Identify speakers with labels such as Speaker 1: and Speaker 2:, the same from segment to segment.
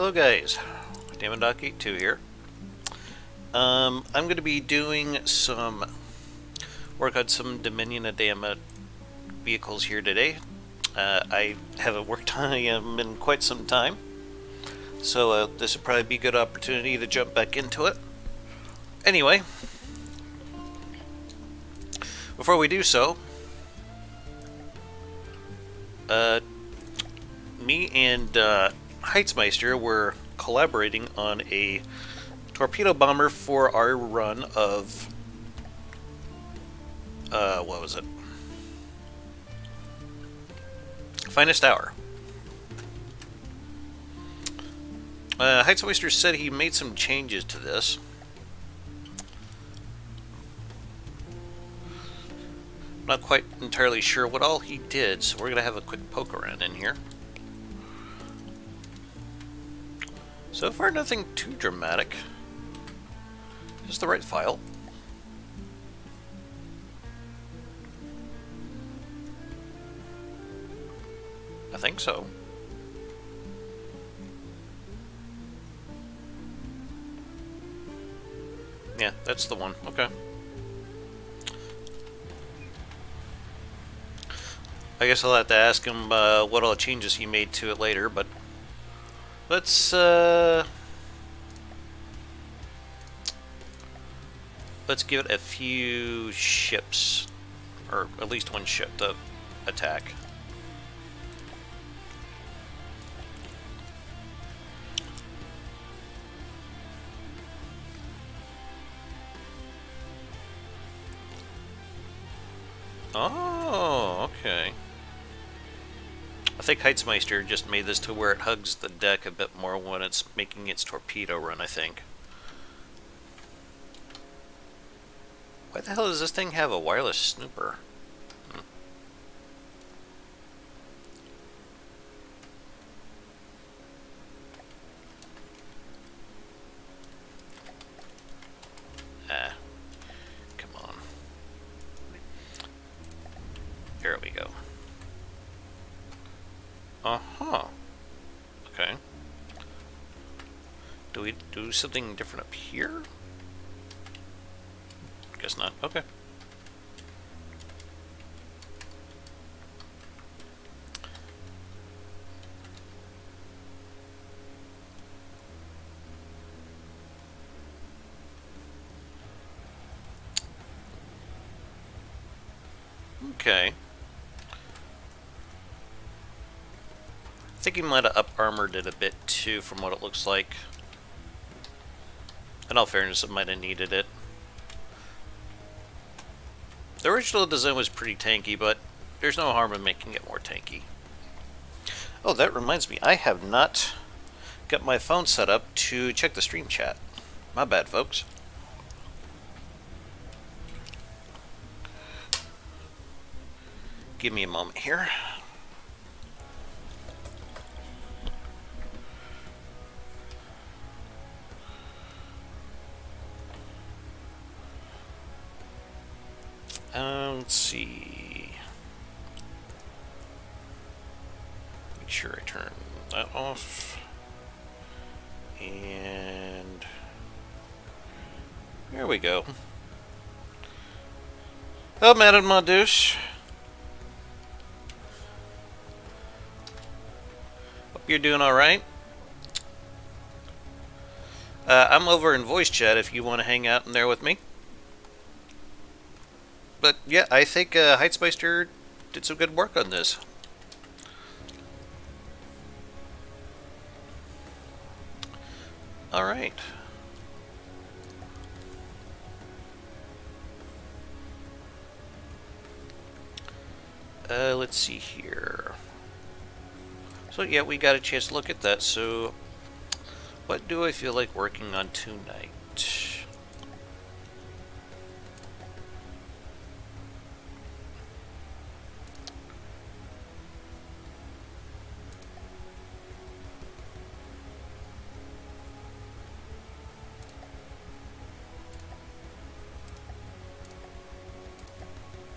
Speaker 1: Hello guys, Damas.82 here. I'm going to be doing some work on some Dominion of Dama vehicles here today. I haven't worked on them in quite some time, so this would probably be a good opportunity to jump back into it. Anyway, before we do so, me and Heitzmeister were collaborating on a torpedo bomber for our run of what was it? Finest Hour. Heitzmeister said he made some changes to this. Not quite entirely sure what all he did, so we're going to have a quick poke around in here. So far, nothing too dramatic. Is this the right file? I think so. Yeah, that's the one. Okay. I guess I'll have to ask him what all the changes he made to it later, but let's give it a few ships, or at least one ship to attack. Oh, okay. I think Heitzmeister just made this to where it hugs the deck a bit more when it's making its torpedo run, I think. Why the hell does this thing have a wireless snooper? Ah, come on. There we go. Uh-huh. Okay. Do we do something different up here? Guess not. Okay. Okay. I think he might have up-armored it a bit too, from what it looks like. In all fairness, it might have needed it. The original design was pretty tanky, but there's no harm in making it more tanky. Oh, that reminds me, I have not got my phone set up to check the stream chat. My bad, folks. Give me a moment here. Let's see. Make sure I turn that off. And there we go. Oh, Madame Madouche. Hope you're doing alright. I'm over in voice chat if you want to hang out in there with me. But yeah, I think Heitzmeister did some good work on this. Alright. Let's see here. So yeah, we got a chance to look at that. So what do I feel like working on tonight?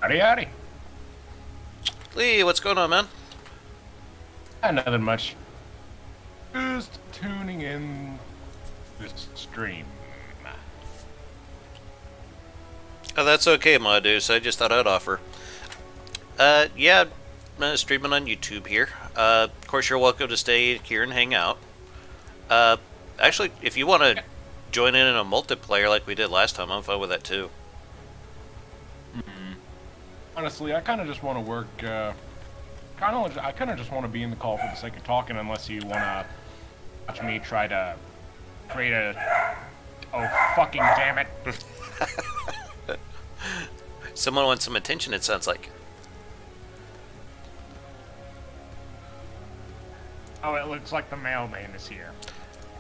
Speaker 2: Howdy, howdy.
Speaker 1: Lee, what's going on, man?
Speaker 2: Nothing much. Just tuning in this stream.
Speaker 1: Oh, that's okay, Modus. I just thought I'd offer. Yeah, I'm streaming on YouTube here. Of course, you're welcome to stay here and hang out. Actually, if you want to join in a multiplayer like we did last time, I'm fine with that too.
Speaker 2: Honestly, I kind of just want to work. I kind of just want to be in the call for the sake of talking, unless you want to watch me try to create a. Oh, fucking damn it!
Speaker 1: Someone wants some attention, it sounds like.
Speaker 2: Oh, it looks like the mailman is here.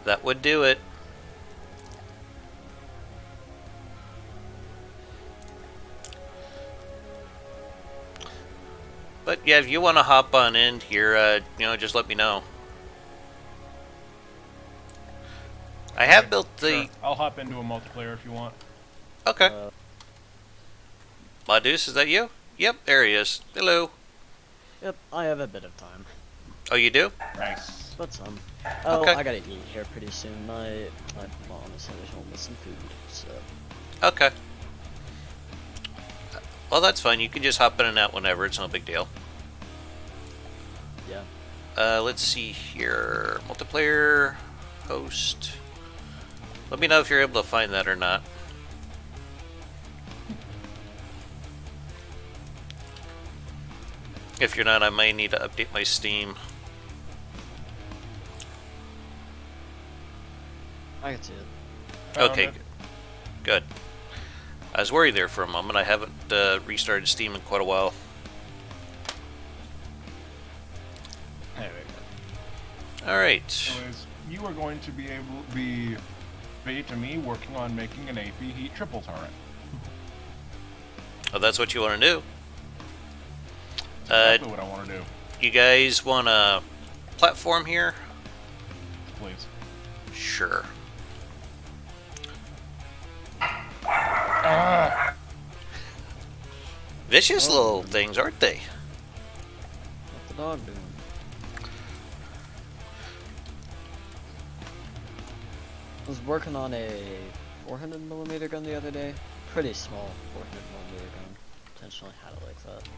Speaker 1: That would do it. But yeah, if you want to hop on in here, just let me know. I have built the...
Speaker 2: Sure. I'll hop into a multiplayer if you want.
Speaker 1: Okay. Modus, is that you? Yep, there he is. Hello.
Speaker 3: Yep, I have a bit of time.
Speaker 1: Oh, you do?
Speaker 2: Nice.
Speaker 3: But some. Oh,
Speaker 1: Okay.
Speaker 3: I gotta eat here pretty soon. My mom is headed home with some food, so...
Speaker 1: Okay. Well, that's fine. You can just hop in and out whenever. It's no big deal.
Speaker 3: Yeah.
Speaker 1: Let's see here. Multiplayer, host. Let me know if you're able to find that or not. If you're not, I might need to update my Steam.
Speaker 3: I can see it.
Speaker 1: Okay, good. I was worried there for a moment. I haven't restarted Steam in quite a while.
Speaker 3: There we go.
Speaker 1: Alright.
Speaker 2: Anyways, you are going to be able to be to me working on making an AP heat triple turret.
Speaker 1: Oh, that's what you want to do?
Speaker 2: Exactly what I want to do.
Speaker 1: You guys want a platform here?
Speaker 2: Please.
Speaker 1: Sure. Vicious little things, aren't they?
Speaker 3: What's the dog doing? I was working on a 400mm gun the other day. Pretty small 400mm gun. Intentionally had it like that.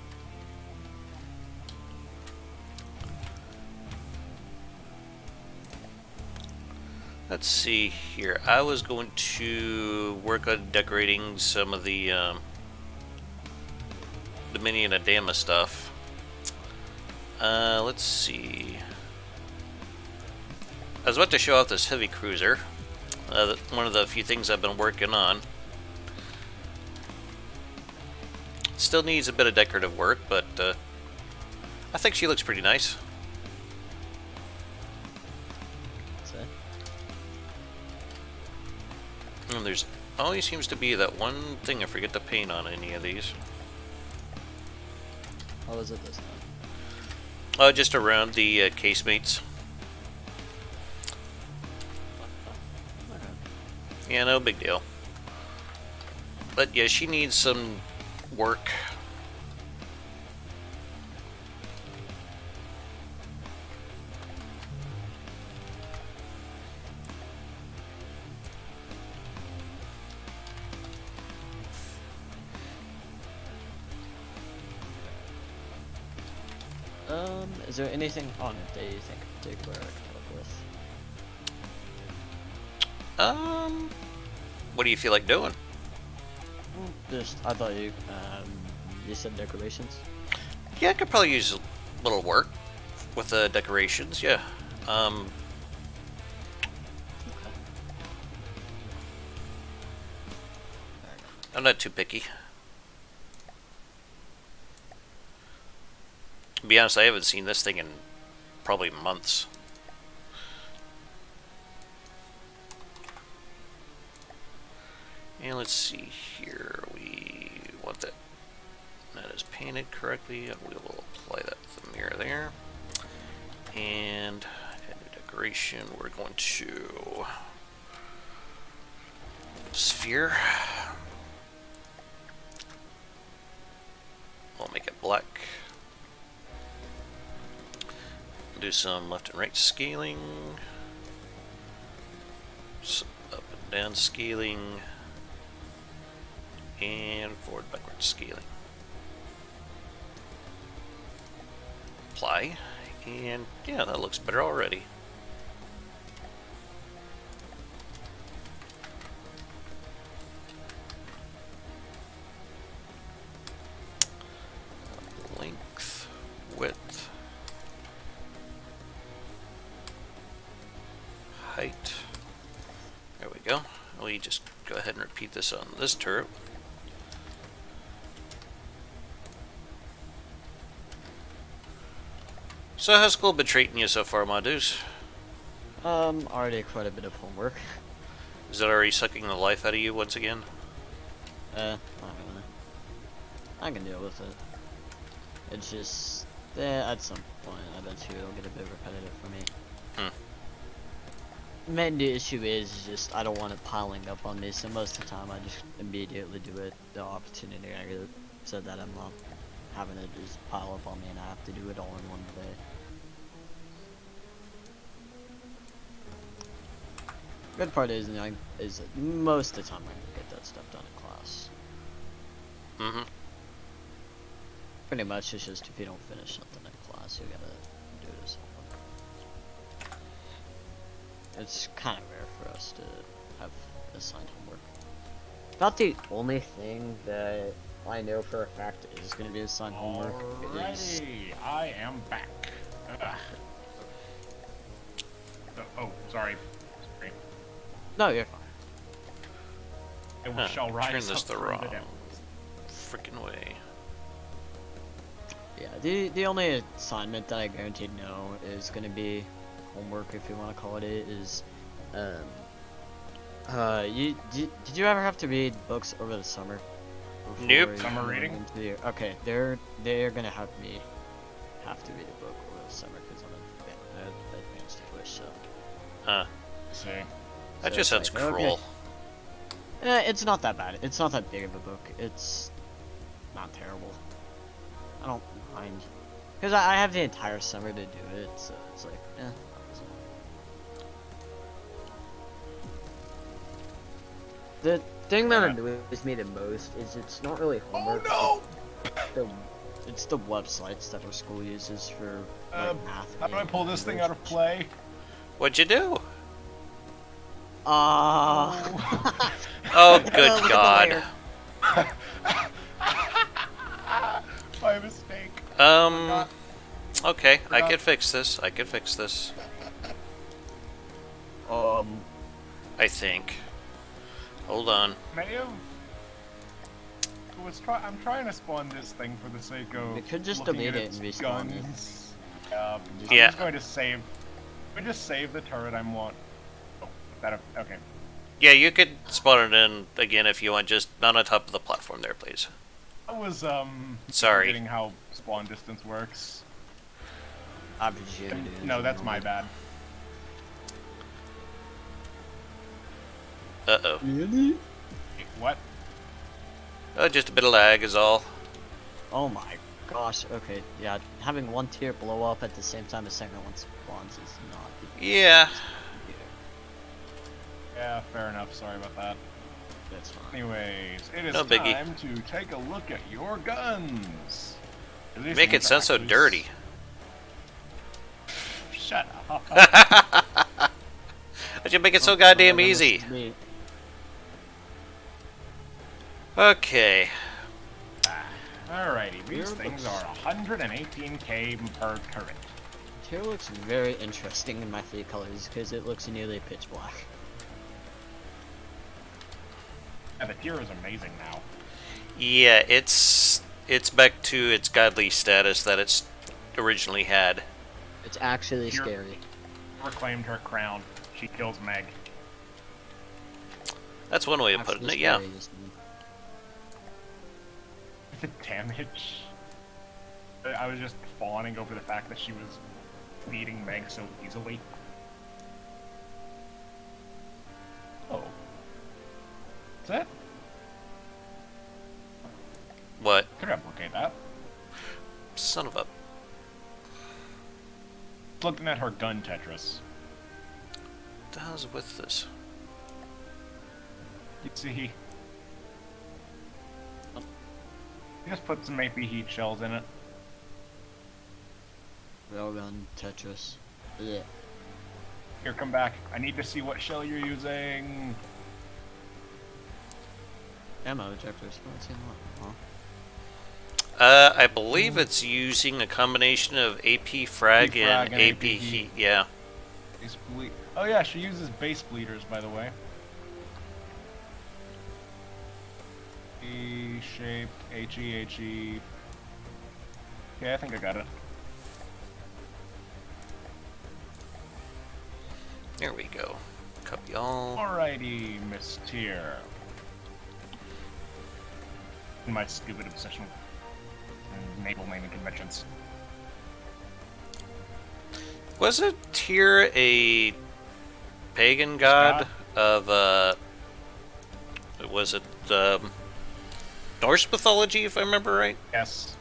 Speaker 1: Let's see here. I was going to work on decorating some of the Dominion of Dama stuff. Let's see. I was about to show off this heavy cruiser. One of the few things I've been working on. Still needs a bit of decorative work, but I think she looks pretty nice. And there's always seems to be that one thing I forget to paint on any of these.
Speaker 3: How was it this time?
Speaker 1: Oh, just around the casemates.
Speaker 3: Okay.
Speaker 1: Yeah, no big deal. But yeah, she needs some work.
Speaker 3: Is there anything on it that you think in particular I can work with?
Speaker 1: What do you feel like doing?
Speaker 3: Just, I thought you said decorations?
Speaker 1: Yeah, I could probably use a little work with the decorations, yeah.
Speaker 3: Okay.
Speaker 1: I'm not too picky. To be honest, I haven't seen this thing in probably months. And let's see here. We want that is painted correctly, and we will apply that to the mirror there. And add new decoration. We're going to sphere. We'll make it black. Do some left and right scaling. down scaling, and forward backward scaling. Apply, and yeah, that looks better already. Length, width, height. There we go. We just go ahead and repeat this on this turret. So how's school been treating you so far, my dudes?
Speaker 3: Already quite a bit of homework.
Speaker 1: Is it already sucking the life out of you once again?
Speaker 3: Not really. I can deal with it. It's just, at some point, I bet you it'll get a bit repetitive for me. Main issue is just I don't want it piling up on me, so most of the time I just immediately do it the opportunity I get, so that I'm not having it just pile up on me and I have to do it all in one day. Good part is, is that most of the time I can get that stuff done in class.
Speaker 1: Mm-hmm.
Speaker 3: Pretty much it's just if you don't finish something in class, you gotta do it as homework. It's kind of rare for us to have assigned homework. About the only thing that I know for a fact is going to be assigned homework is...
Speaker 2: Alrighty, I am back. Ugh. Oh, sorry.
Speaker 3: No, you're fine.
Speaker 2: It shall rise
Speaker 1: turn this
Speaker 2: up
Speaker 1: the
Speaker 2: through
Speaker 1: wrong
Speaker 2: depths.
Speaker 1: freaking way.
Speaker 3: Yeah, the only assignment that I guaranteed know is going to be homework, if you want to call it, is, did you ever have to read books over the summer?
Speaker 1: Nope.
Speaker 3: You
Speaker 2: Summer
Speaker 3: went
Speaker 2: reading?
Speaker 3: into the- okay, they're gonna have me have to read a book over the summer because I'm an advanced English, so.
Speaker 1: Huh.
Speaker 2: See.
Speaker 1: That
Speaker 3: So
Speaker 1: just sounds
Speaker 3: it's like, okay.
Speaker 1: cruel.
Speaker 3: It's not that bad. It's not that big of a book. It's not terrible. I don't mind. Because I have the entire summer to do it, so it's like, eh. The thing that annoys me the most is it's not really homework.
Speaker 2: Oh
Speaker 3: It's the websites that our school uses for
Speaker 2: no!
Speaker 3: like, math.
Speaker 2: How do I
Speaker 3: and
Speaker 2: pull this thing out of
Speaker 3: English.
Speaker 2: play?
Speaker 1: What'd you do?
Speaker 3: Oh,
Speaker 1: Oh,
Speaker 3: look
Speaker 1: good
Speaker 3: at the
Speaker 1: God.
Speaker 3: layer.
Speaker 2: My mistake.
Speaker 1: Okay, I
Speaker 2: Forgot.
Speaker 1: could fix this. I could fix this. I think. Hold on.
Speaker 2: May have. I'm trying to spawn this thing for the sake of.
Speaker 3: We could just
Speaker 2: looking
Speaker 3: delete
Speaker 2: at
Speaker 3: it
Speaker 2: its
Speaker 3: and respawn it.
Speaker 2: guns.
Speaker 3: Yeah.
Speaker 2: I'm just going to save. Let me just save the turret I want. Oh, okay.
Speaker 1: Yeah, you could spawn it in again if you want, just not on top of the platform there, please.
Speaker 2: I was
Speaker 1: Sorry.
Speaker 2: forgetting how spawn distance works.
Speaker 3: I presume it is.
Speaker 2: No, that's my bad.
Speaker 1: Uh-oh.
Speaker 3: Really?
Speaker 2: Wait, what?
Speaker 1: Oh, just a bit of lag is all.
Speaker 3: Oh my gosh. Okay. Yeah. Having one tier blow up at the same time as second one spawns is not.
Speaker 1: Yeah.
Speaker 2: Yeah, fair enough. Sorry about that.
Speaker 3: That's fine.
Speaker 2: Anyways, it is
Speaker 1: No biggie.
Speaker 2: time to take a look at your guns. At least
Speaker 1: Make
Speaker 2: the
Speaker 1: it sound so
Speaker 2: actually
Speaker 1: dirty.
Speaker 2: Shut up.
Speaker 1: Why'd you make it so goddamn easy? Okay.
Speaker 2: Alrighty, these things are 118k per turret.
Speaker 3: Tier looks very interesting in my three colors because it looks nearly pitch black.
Speaker 2: Yeah, the tier is amazing now.
Speaker 1: Yeah, it's back to its godly status that it's originally had.
Speaker 3: It's actually
Speaker 2: Tier
Speaker 3: scary.
Speaker 2: reclaimed her crown. She kills Meg.
Speaker 1: That's one way of putting it, yeah.
Speaker 2: The damage. I was just fawning over the fact that she was beating Meg so easily. Oh. Is that?
Speaker 1: What?
Speaker 2: Could replicate that.
Speaker 1: Son of a...
Speaker 2: Looking at her gun Tetris.
Speaker 1: What the hell's with this?
Speaker 2: You see, he just put some AP heat shells in it.
Speaker 3: Railgun, Tetris. Yeah.
Speaker 2: Here, come back. I need to see what shell you're using.
Speaker 3: Ammo ejectors. Not seeing what? Huh?
Speaker 1: I believe it's using a combination of AP frag and AP heat. Yeah.
Speaker 2: Base bleed. Oh yeah, she uses base bleeders, by the way. E-shaped, H-E-H-E. Okay, I think I got it.
Speaker 1: There we go. Copy all.
Speaker 2: Alrighty, Miss Tier. My stupid obsession with naval naming conventions.
Speaker 1: Wasn't Tyr a pagan god of, was it, Norse mythology, if I remember right?
Speaker 2: Yes.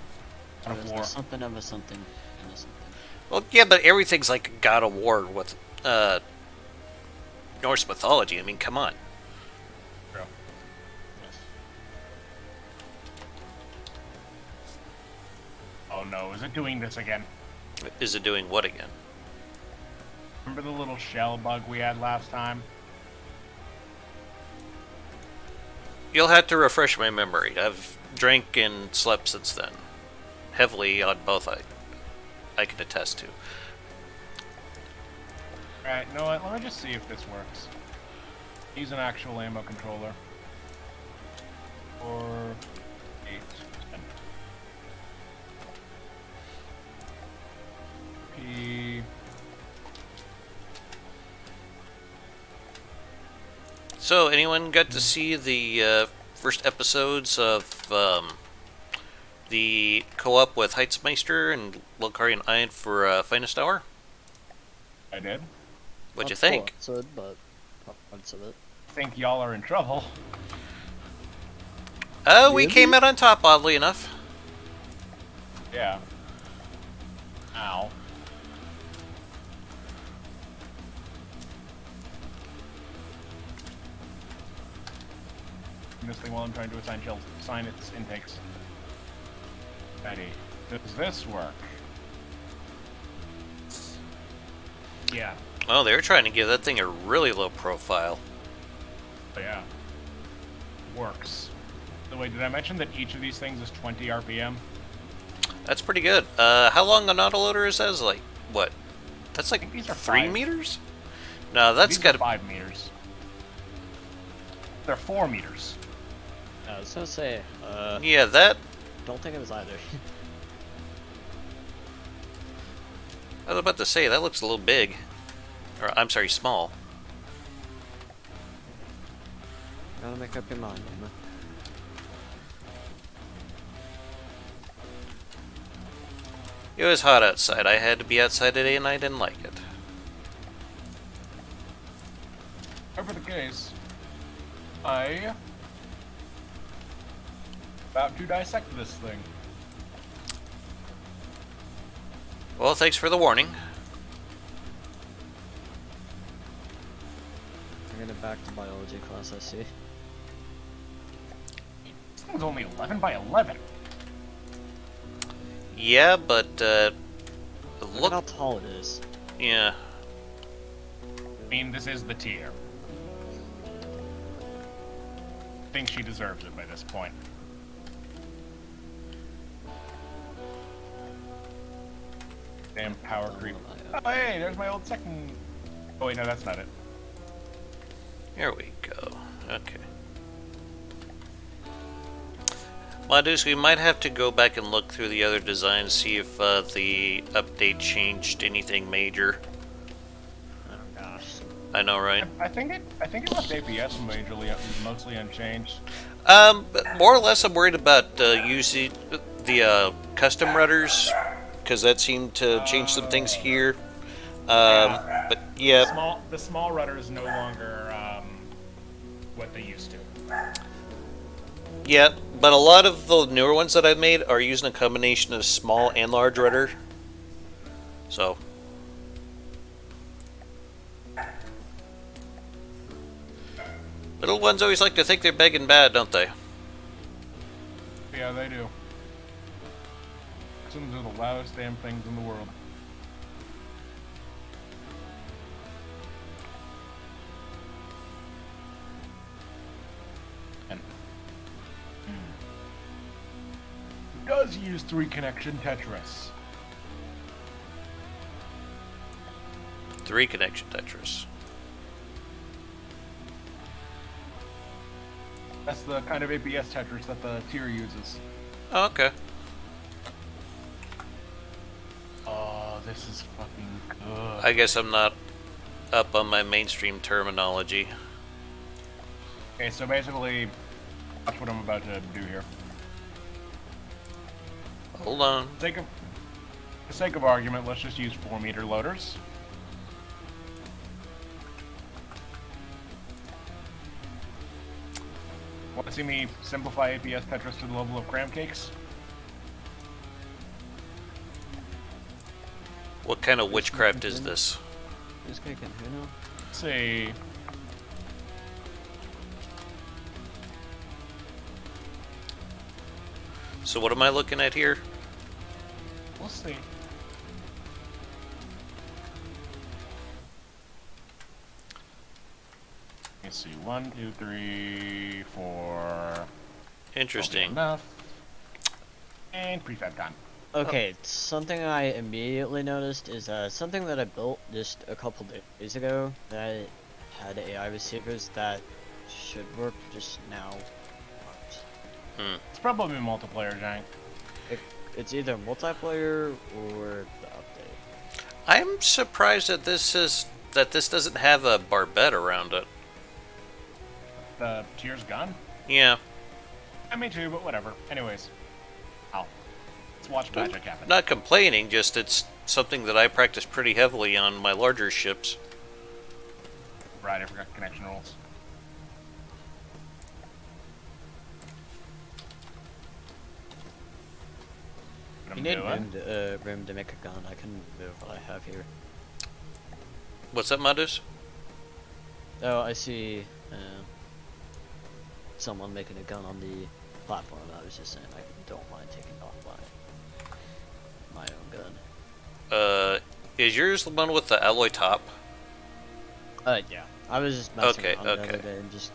Speaker 2: God of War.
Speaker 3: Something of a something and a something.
Speaker 1: Well, yeah, but everything's like a god of war with, Norse mythology. I mean, come on.
Speaker 2: True.
Speaker 3: Yes.
Speaker 2: Oh no, is it doing this again?
Speaker 1: Is it doing what again?
Speaker 2: Remember the little shell bug we had last time?
Speaker 1: You'll have to refresh my memory. I've drank and slept since then. Heavily on both, I can attest to.
Speaker 2: Alright, you know what? Let me just see if this works. Use an actual ammo controller. 4, 8, 10. P.
Speaker 1: So, anyone got to see the first episodes of the co-op with Heitzmeister and Lokarian Iron for Finest Hour?
Speaker 2: I did.
Speaker 1: What'd you
Speaker 3: Not
Speaker 1: think?
Speaker 3: full episode, but parts of it.
Speaker 2: Think y'all are in trouble.
Speaker 1: Oh, we
Speaker 3: Really?
Speaker 1: came out on top, oddly enough.
Speaker 2: Yeah. Ow. This thing while I'm trying to assign its intakes. Ready. Does this work? Yeah.
Speaker 1: Oh, they were trying to give that thing a really low profile.
Speaker 2: Oh, yeah. Works. By the way, did I mention that each of these things is 20 RPM?
Speaker 1: That's pretty good. How long an autoloader is that? Is like, what? That's like
Speaker 2: think these are
Speaker 1: 3
Speaker 2: 5.
Speaker 1: meters? No, that's
Speaker 2: These
Speaker 1: got
Speaker 2: are 5 meters. They're 4 meters.
Speaker 3: I was gonna say,
Speaker 1: Yeah, that...
Speaker 3: don't think it was either.
Speaker 1: I was about to say, that looks a little big. Or, I'm sorry, small.
Speaker 3: Gotta make up your mind, man.
Speaker 1: It was hot outside. I had to be outside today and I didn't like it.
Speaker 2: Whatever the case, I about to dissect this thing.
Speaker 1: Well, thanks for the warning.
Speaker 3: We're gonna back to biology class, I see.
Speaker 2: This thing's only 11 by 11.
Speaker 1: Yeah, but,
Speaker 3: Look at how tall it is.
Speaker 1: yeah.
Speaker 2: I mean, this is the tier. I think she deserves it by this point. Damn power creep. Oh, hey, there's my old second... Oh, wait, no, that's not it.
Speaker 1: Here we go. Okay. Modus, we might have to go back and look through the other designs, see if the update changed anything major.
Speaker 3: Oh gosh.
Speaker 1: I know, right?
Speaker 2: I think it left APS mostly unchanged.
Speaker 1: But more or less, I'm worried about using the custom rudders, because that seemed to change some things here. But yeah,
Speaker 2: The small rudder is no longer what they used to.
Speaker 1: yeah. But a lot of the newer ones that I've made are using a combination of small and large rudder. So. Little ones always like to think they're big and bad, don't they?
Speaker 2: Yeah, they do. Accents are the loudest damn things in the world. And does use 3-connection Tetris.
Speaker 1: 3-connection Tetris.
Speaker 2: That's the kind of ABS Tetris that the tier uses.
Speaker 1: Oh, okay.
Speaker 2: Oh, this is fucking good.
Speaker 1: I guess I'm not up on my mainstream terminology.
Speaker 2: Okay, so basically, that's what I'm about to do here.
Speaker 1: Hold on.
Speaker 2: For the sake of argument, let's just use 4-meter loaders. Want to see me simplify APS Tetris to the level of cram cakes?
Speaker 1: What kind of witchcraft is this?
Speaker 3: Who's kicking who now?
Speaker 2: Let's see.
Speaker 1: So what am I looking at here?
Speaker 2: We'll see. Let's see. 1, 2, 3, 4.
Speaker 1: Interesting.
Speaker 2: Enough. And prefab time.
Speaker 3: Okay, something I immediately noticed is something that I built just a couple days ago that had AI receivers that should work just now.
Speaker 2: It's probably multiplayer, Jank.
Speaker 3: It's either multiplayer or the update.
Speaker 1: I'm surprised that this doesn't have a barbette around it.
Speaker 2: The tier's gone?
Speaker 1: Yeah.
Speaker 2: Yeah, me too, but whatever. Anyways. Ow. Let's watch magic happen.
Speaker 1: Not complaining, just it's something that I practice pretty heavily on my larger ships.
Speaker 2: Right, I forgot connection rules. What
Speaker 3: You
Speaker 2: I'm
Speaker 3: need
Speaker 2: doing.
Speaker 3: room to make a gun. I can move what I have here.
Speaker 1: What's that, Modus?
Speaker 3: Oh, I see someone making a gun on the platform. I was just saying I don't mind taking off my own gun.
Speaker 1: Is yours the one with the alloy top?
Speaker 3: Yeah. I was just messing
Speaker 1: Okay,
Speaker 3: around the other
Speaker 1: okay.
Speaker 3: day and just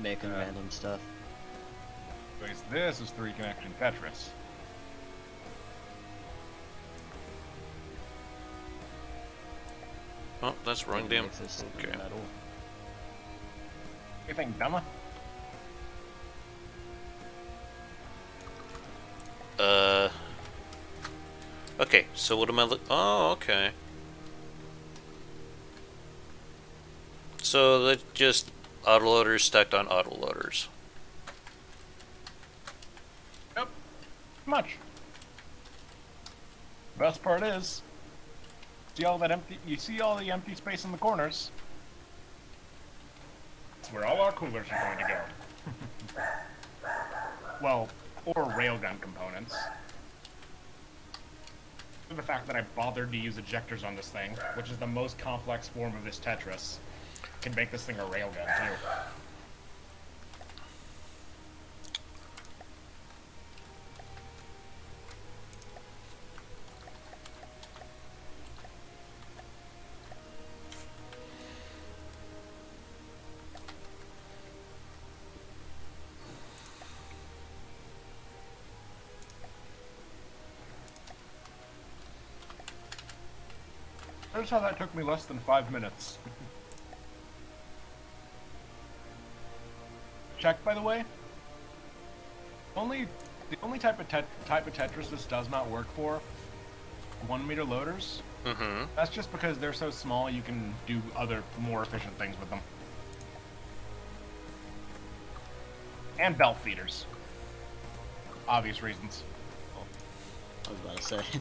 Speaker 3: making random stuff.
Speaker 2: Anyways, this is 3-connection Tetris.
Speaker 1: Oh, that's wrong damn. Okay.
Speaker 2: What do you think, Dama?
Speaker 1: Okay, so what am I oh, okay. So that's just autoloaders stacked on autoloaders.
Speaker 2: Yep. Much. Best part is, see all that empty? You see all the empty space in the corners? That's where all our coolers are going to go. Well, or railgun components. The fact that I bothered to use ejectors on this thing, which is the most complex form of this Tetris, can make this thing a railgun too. Notice how that took me less than 5 minutes. Check, by the way. The only type of Tetris this does not work for, 1-meter loaders.
Speaker 1: Mm-hmm.
Speaker 2: That's just because they're so small you can do other, more efficient things with them. And belt feeders. Obvious reasons.
Speaker 3: I was about to say.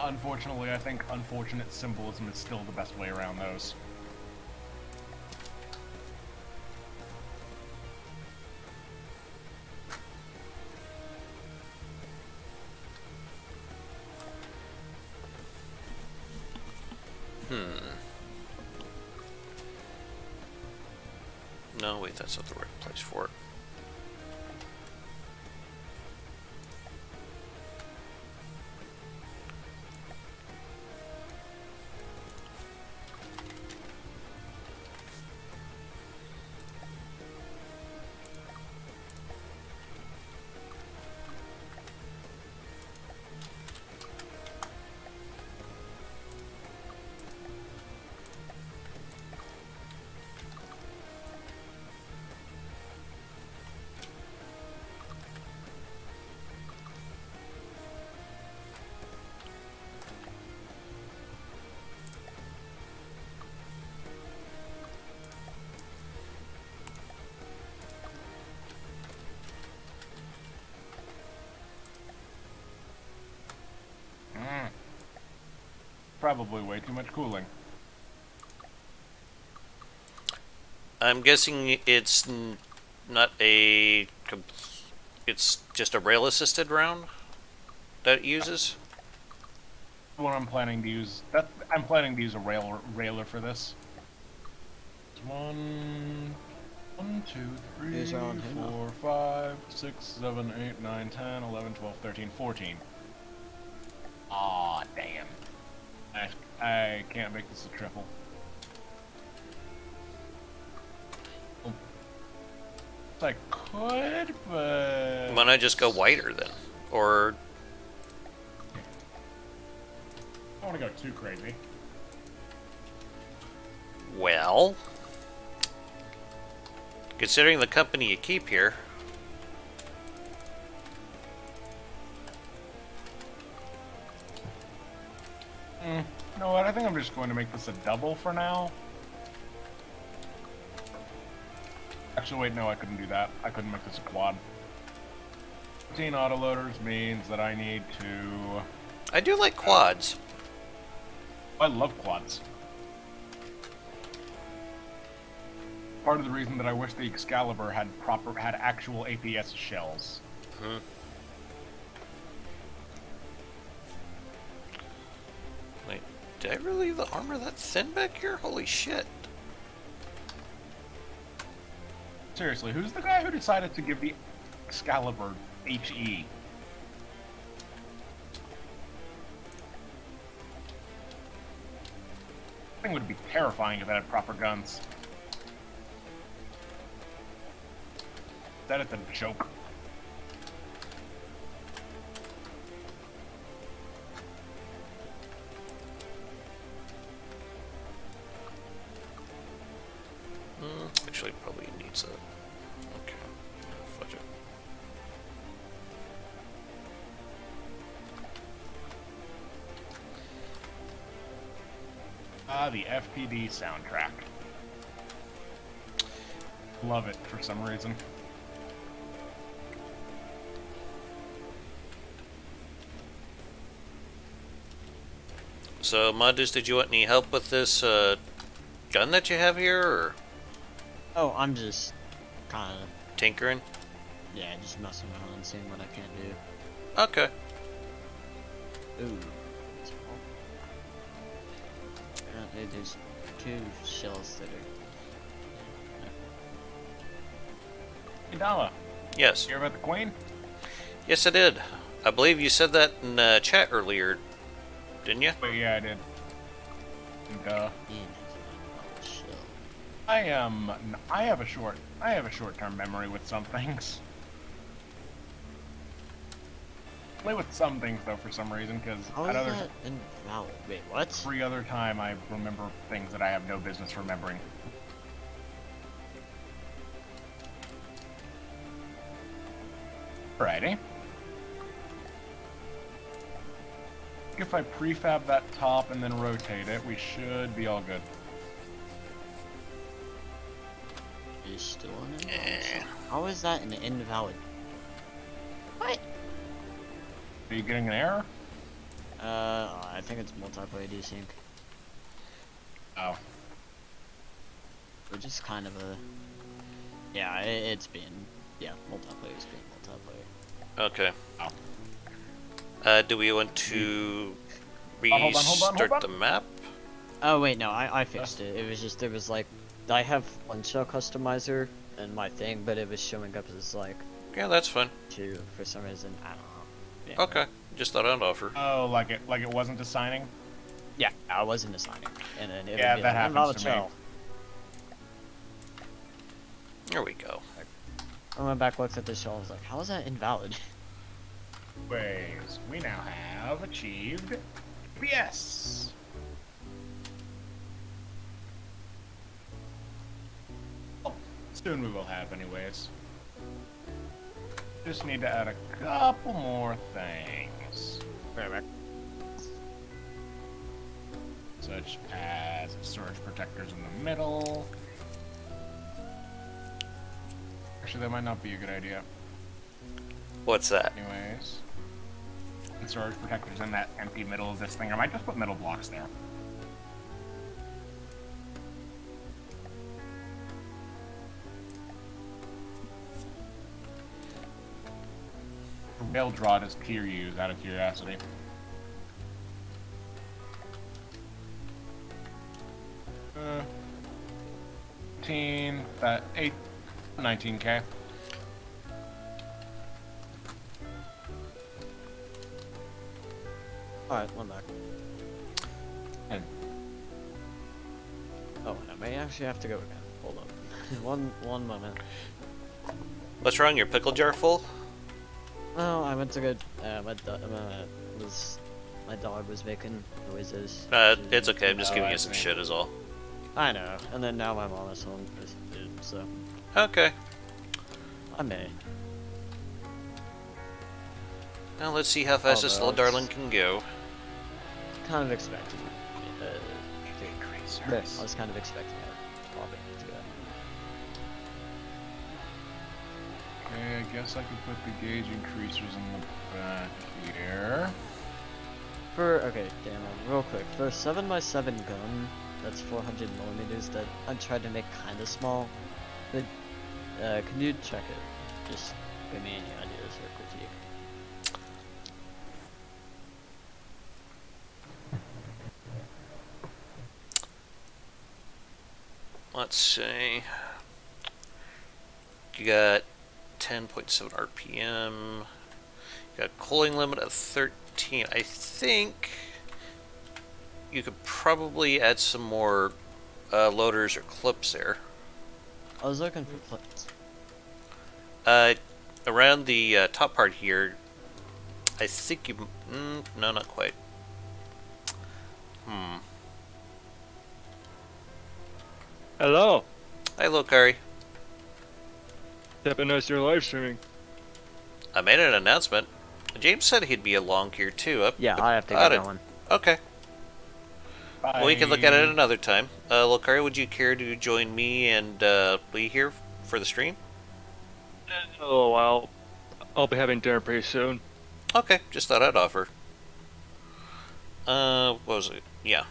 Speaker 2: Unfortunately, I think unfortunate symbolism is still the best way around those.
Speaker 1: No, wait, that's not the right place for it.
Speaker 2: Probably way too much cooling.
Speaker 1: I'm guessing it's not a... It's just a rail-assisted round that it uses?
Speaker 2: What I'm planning to use... I'm planning to use a railer for this. One, 2, 3, 4, 5, 6, 7, 8, 9, 10, 11, 12, 13, 14. Aw, damn. I can't make this a triple. I could, but...
Speaker 1: Why not just go wider then? Or...
Speaker 2: I don't want to go too crazy.
Speaker 1: Well... Considering the company you keep here...
Speaker 2: You know what, I think I'm just going to make this a double for now. Actually, wait, no, I couldn't do that. I couldn't make this a quad. 15 autoloaders means that I need to...
Speaker 1: I do like quads.
Speaker 2: I love quads. Part of the reason that I wish the Excalibur had actual APS shells.
Speaker 1: Hmm. Wait, did I really leave the armor that thin back here? Holy shit.
Speaker 2: Seriously, who's the guy who decided to give the Excalibur HE? I think it would be terrifying if it had proper guns. That is a joke.
Speaker 1: Actually, probably needs a... Okay. Fudge it.
Speaker 2: Ah, the FTD soundtrack. Love it for some reason.
Speaker 1: So, Modus, did you want any help with this gun that you have here, or
Speaker 3: Oh, I'm just kind of,
Speaker 1: tinkering?
Speaker 3: yeah, just messing around and seeing what I can do.
Speaker 1: Okay.
Speaker 3: Ooh. Apparently there's 2 shells that are...
Speaker 2: Hey, Dama,
Speaker 1: Yes.
Speaker 2: you hear about the Queen?
Speaker 1: Yes, I did. I believe you said that in chat earlier, didn't you?
Speaker 2: But yeah, I did. And,
Speaker 3: shell.
Speaker 2: I have a short-term memory with some things. Only with some things, though, for some reason, because
Speaker 3: How is that invalid? Wait, what?
Speaker 2: every other time I remember things that I have no business remembering. Alrighty. If I prefab that top and then rotate it, we should be all good.
Speaker 3: Is still an invalid?
Speaker 1: Eh.
Speaker 3: How is that an invalid? What?
Speaker 2: Are you getting an error?
Speaker 3: I think it's multiplayer desync.
Speaker 2: Oh.
Speaker 3: Which is kind of a... Yeah, it's being... Yeah, multiplayer is being multiplayer.
Speaker 1: Okay.
Speaker 2: Oh.
Speaker 1: Do we want to
Speaker 2: hold on.
Speaker 1: restart the map?
Speaker 3: Oh wait, no, I fixed it. It was just, there was like I have one shell customizer in my thing, but it was showing up as like
Speaker 1: Yeah, that's fine.
Speaker 3: 2 for some reason. I don't know. Yeah.
Speaker 1: Okay, just thought I'd offer.
Speaker 2: Oh, like it wasn't assigning?
Speaker 3: Yeah, I wasn't assigning, and then it
Speaker 2: Yeah,
Speaker 3: would be
Speaker 2: that
Speaker 3: like,
Speaker 2: happens
Speaker 3: invalid
Speaker 2: to me.
Speaker 3: shell.
Speaker 1: There we go.
Speaker 3: I went back, looked at the shell, I was like, how is that invalid?
Speaker 2: Ways. We now have achieved PS. Oh, soon we will have, anyways. Just need to add a couple more things.
Speaker 3: Right.
Speaker 2: Such as storage protectors in the middle. Actually, that might not be a good idea.
Speaker 1: What's that?
Speaker 2: Anyways. And storage protectors in that empty middle of this thing. I might just put metal blocks there. They'll draw it as tier use out of curiosity. Uh, 18, that 8, 19k.
Speaker 3: Alright, one back.
Speaker 2: And
Speaker 3: Oh, and I may actually have to go again. Hold on. one moment.
Speaker 1: What's wrong? Your pickle jar full?
Speaker 3: No, I went to go. My dog was making noises.
Speaker 1: It's okay. I'm just
Speaker 2: Oh,
Speaker 1: giving
Speaker 2: I
Speaker 1: you some
Speaker 2: see.
Speaker 1: shit is all.
Speaker 3: I know. And then now my mom is home, so
Speaker 1: Okay.
Speaker 3: I may.
Speaker 1: Now let's see how fast this little
Speaker 3: Although
Speaker 1: darling can go.
Speaker 3: Kind of expecting. I
Speaker 2: increasers.
Speaker 3: was kind of expecting it. Pop it to go.
Speaker 2: Okay, I guess I could put the gauge increasers in the back here.
Speaker 3: Okay, damn it, real quick. For a 7x7 gun, that's 400 millimeters. That I tried to make kind of small. But can you check it? Just give me any ideas or critique.
Speaker 1: Let's see. You got 10.7 RPM. You got cooling limit of 13. I think you could probably add some more loaders or clips there.
Speaker 3: I was looking for clips.
Speaker 1: Around the top part here, I think you... no, not quite.
Speaker 4: Hello.
Speaker 1: Hi, Lokari.
Speaker 4: Yep, I noticed you're live streaming.
Speaker 1: I made an announcement. James said he'd be along here too.
Speaker 3: Yeah, I have to
Speaker 1: got
Speaker 3: get
Speaker 1: it.
Speaker 3: going.
Speaker 1: Okay. Well, we can look at it
Speaker 2: Bye.
Speaker 1: another time. Lokari, would you care to join me and Lee here for the stream?
Speaker 4: Oh, well, I'll be having dinner pretty soon.
Speaker 1: Okay, just thought I'd offer. What was it? Yeah.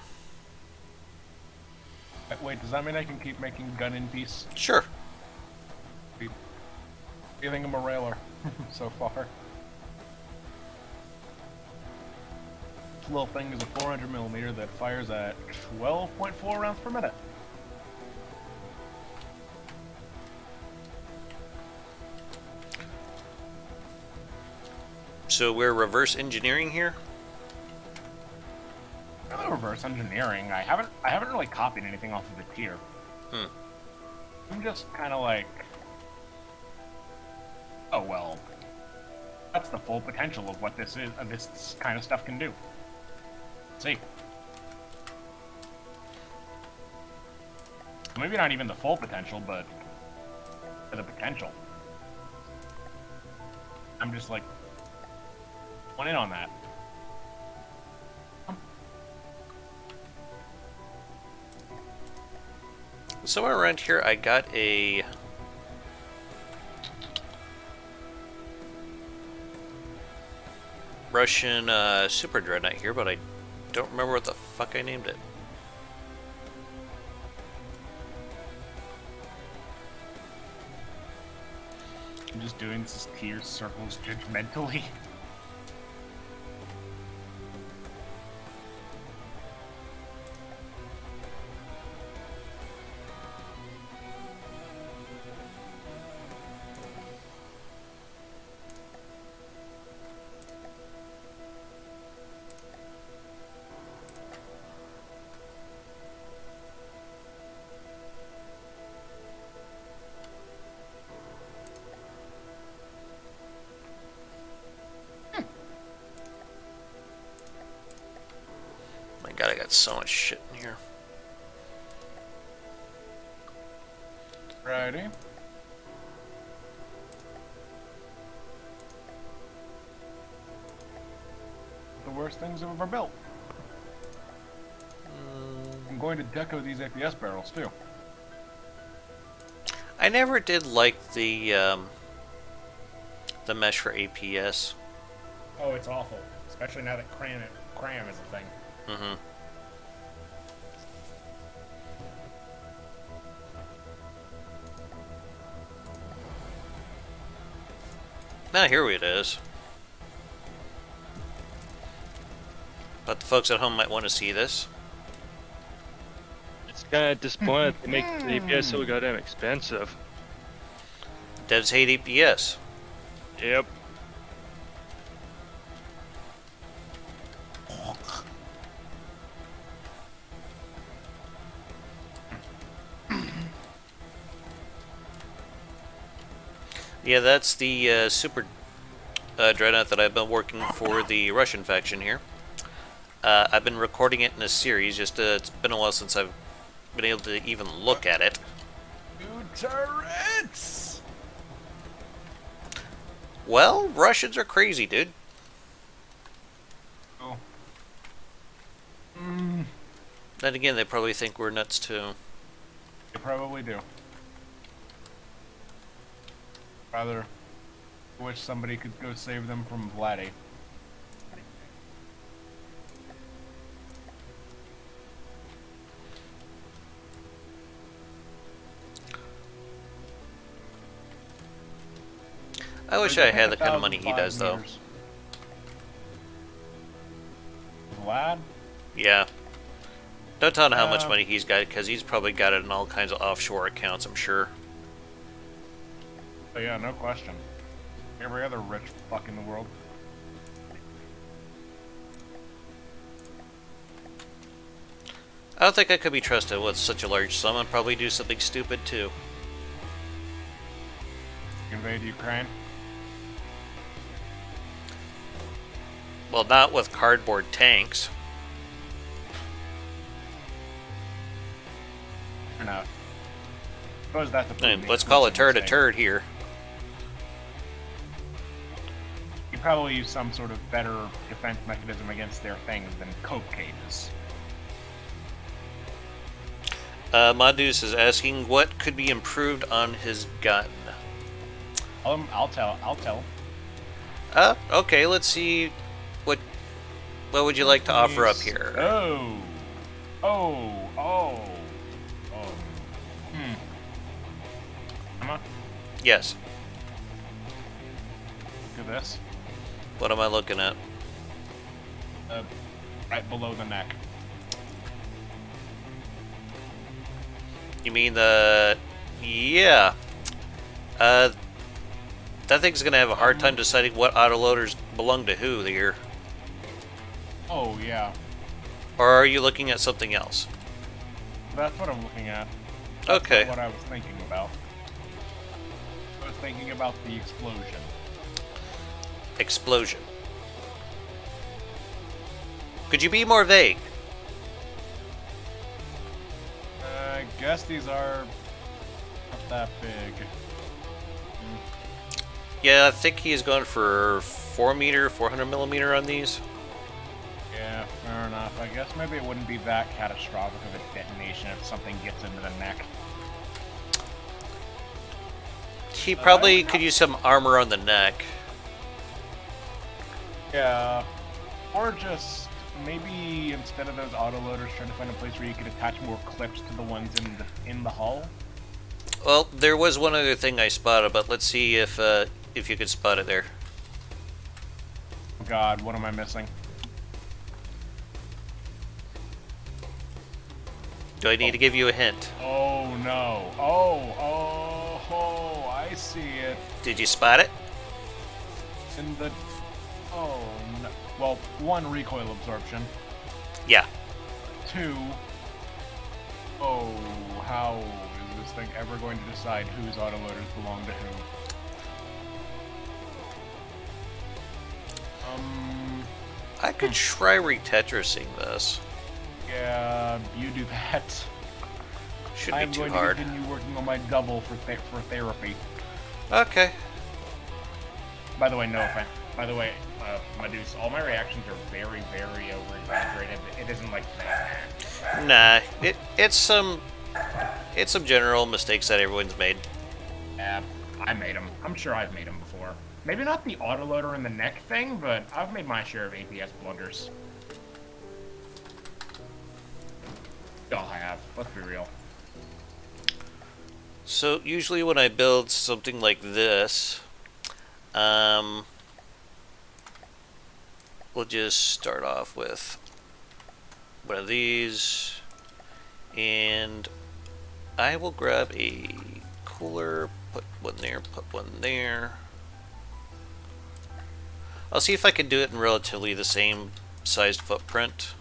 Speaker 2: Wait, does that mean I can keep making gun in peace?
Speaker 1: Sure.
Speaker 2: You think I'm a railer so far? This little thing is a 400 millimeter that fires at 12.4 rounds per minute.
Speaker 1: So we're reverse engineering here?
Speaker 2: Really reverse engineering. I haven't really copied anything off of the tier. I'm just kind of like, oh well, that's the full potential of what this is. This kind of stuff can do. See, maybe not even the full potential, but the potential. I'm just like, one in on that.
Speaker 1: Somewhere around here I got a... Russian super dreadnought here, but I don't remember what the fuck I named it.
Speaker 2: I'm just doing this tier circles judgmentally.
Speaker 1: So much shit in here.
Speaker 2: Righty. The worst things I've ever built. I'm going to deco these APS barrels too.
Speaker 1: I never did like the mesh for APS.
Speaker 2: Oh, it's awful. Especially now that cram is a thing.
Speaker 1: Mm-hmm. Now here it is. But the folks at home might want to see this.
Speaker 4: It's kind of disappointing they make the APS so goddamn expensive.
Speaker 1: Devs hate APS.
Speaker 4: Yep.
Speaker 1: Yeah, that's the super dreadnought that I've been working for the Russian faction here. I've been recording it in a series, just it's been a while since I've been able to even look at it.
Speaker 2: New turrets!
Speaker 1: Well, Russians are crazy, dude.
Speaker 2: Oh.
Speaker 1: Then again, they probably think we're nuts too.
Speaker 2: You probably do. Rather, wish somebody could go save them from Vladdy.
Speaker 1: I wish I had the kind of money he does, though.
Speaker 2: Vlad?
Speaker 1: Yeah. Don't tell him how much money he's got, because he's probably got it in all kinds of offshore accounts, I'm sure.
Speaker 2: Oh yeah, no question. Every other rich fuck in the world.
Speaker 1: I don't think I could be trusted with such a large sum. I'd probably do something stupid, too.
Speaker 2: Invade Ukraine?
Speaker 1: Well, not with cardboard tanks.
Speaker 2: Fair enough. Suppose that's a
Speaker 1: And let's call a turd here.
Speaker 2: You probably use some sort of better defense mechanism against their things than coke cages.
Speaker 1: Modus is asking what could be improved on his gun.
Speaker 2: I'll tell.
Speaker 1: Okay, let's see what would you like to offer up here?
Speaker 2: Emma,
Speaker 1: Yes.
Speaker 2: look at this.
Speaker 1: What am I looking at?
Speaker 2: Right below the neck.
Speaker 1: You mean the... Yeah. That thing's gonna have a hard time deciding what autoloaders belong to who here.
Speaker 2: Oh, yeah.
Speaker 1: Or are you looking at something else?
Speaker 2: That's what I'm looking at. That's
Speaker 1: Okay.
Speaker 2: not what I was thinking about. I was thinking about the explosion.
Speaker 1: Explosion. Could you be more vague?
Speaker 2: I guess these are not that big.
Speaker 1: Yeah, I think he's going for 400 millimeter on these.
Speaker 2: Yeah, fair enough. I guess maybe it wouldn't be that catastrophic of a detonation if something gets into the neck.
Speaker 1: He probably could use some armor on the neck.
Speaker 2: Yeah. Or just maybe instead of those autoloaders, try to find a place where you could attach more clips to the ones in the hull.
Speaker 1: Well, there was one other thing I spotted, but let's see if you could spot it there.
Speaker 2: Oh God, what am I missing?
Speaker 1: Do I need to give you a hint?
Speaker 2: Oh no. Oh, I see it.
Speaker 1: Did you spot it?
Speaker 2: In the... Oh no. Well, one, recoil absorption.
Speaker 1: Yeah.
Speaker 2: Two... Oh, how is this thing ever going to decide whose autoloaders belong to who?
Speaker 1: I could try retetrising this.
Speaker 2: Yeah, you do that.
Speaker 1: Shouldn't
Speaker 2: I'm
Speaker 1: be too
Speaker 2: going
Speaker 1: hard.
Speaker 2: to continue working on my double for therapy.
Speaker 1: Okay.
Speaker 2: By the way, no offense. By the way, Medusa, all my reactions are very, very over-exaggerated. It isn't like that.
Speaker 1: Nah, it's some general mistakes that everyone's made.
Speaker 2: Yeah, I made them. I'm sure I've made them before. Maybe not the autoloader and the neck thing, but I've made my share of APS blunders. Y'all have. Let's be real.
Speaker 1: So usually when I build something like this, we'll just start off with one of these, and I will grab a cooler, put one there, put one there. I'll see if I can do it in relatively the same sized footprint.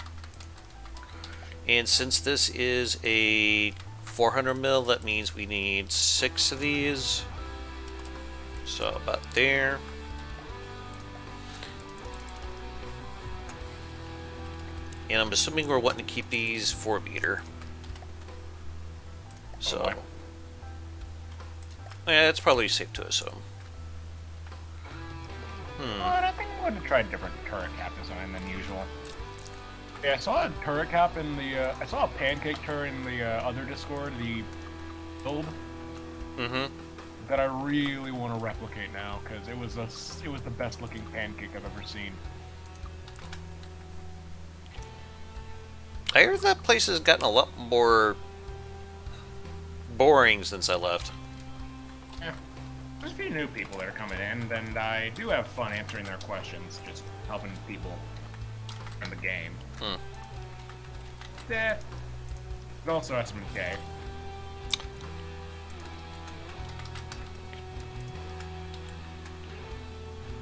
Speaker 1: And since this is a 400 mil, that means we need 6 of these. So about there. And I'm assuming we're wanting to keep these 4 meter. So yeah, it's probably safe to assume.
Speaker 2: But I think I'm going to try a different turret cap design than usual. Yeah, I saw a turret cap in the, I saw a pancake turret in the other Discord, the build, that I really want to replicate now, because it was the best looking pancake I've ever seen.
Speaker 1: I heard that place has gotten a lot more boring since I left.
Speaker 2: Yeah. There's a few new people that are coming in, and I do have fun answering their questions, just helping people in the game. Yeah. But also SMK.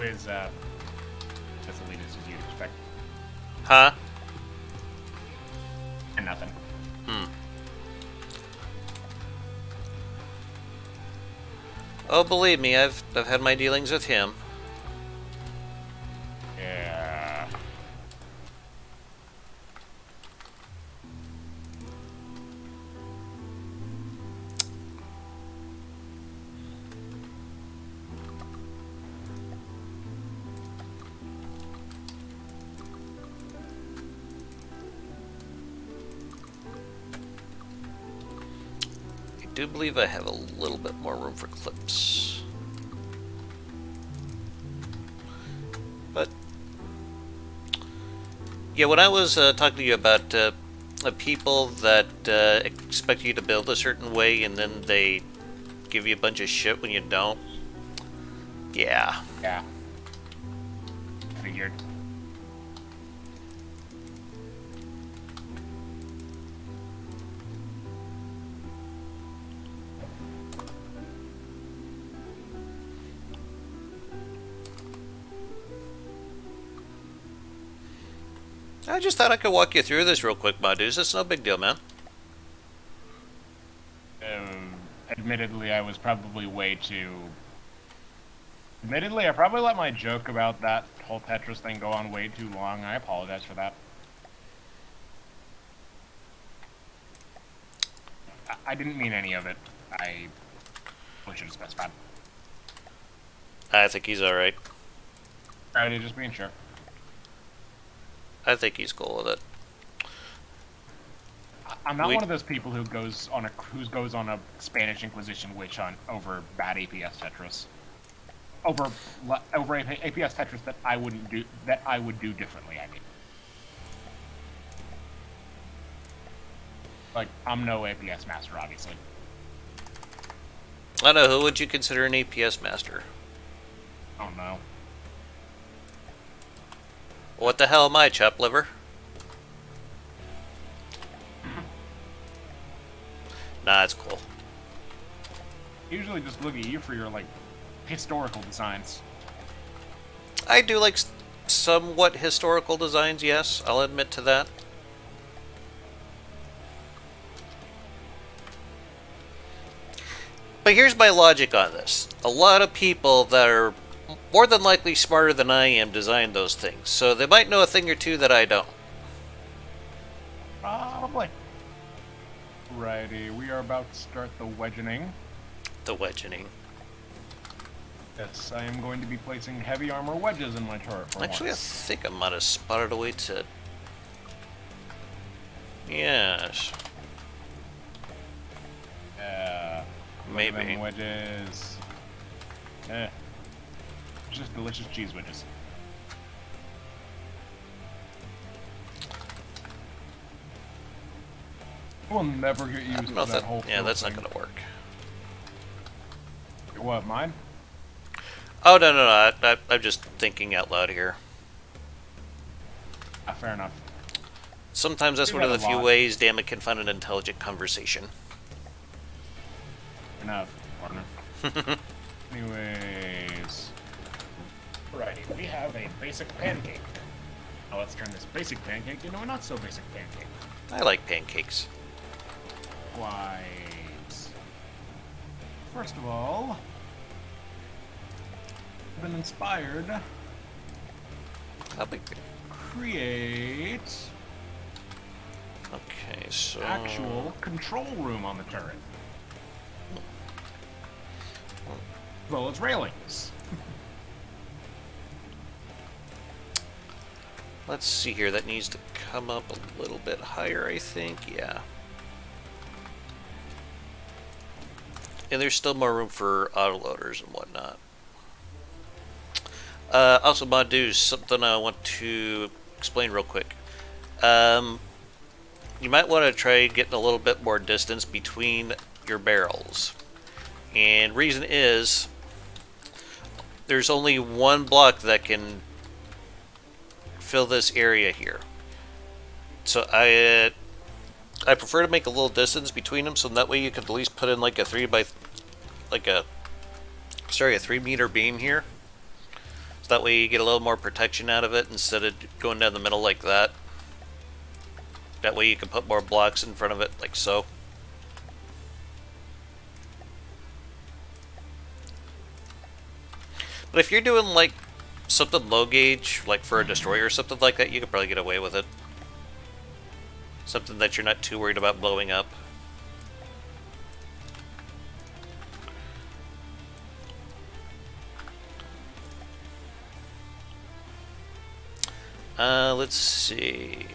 Speaker 2: Is as elitist as you'd expect.
Speaker 1: Huh?
Speaker 2: And nothing.
Speaker 1: Oh, believe me, I've had my dealings with him.
Speaker 2: Yeah.
Speaker 1: I do believe I have a little bit more room for clips. But yeah, when I was talking to you about people that expect you to build a certain way and then they give you a bunch of shit when you don't. Yeah.
Speaker 2: Yeah. Figured.
Speaker 1: I just thought I could walk you through this real quick, Madus. It's no big deal, man.
Speaker 2: Admittedly, I was probably way too... Admittedly, I probably let my joke about that whole Tetris thing go on way too long. I apologize for that. I didn't mean any of it. I should have specified.
Speaker 1: I think he's alright.
Speaker 2: Alrighty, just being sure.
Speaker 1: I think he's cool with it.
Speaker 2: I'm not one of those people who goes on a Spanish Inquisition witch hunt over bad APS Tetris. Over APS Tetris that I would do differently. I mean, like, I'm no APS master, obviously.
Speaker 1: I know. Who would you consider an APS master?
Speaker 2: I don't know.
Speaker 1: What the hell am I, chop liver? Nah, it's cool.
Speaker 2: Usually just look at you for your, like, historical designs.
Speaker 1: I do like somewhat historical designs, yes. I'll admit to that. But here's my logic on this. A lot of people that are more than likely smarter than I am design those things, so they might know a thing or two that I don't.
Speaker 2: Probably. Righty, we are about to start the wedgening.
Speaker 1: The wedgening.
Speaker 2: Yes, I am going to be placing heavy armor wedges in my turret for
Speaker 1: Actually, I
Speaker 2: once.
Speaker 1: think I might have spotted a way to... Yes.
Speaker 2: Yeah.
Speaker 1: Maybe.
Speaker 2: Look at them wedges. Just delicious cheese wedges. We'll never get
Speaker 1: I
Speaker 2: used
Speaker 1: don't
Speaker 2: to
Speaker 1: know if
Speaker 2: that whole
Speaker 1: yeah,
Speaker 2: field
Speaker 1: that's
Speaker 2: thing.
Speaker 1: not going to work.
Speaker 2: What, mine?
Speaker 1: Oh, no. I'm just thinking out loud here.
Speaker 2: Fair enough.
Speaker 1: Sometimes that's
Speaker 2: We
Speaker 1: one of the
Speaker 2: got a
Speaker 1: few
Speaker 2: lot.
Speaker 1: ways Dammit can find an intelligent conversation.
Speaker 2: Enough, partner. Anyways. Righty, we have a basic pancake. Now let's turn this basic pancake into a not so basic pancake.
Speaker 1: I like pancakes.
Speaker 2: Quite. First of all, I've been inspired to
Speaker 1: How big?
Speaker 2: create
Speaker 1: Okay, so...
Speaker 2: actual control room on the turret. As well as railings.
Speaker 1: Let's see here. That needs to come up a little bit higher, I think. Yeah. And there's still more room for autoloaders and whatnot. Also, Madu, something I want to explain real quick. You might want to try getting a little bit more distance between your barrels. And reason is, there's only one block that can fill this area here. So I prefer to make a little distance between them, so that way you could at least put in like a 3-meter beam here. So that way you get a little more protection out of it instead of going down the middle like that. That way you can put more blocks in front of it, like so. But if you're doing like something low gauge, like for a destroyer or something like that, you could probably get away with it. Something that you're not too worried about blowing up. Let's see.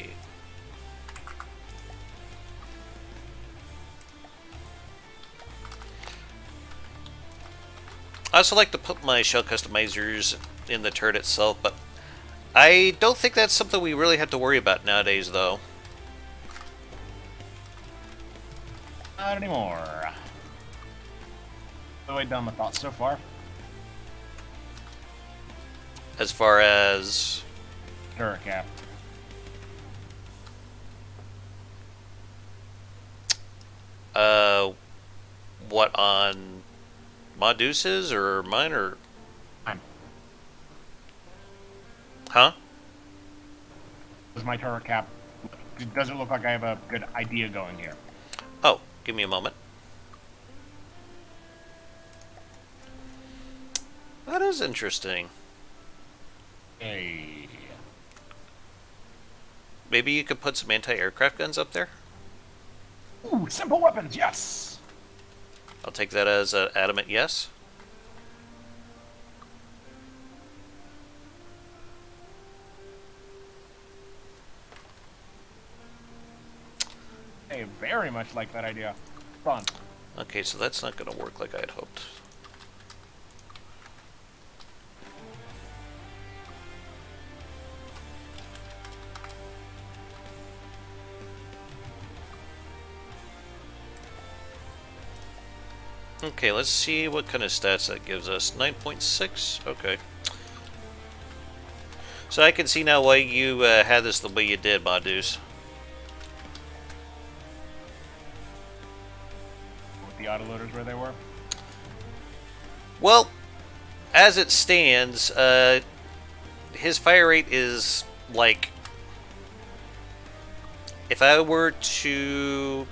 Speaker 1: I also like to put my shell customizers in the turret itself, but I don't think that's something we really have to worry about nowadays, though.
Speaker 2: Not anymore. The way down my thoughts so far.
Speaker 1: As far as...
Speaker 2: Turret cap.
Speaker 1: What, on Maduce's or mine, or...
Speaker 2: Mine.
Speaker 1: Huh?
Speaker 2: Does my turret cap... Does it look like I have a good idea going here?
Speaker 1: Oh, give me a moment. That is interesting.
Speaker 2: Hey.
Speaker 1: Maybe you could put some anti-aircraft guns up there?
Speaker 2: Ooh, simple weapons, yes!
Speaker 1: I'll take that as an adamant yes.
Speaker 2: Hey, very much like that idea. Fun.
Speaker 1: Okay, so that's not going to work like I had hoped. Okay, let's see what kind of stats that gives us. 9.6? Okay. So I can see now why you had this the way you did, Madus.
Speaker 2: With the autoloaders where they were.
Speaker 1: Well, as it stands, his fire rate is like... If I were to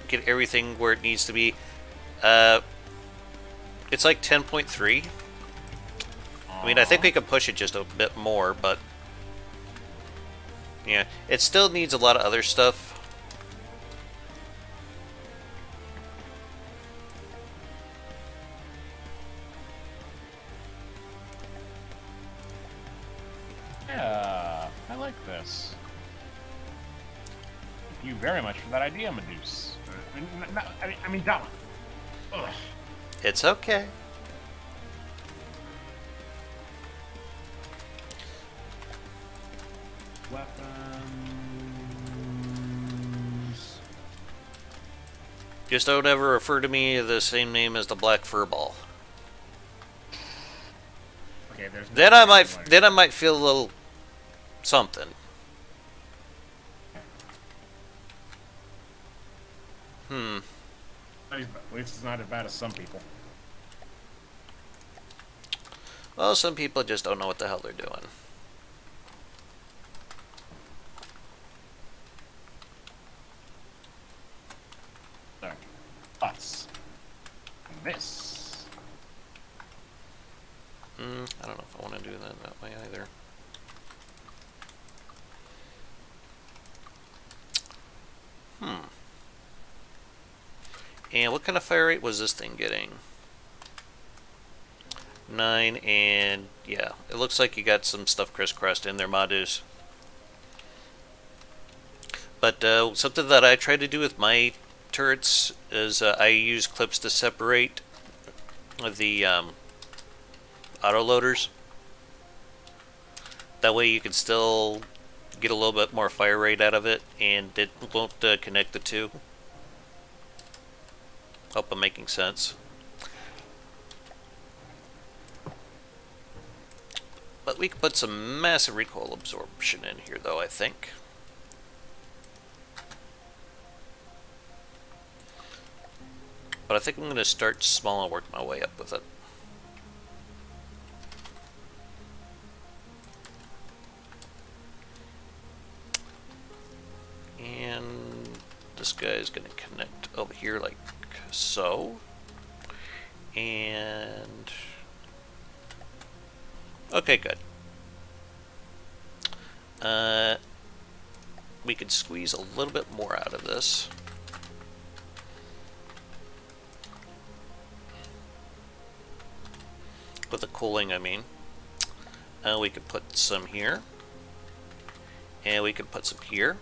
Speaker 1: get everything where it needs to be, it's like 10.3. I mean, I think we could push it just a bit more, but... Yeah, it still needs a lot of other stuff.
Speaker 2: Yeah, I like this. Thank you very much for that idea, Meduse. I mean, Dama. Ugh.
Speaker 1: It's okay.
Speaker 2: Weapons.
Speaker 1: Just don't ever refer to me the same name as the Black Furball.
Speaker 2: Okay, there's.
Speaker 1: Then I might feel a little something.
Speaker 2: At least it's not as bad as some people.
Speaker 1: Well, some people just don't know what the hell they're doing.
Speaker 2: So, us. And this.
Speaker 1: I don't know if I want to do that way either. And what kind of fire rate was this thing getting? 9, and yeah, it looks like you got some stuff crisscrossed in there, Madus. But something that I try to do with my turrets is I use clips to separate the autoloaders. That way you can still get a little bit more fire rate out of it, and it won't connect the two. Hope I'm making sense. But we can put some massive recoil absorption in here, though, I think. But I think I'm going to start small and work my way up with it. And this guy is going to connect over here like so. And okay, good. We could squeeze a little bit more out of this. With the cooling, I mean. We could put some here. And we could put some here.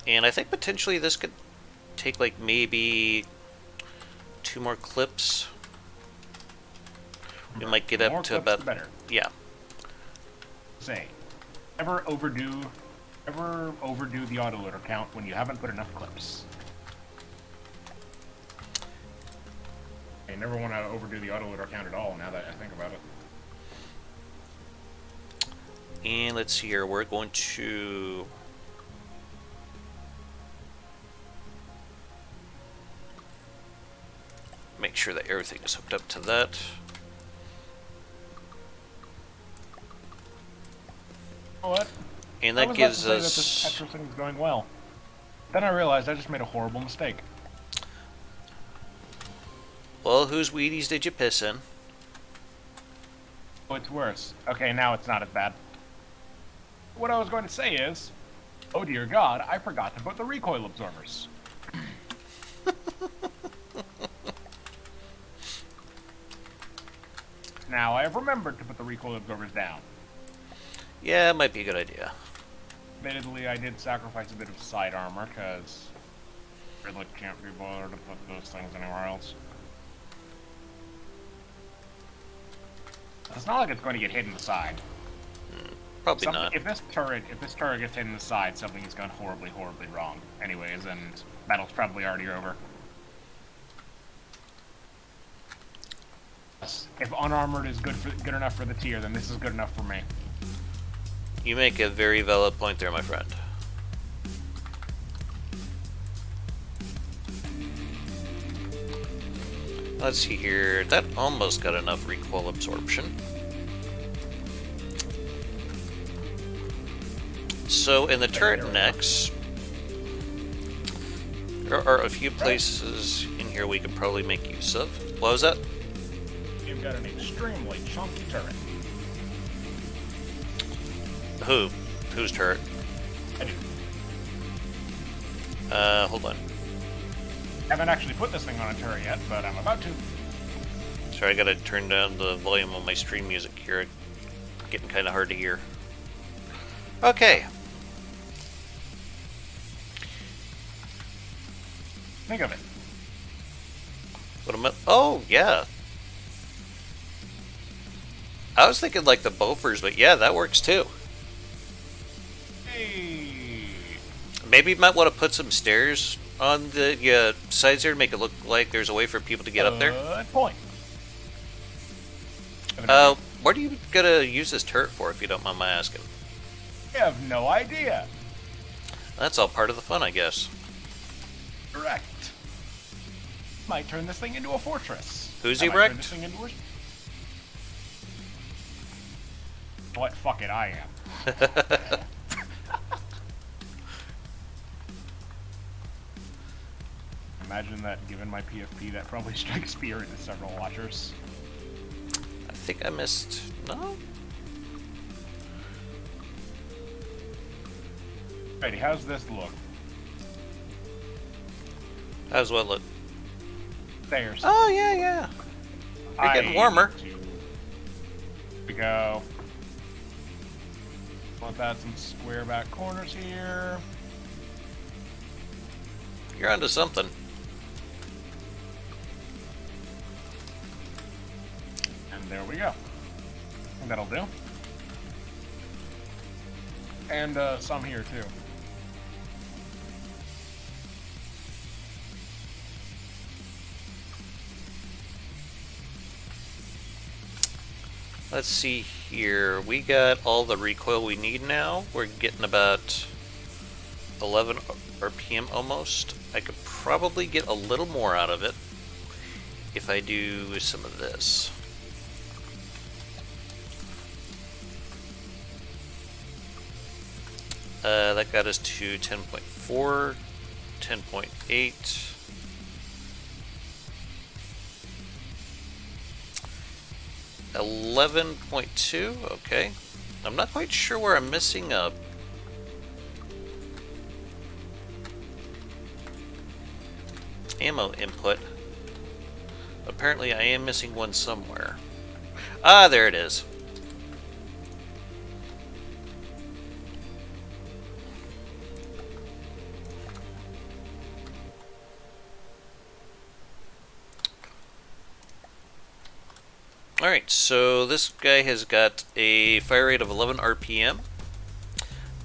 Speaker 1: And I think potentially this could take like maybe 2 more clips. We might get up to about
Speaker 2: better.
Speaker 1: Yeah.
Speaker 2: Say, ever overdo the autoloader count when you haven't put enough clips. I never want to overdo the autoloader count at all. Now that I think about it.
Speaker 1: And let's see here. We're going to make sure that everything is hooked up to that.
Speaker 2: You know what?
Speaker 1: And
Speaker 2: I
Speaker 1: that
Speaker 2: was
Speaker 1: gives
Speaker 2: about to say
Speaker 1: us...
Speaker 2: that this Tetris thing is going well. Then I realized I just made a horrible mistake.
Speaker 1: Well, whose Wheaties did you piss in?
Speaker 2: Oh, it's worse. Okay, now it's not as bad. What I was going to say is, oh dear God, I forgot to put the recoil absorbers. Now I have remembered to put the recoil absorbers down.
Speaker 1: Yeah, it might be a good idea.
Speaker 2: Admittedly, I did sacrifice a bit of side armor, because I really can't be bothered to put those things anywhere else. It's not like it's going to get hit in the side.
Speaker 1: Probably not.
Speaker 2: If this turret gets hit in the side, something has gone horribly, horribly wrong. Anyways, and battle's probably already over. If unarmored is good enough for the tier, then this is good enough for me.
Speaker 1: You make a very valid point there, my friend. Let's see here. That almost got enough recoil absorption. So in the turret necks, there are a few places in here we could probably make use of. What was that?
Speaker 2: You you've got an extremely chunky turret.
Speaker 1: Who? Whose turret?
Speaker 2: I do.
Speaker 1: Hold on.
Speaker 2: Haven't actually put this thing on a turret yet, but I'm about to.
Speaker 1: Sorry, I gotta turn down the volume on my stream music here. It's getting kind of hard to hear. Okay.
Speaker 2: Think of it.
Speaker 1: What am I? Oh, yeah. I was thinking like the Bofors, but yeah, that works too.
Speaker 2: Hey.
Speaker 1: Maybe you might want to put some stairs on the sides here to make it look like there's a way for people to get up there.
Speaker 2: Good point.
Speaker 1: What are you gonna use this turret for, if you don't mind my asking?
Speaker 2: I have no idea.
Speaker 1: That's all part of the fun, I guess.
Speaker 2: Correct. Might turn this thing into a fortress.
Speaker 1: Who's
Speaker 2: I
Speaker 1: he
Speaker 2: might turn
Speaker 1: wrecked?
Speaker 2: this thing into a... What? Fuck it, I am. Imagine that, given my PFP, that probably strikes fear into several watchers.
Speaker 1: I think I missed. No?
Speaker 2: Alrighty, how's this look?
Speaker 1: How's what look?
Speaker 2: There's.
Speaker 1: Oh, yeah, yeah. You're getting warmer.
Speaker 2: We go. Want that some square back corners here.
Speaker 1: You're onto something.
Speaker 2: And there we go. And that'll do. And some here too.
Speaker 1: Let's see here. We got all the recoil we need now. We're getting about 11 RPM almost. I could probably get a little more out of it if I do some of this. That got us to 10.4, 10.8. $11.2, okay. I'm not quite sure where I'm missing a ammo input. Apparently I am missing one somewhere. Ah, there it is. Alright, so this guy has got a fire rate of 11 RPM.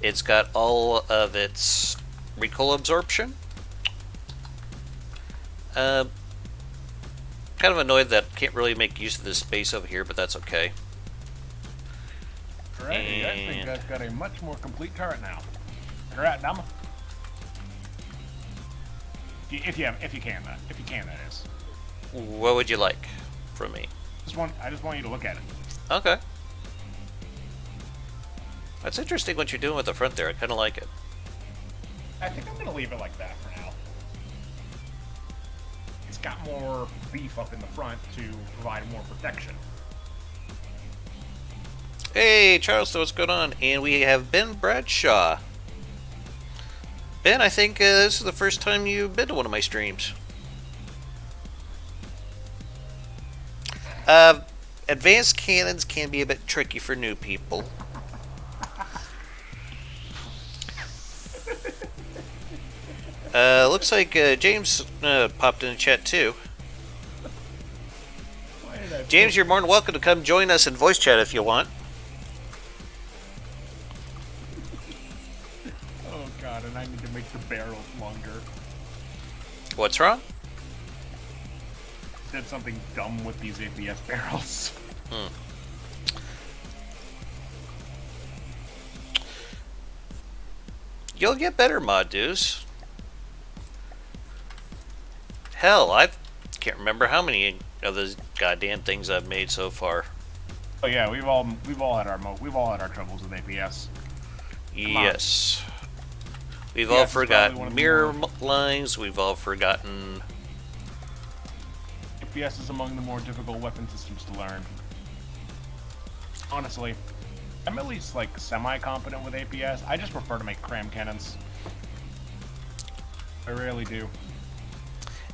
Speaker 1: It's got all of its recoil absorption. Kind of annoyed that can't really make use of this space over here, but that's okay.
Speaker 2: Alrighty, I think I've got a much more complete turret now. Alright, Dama. If you can, that is.
Speaker 1: What would you like from me?
Speaker 2: I just want you to look at it.
Speaker 1: Okay. That's interesting what you're doing with the front there. I kind of like it.
Speaker 2: I think I'm gonna leave it like that for now. It's got more beef up in the front to provide more protection.
Speaker 1: Hey, Charleston, what's going on? And we have Ben Bradshaw. Ben, I think this is the first time you've been to one of my streams. Advanced cannons can be a bit tricky for new people. Looks like James popped in the chat too. James, you're more than welcome to come join us in voice chat if you want.
Speaker 2: Oh god, and I need to make the barrels longer.
Speaker 1: What's wrong?
Speaker 2: Did something dumb with these ABS barrels.
Speaker 1: You'll get better, mod dudes. Hell, I can't remember how many of those goddamn things I've made so far.
Speaker 2: Oh yeah, we've all had our troubles with ABS.
Speaker 1: Yes. We've
Speaker 2: Yeah,
Speaker 1: all
Speaker 2: it's probably one
Speaker 1: forgotten
Speaker 2: of the
Speaker 1: mirror
Speaker 2: more-
Speaker 1: lines. We've all forgotten.
Speaker 2: APS is among the more difficult weapon systems to learn. Honestly, I'm at least like semi-competent with APS. I just prefer to make cram cannons. I rarely do.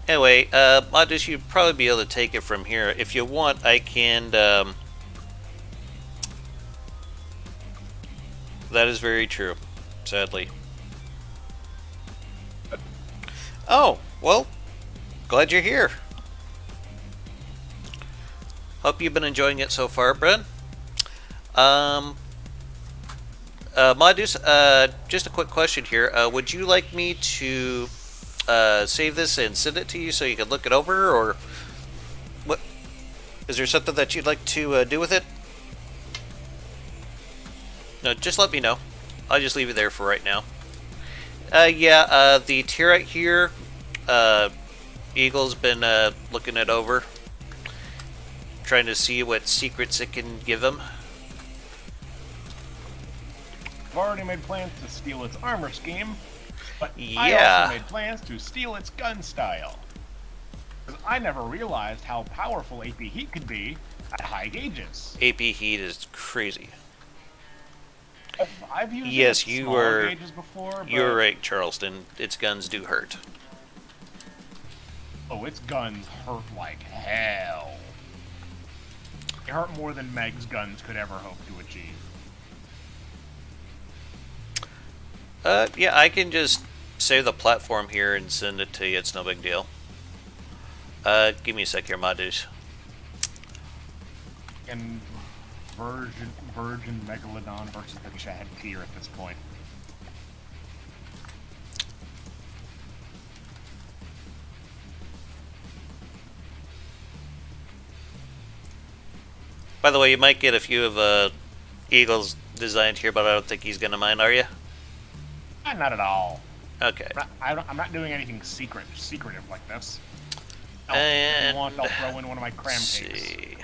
Speaker 1: Anyway, Modus, you'd probably be able to take it from here. If you want, I can. That is very true, sadly. Oh, well, glad you're here. Hope you've been enjoying it so far, Brent. Modus, just a quick question here. Would you like me to save this and send it to you so you can look it over, or what? Is there something that you'd like to do with it? No, just let me know. I'll just leave it there for right now. The tier right here, Eagle's been looking it over, trying to see what secrets it can give him.
Speaker 2: I've already made plans to steal its armor scheme, but
Speaker 1: Yeah.
Speaker 2: I also made plans to steal its gun style. Because I never realized how powerful AP heat could be at high gauges.
Speaker 1: AP heat is crazy.
Speaker 2: I've used
Speaker 1: Yes,
Speaker 2: it at
Speaker 1: you
Speaker 2: smaller
Speaker 1: were-
Speaker 2: gauges before, but
Speaker 1: You're right, Charleston. Its guns do hurt.
Speaker 2: oh, its guns hurt like hell. They hurt more than Meg's guns could ever hope to achieve.
Speaker 1: Yeah, I can just save the platform here and send it to you. It's no big deal. Give me a sec here, Modus.
Speaker 2: And Virgin Megalodon versus the Chad tier at this point.
Speaker 1: By the way, you might get a few of Eagle's designed here, but I don't think he's gonna mind, are you?
Speaker 2: Not at all.
Speaker 1: Okay.
Speaker 2: I'm not doing anything secretive like this. Oh, if
Speaker 1: And
Speaker 2: you want, I'll throw in one of my cram
Speaker 1: let's
Speaker 2: cakes.
Speaker 1: see.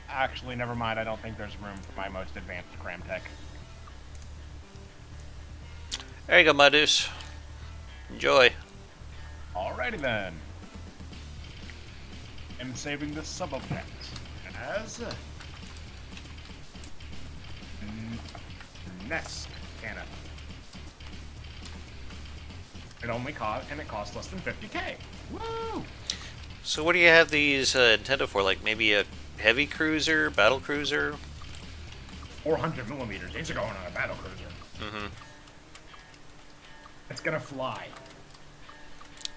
Speaker 2: Actually, never mind. I don't think there's room for my most advanced cram tech.
Speaker 1: There you go, Modus. Enjoy.
Speaker 2: Alrighty then. I'm saving this sub-object as nest cannon. It costs less than 50k. Woo!
Speaker 1: So what do you have these intended for? Like maybe a heavy cruiser, battle cruiser?
Speaker 2: 400 millimeters. These are going on a battle cruiser.
Speaker 1: Mm-hmm.
Speaker 2: It's gonna fly.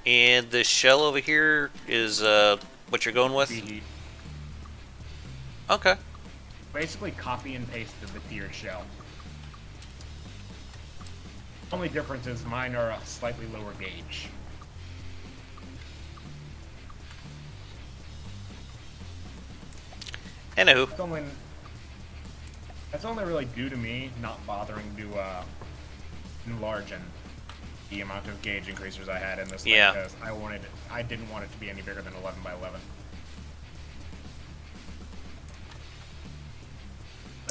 Speaker 1: And the shell over here is what you're going with?
Speaker 2: Be
Speaker 1: Okay.
Speaker 2: basically copy and pasted the tiered shell. Only difference is mine are a slightly lower gauge.
Speaker 1: Anywho.
Speaker 2: That's only really due to me not bothering to enlarge the amount of gauge increasers I had in this thing,
Speaker 1: Yeah.
Speaker 2: because I didn't want it to be any bigger than 11 by 11.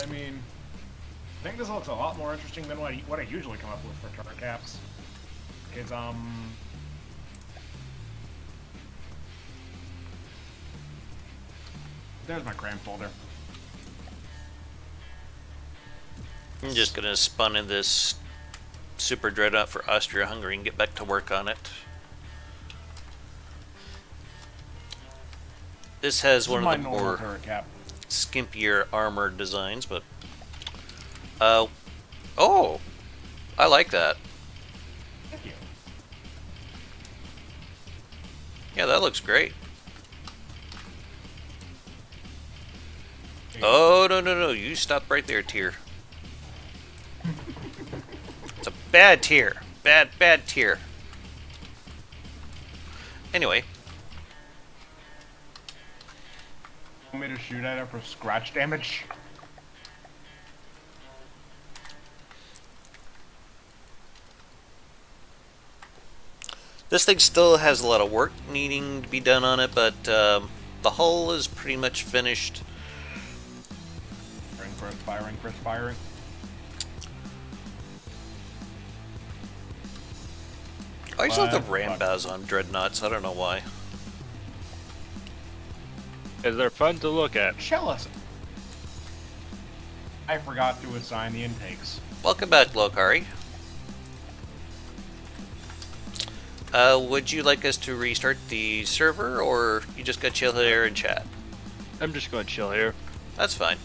Speaker 2: I mean, I think this looks a lot more interesting than what I usually come up with for turret caps. Because there's my cram folder.
Speaker 1: I'm just gonna spawn in this Super Dreadnought for Austria-Hungary and get back to work on it. This has one
Speaker 2: my
Speaker 1: of the
Speaker 2: normal
Speaker 1: more
Speaker 2: turret cap.
Speaker 1: skimpier armor designs, but oh, I like that.
Speaker 2: Thank you.
Speaker 1: Yeah, that looks great. Oh, no, you stop right there, tier. It's a bad tier. Bad tier. Anyway,
Speaker 2: Want me to shoot at it for scratch damage?
Speaker 1: this thing still has a lot of work needing to be done on it, but the hull is pretty much finished.
Speaker 2: First firing.
Speaker 1: I always love the
Speaker 2: What?
Speaker 1: Rambaz on Dreadnoughts. I don't know why.
Speaker 4: Because they're fun to look at.
Speaker 2: Jealous. I forgot to assign the intakes.
Speaker 1: Welcome back, Lokari. Would you like us to restart the server, or you just gonna chill here and chat?
Speaker 4: I'm just going to chill here.
Speaker 1: That's fine.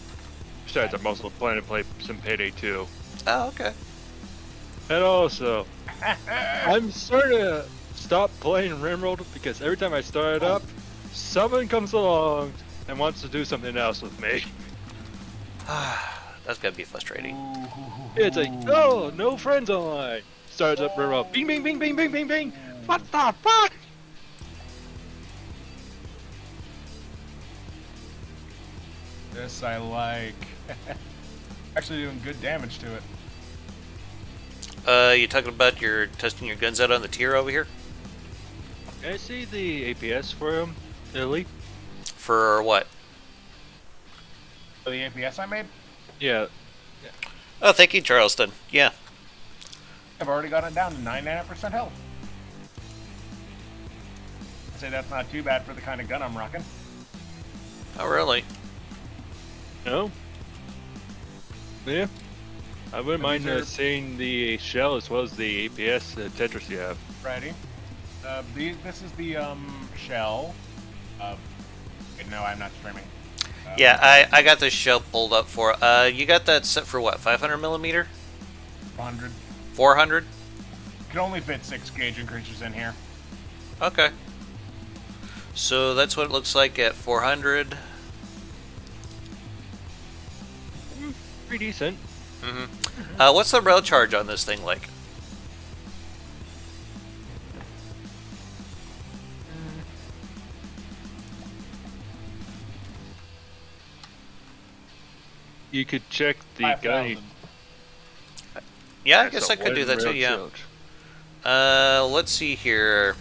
Speaker 4: Besides, I'm also planning to play some Payday 2.
Speaker 1: Oh, okay.
Speaker 4: And also, I'm starting to stop playing Rimworld because every time I start it up, someone comes along and wants to do something else with me.
Speaker 1: That's gotta be frustrating.
Speaker 4: It's like, oh, no friends online. Starts up Rimworld. Bing, bing, bing, bing, bing, bing, bing. What the fuck?
Speaker 2: This I like. Actually doing good damage to it.
Speaker 1: You talking about your testing your guns out on the tier over here?
Speaker 4: Can I see the APS for him, Lily?
Speaker 1: For what?
Speaker 2: So the APS I made?
Speaker 4: Yeah.
Speaker 1: Oh, thank you, Charleston. Yeah.
Speaker 2: I've already got it down to 99% health. I'd say that's not too bad for the kind of gun I'm rocking.
Speaker 1: Oh, really?
Speaker 4: No? Yeah. I wouldn't mind
Speaker 2: These are-
Speaker 4: seeing the shell as well as the APS Tetris you have.
Speaker 2: Righty. This is the shell. No, I'm not streaming.
Speaker 1: Yeah, I got this shell pulled up for. You got that set for what? 500 millimeter?
Speaker 2: 100.
Speaker 1: 400?
Speaker 2: Can only fit 6 gauge increases in here.
Speaker 1: Okay. So that's what it looks like at 400.
Speaker 4: Pretty decent.
Speaker 1: What's the rail charge on this thing like?
Speaker 4: You could check the gun.
Speaker 2: 5,000.
Speaker 1: Yeah, I guess I could do that too, yeah. Let's see here.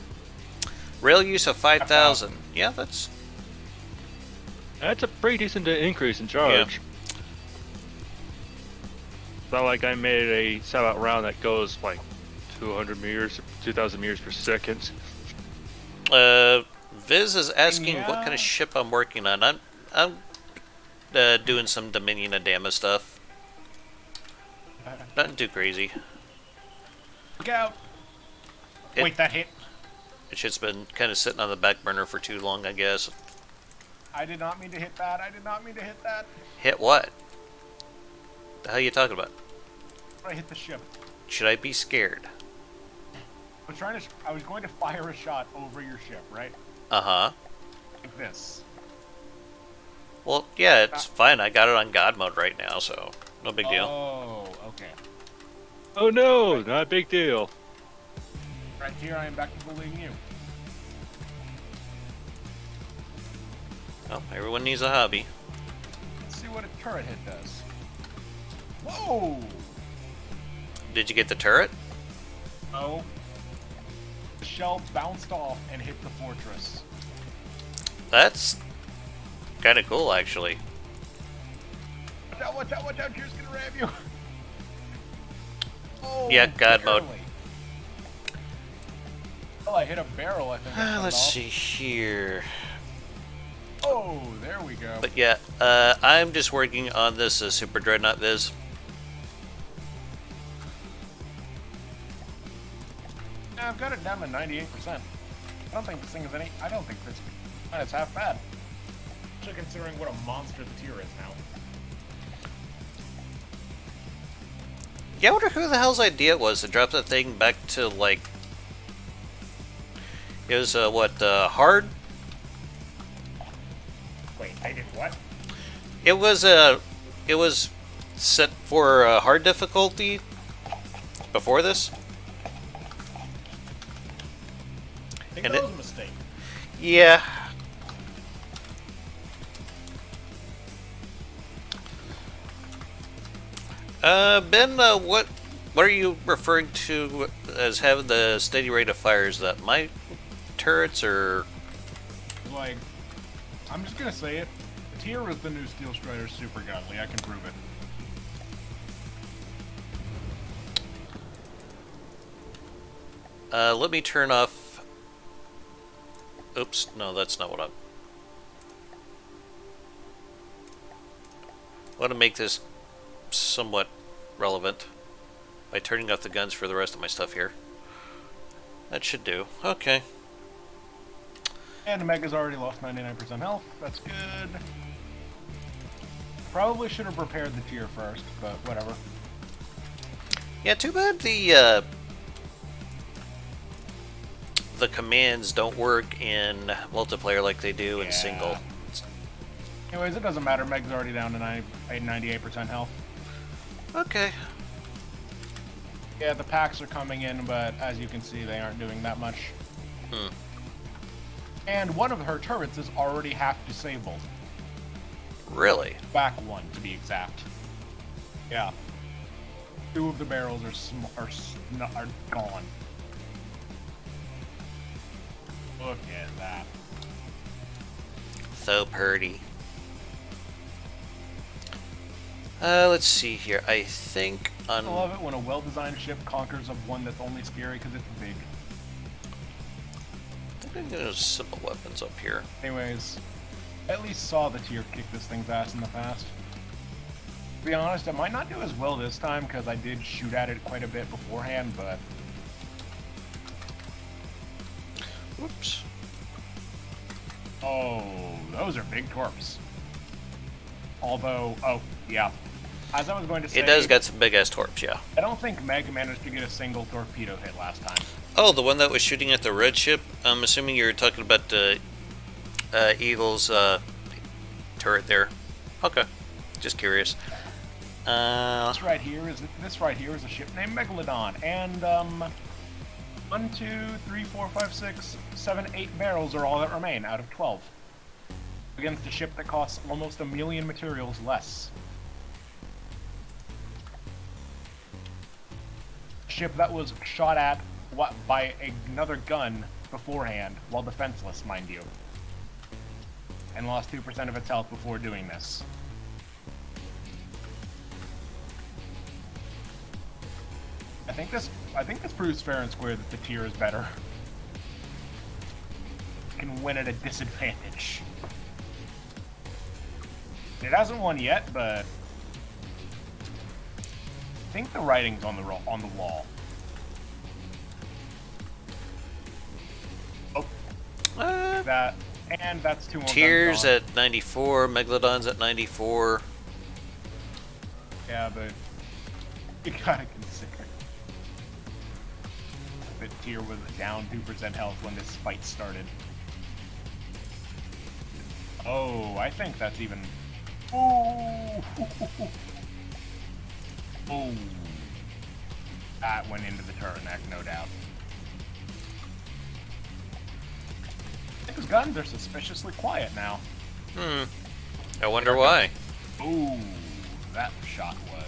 Speaker 1: Rail use of 5,000. Yeah, that's...
Speaker 4: That's a pretty decent increase in charge. It's not like I made a sell-out round that goes like 200 meters, 2,000 meters per second.
Speaker 1: Viz is asking what kind
Speaker 2: Yeah.
Speaker 1: of ship I'm working on. I'm doing some Dominion of Dama stuff. Nothing too crazy.
Speaker 2: Look out!
Speaker 1: It-
Speaker 2: Wait, that hit.
Speaker 1: It's just been kind of sitting on the back burner for too long, I guess.
Speaker 2: I did not mean to hit that. I did not mean to hit that.
Speaker 1: Hit what? The hell are you talking about?
Speaker 2: I hit the ship.
Speaker 1: Should I be scared?
Speaker 2: I was going to fire a shot over your ship, right?
Speaker 1: Uh-huh.
Speaker 2: Like this.
Speaker 1: Well, yeah, it's fine. I got it on God mode right now, so no big deal.
Speaker 2: Oh, okay.
Speaker 4: Oh no, not a big deal.
Speaker 2: Right here, I am back to bullying you.
Speaker 1: Well, everyone needs a hobby.
Speaker 2: Let's see what a turret hit does. Whoa!
Speaker 1: Did you get the turret?
Speaker 2: Oh. The shell bounced off and hit the fortress.
Speaker 1: That's kind of cool, actually.
Speaker 2: Watch out, watch out, watch out, Tier's gonna ram you! Oh,
Speaker 1: Yeah, God mode.
Speaker 2: barely. Oh, I hit a barrel, I think. I cut it
Speaker 1: Let's
Speaker 2: off.
Speaker 1: see here.
Speaker 2: Oh, there we go.
Speaker 1: But yeah, I'm just working on this Super Dreadnought Viz.
Speaker 2: I've got it down to 98%. I don't think this thing is I don't think this it's half bad. Especially considering what a monster the tier is now.
Speaker 1: Yeah, I wonder who the hell's idea it was to drop that thing back to, like... It was, hard?
Speaker 2: Wait, I did what?
Speaker 1: It was set for hard difficulty before this.
Speaker 2: I think
Speaker 1: And
Speaker 2: that
Speaker 1: it-
Speaker 2: was a mistake.
Speaker 1: Yeah. Ben, what are you referring to as having the steady rate of fire? Is that my turrets or...
Speaker 2: Like, I'm just gonna say it. The tier is the new Steel Strider super godly. I can prove it.
Speaker 1: Let me turn off... Oops, no, that's not what I want to make this somewhat relevant by turning off the guns for the rest of my stuff here. That should do. Okay.
Speaker 2: And Mega's already lost 99% health. That's good. Probably should have prepared the tier first, but whatever.
Speaker 1: Yeah, too bad the commands don't work in multiplayer like they do in single.
Speaker 2: Anyways, it doesn't matter. Meg's already down to 98% health.
Speaker 1: Okay.
Speaker 2: Yeah, the packs are coming in, but as you can see, they aren't doing that much. And one of her turrets is already half disabled.
Speaker 1: Really?
Speaker 2: Back one, to be exact. Yeah. 2 of the barrels are gone. Look at that.
Speaker 1: So pretty. Let's see here. I think on...
Speaker 2: I love it when a well-designed ship conquers of one that's only scary because it's big.
Speaker 1: I think there's simple weapons up here.
Speaker 2: Anyways, I at least saw the tier kick this thing's ass in the past. To be honest, it might not do as well this time because I did shoot at it quite a bit beforehand, but...
Speaker 1: Whoops.
Speaker 2: Oh, those are big torps. Although, oh, yeah. As I was going to say...
Speaker 1: It does got some big-ass torps, yeah.
Speaker 2: I don't think Meg managed to get a single torpedo hit last time.
Speaker 1: Oh, the one that was shooting at the red ship? I'm assuming you're talking about the Eagle's turret there. Okay. Just curious.
Speaker 2: This right here is a ship named Megalodon, and 1, 2, 3, 4, 5, 6, 7, 8 barrels are all that remain out of 12. Against a ship that costs almost 1 million materials less. Ship that was shot at by another gun beforehand, while defenseless, mind you, and lost 2% of its health before doing this. I think this proves fair and square that the tier is better. Can win at a disadvantage. It hasn't won yet, but I think the writing's on the wall. Oh, that's 2 more.
Speaker 1: Tiers at 94, Megalodon's at 94.
Speaker 2: Yeah, but you gotta consider the tier was down 2% health when this fight started. Oh, I think that's even. Ooh. Oh, that went into the turret, no doubt. His guns are suspiciously quiet now.
Speaker 1: I wonder why.
Speaker 2: Ooh, that shot was...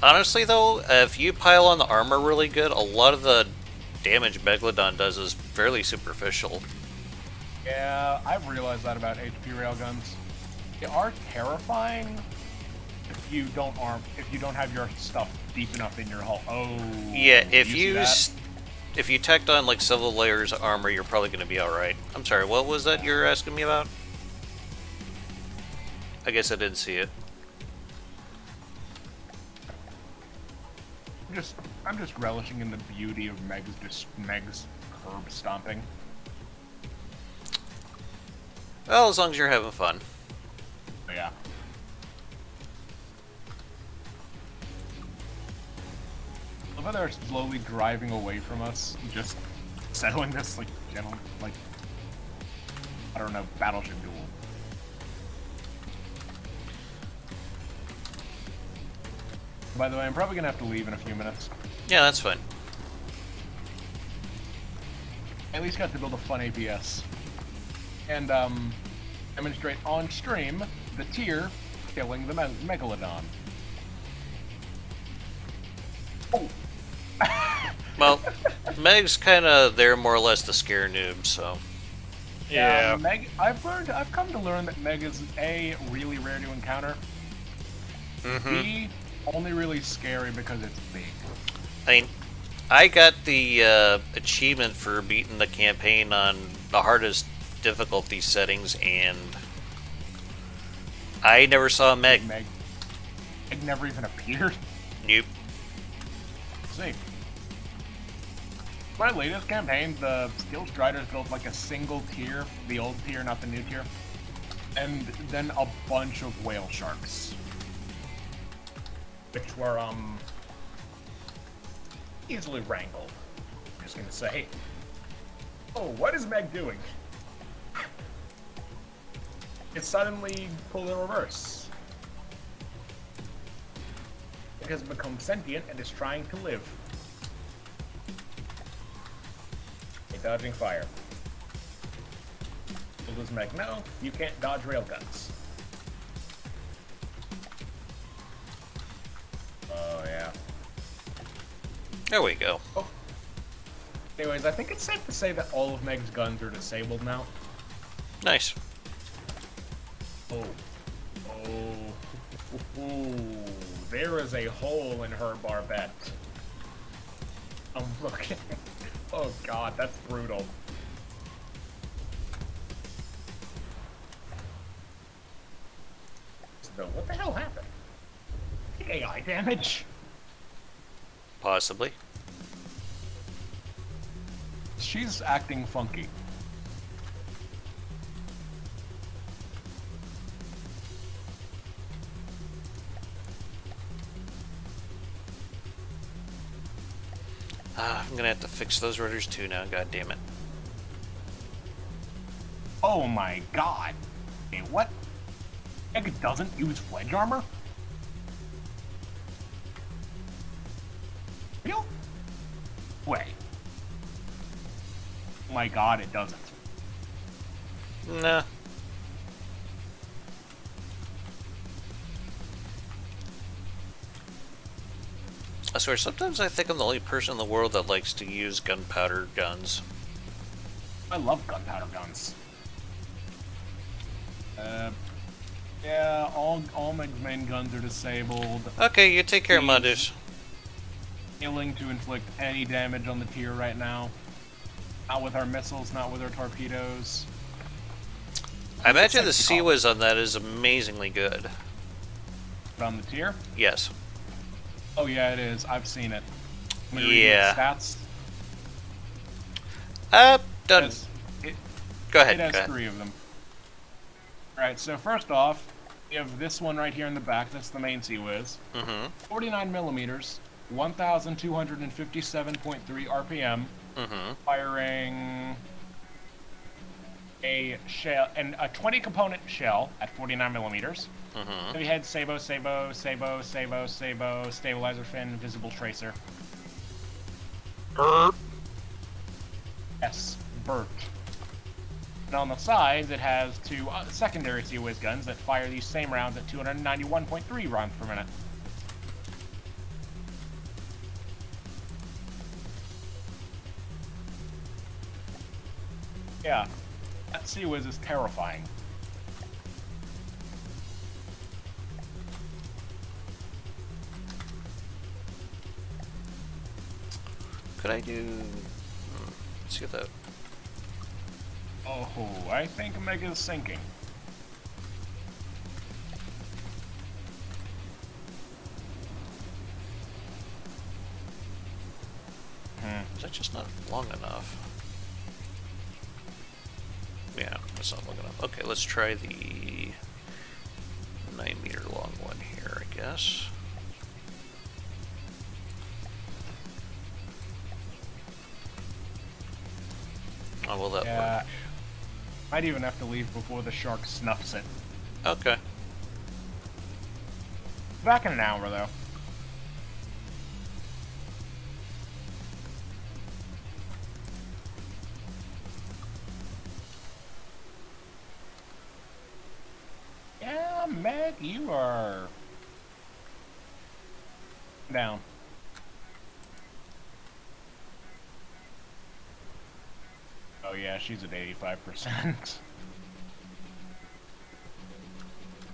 Speaker 1: Honestly, though, if you pile on the armor really good, a lot of the damage Megalodon does is fairly superficial.
Speaker 2: Yeah, I've realized that about HP railguns. They are terrifying if you don't have your stuff deep enough in your hull. Oh,
Speaker 1: Yeah, if
Speaker 2: see
Speaker 1: if you tacked on like several layers of armor, you're probably going to be all right. I'm sorry, what was that you're asking me about? I guess I didn't see it.
Speaker 2: I'm just relishing in the beauty of Meg's curb stomping.
Speaker 1: Well, as long as you're having fun.
Speaker 2: But yeah. I love how they're slowly driving away from us, just settling this like I don't know, battleship duel. By the way, I'm probably gonna have to leave in a few minutes.
Speaker 1: Yeah, that's fine.
Speaker 2: I at least got to build a fun APS. And, demonstrate on stream the tier killing the Megalodon. Oh!
Speaker 1: Well, Meg's kind of there more or less to scare noobs, so...
Speaker 4: Yeah.
Speaker 2: Meg, I've come to learn that Meg is A, really rare to encounter. B, only really scary because it's big.
Speaker 1: I mean, I got the achievement for beating the campaign on the hardest difficulty settings, and I never saw Meg.
Speaker 2: Meg never even appeared.
Speaker 1: Nope.
Speaker 2: Let's see. My latest campaign, the Steel Striders built like a single tier, the old tier, not the new tier, and then a bunch of whale sharks, which were easily wrangled. I'm just gonna say, oh, what is Meg doing? It suddenly pulled in reverse. It has become sentient and is trying to live. Dodging fire. What does Meg know? You can't dodge railguns. Oh, yeah.
Speaker 1: There we go.
Speaker 2: Oh. Anyways, I think it's safe to say that all of Meg's guns are disabled now.
Speaker 1: Nice.
Speaker 2: Oh. Oh. There is a hole in her barbette. I'm looking. Oh god, that's brutal. So, what the hell happened? AI damage?
Speaker 1: Possibly.
Speaker 2: She's acting funky.
Speaker 1: I'm gonna have to fix those rotors too now, god damn it.
Speaker 2: Oh my god. Hey, what? Egg doesn't use wedge armor? Real? Wait. Oh my god, it doesn't.
Speaker 1: Nah. I swear, sometimes I think I'm the only person in the world that likes to use gunpowder guns.
Speaker 2: I love gunpowder guns. Yeah, all my main guns are disabled.
Speaker 1: Okay, you take care of Mudus.
Speaker 2: Failing to inflict any damage on the tier right now. Not with our missiles, not with our torpedoes.
Speaker 1: I imagine the COPPA on that is amazingly good.
Speaker 2: On the tier?
Speaker 1: Yes.
Speaker 2: Oh yeah, it is. I've seen it. Let me read
Speaker 1: Yeah.
Speaker 2: the stats.
Speaker 1: Done. Go ahead.
Speaker 2: It has
Speaker 1: go ahead.
Speaker 2: 3 of them. Alright, so first off, we have this one right here in the back. That's the main COPPA.
Speaker 1: Mm-hmm.
Speaker 2: 49 millimeters, 1,257.3 RPM,
Speaker 1: Mm-hmm.
Speaker 2: firing a shell and a 20 component shell at 49 millimeters.
Speaker 1: Mm-hmm.
Speaker 2: Then we had Sabo, stabilizer fin, visible tracer. Yes, Bert. And on the sides, it has 2 secondary COWIZ guns that fire these same rounds at 291.3 rounds per minute. Yeah, that COWIZ is terrifying.
Speaker 1: Could I do... Let's see if that...
Speaker 2: Oh, I think Omega's sinking.
Speaker 1: Is that just not long enough? Yeah, that's not long enough. Okay, let's try the 9-meter long one here, I guess. Oh, will that work?
Speaker 2: Might even have to leave before the shark snuffs it.
Speaker 1: Okay.
Speaker 2: Back in an hour, though. Yeah, Meg, you are down. Oh yeah, she's at 85%.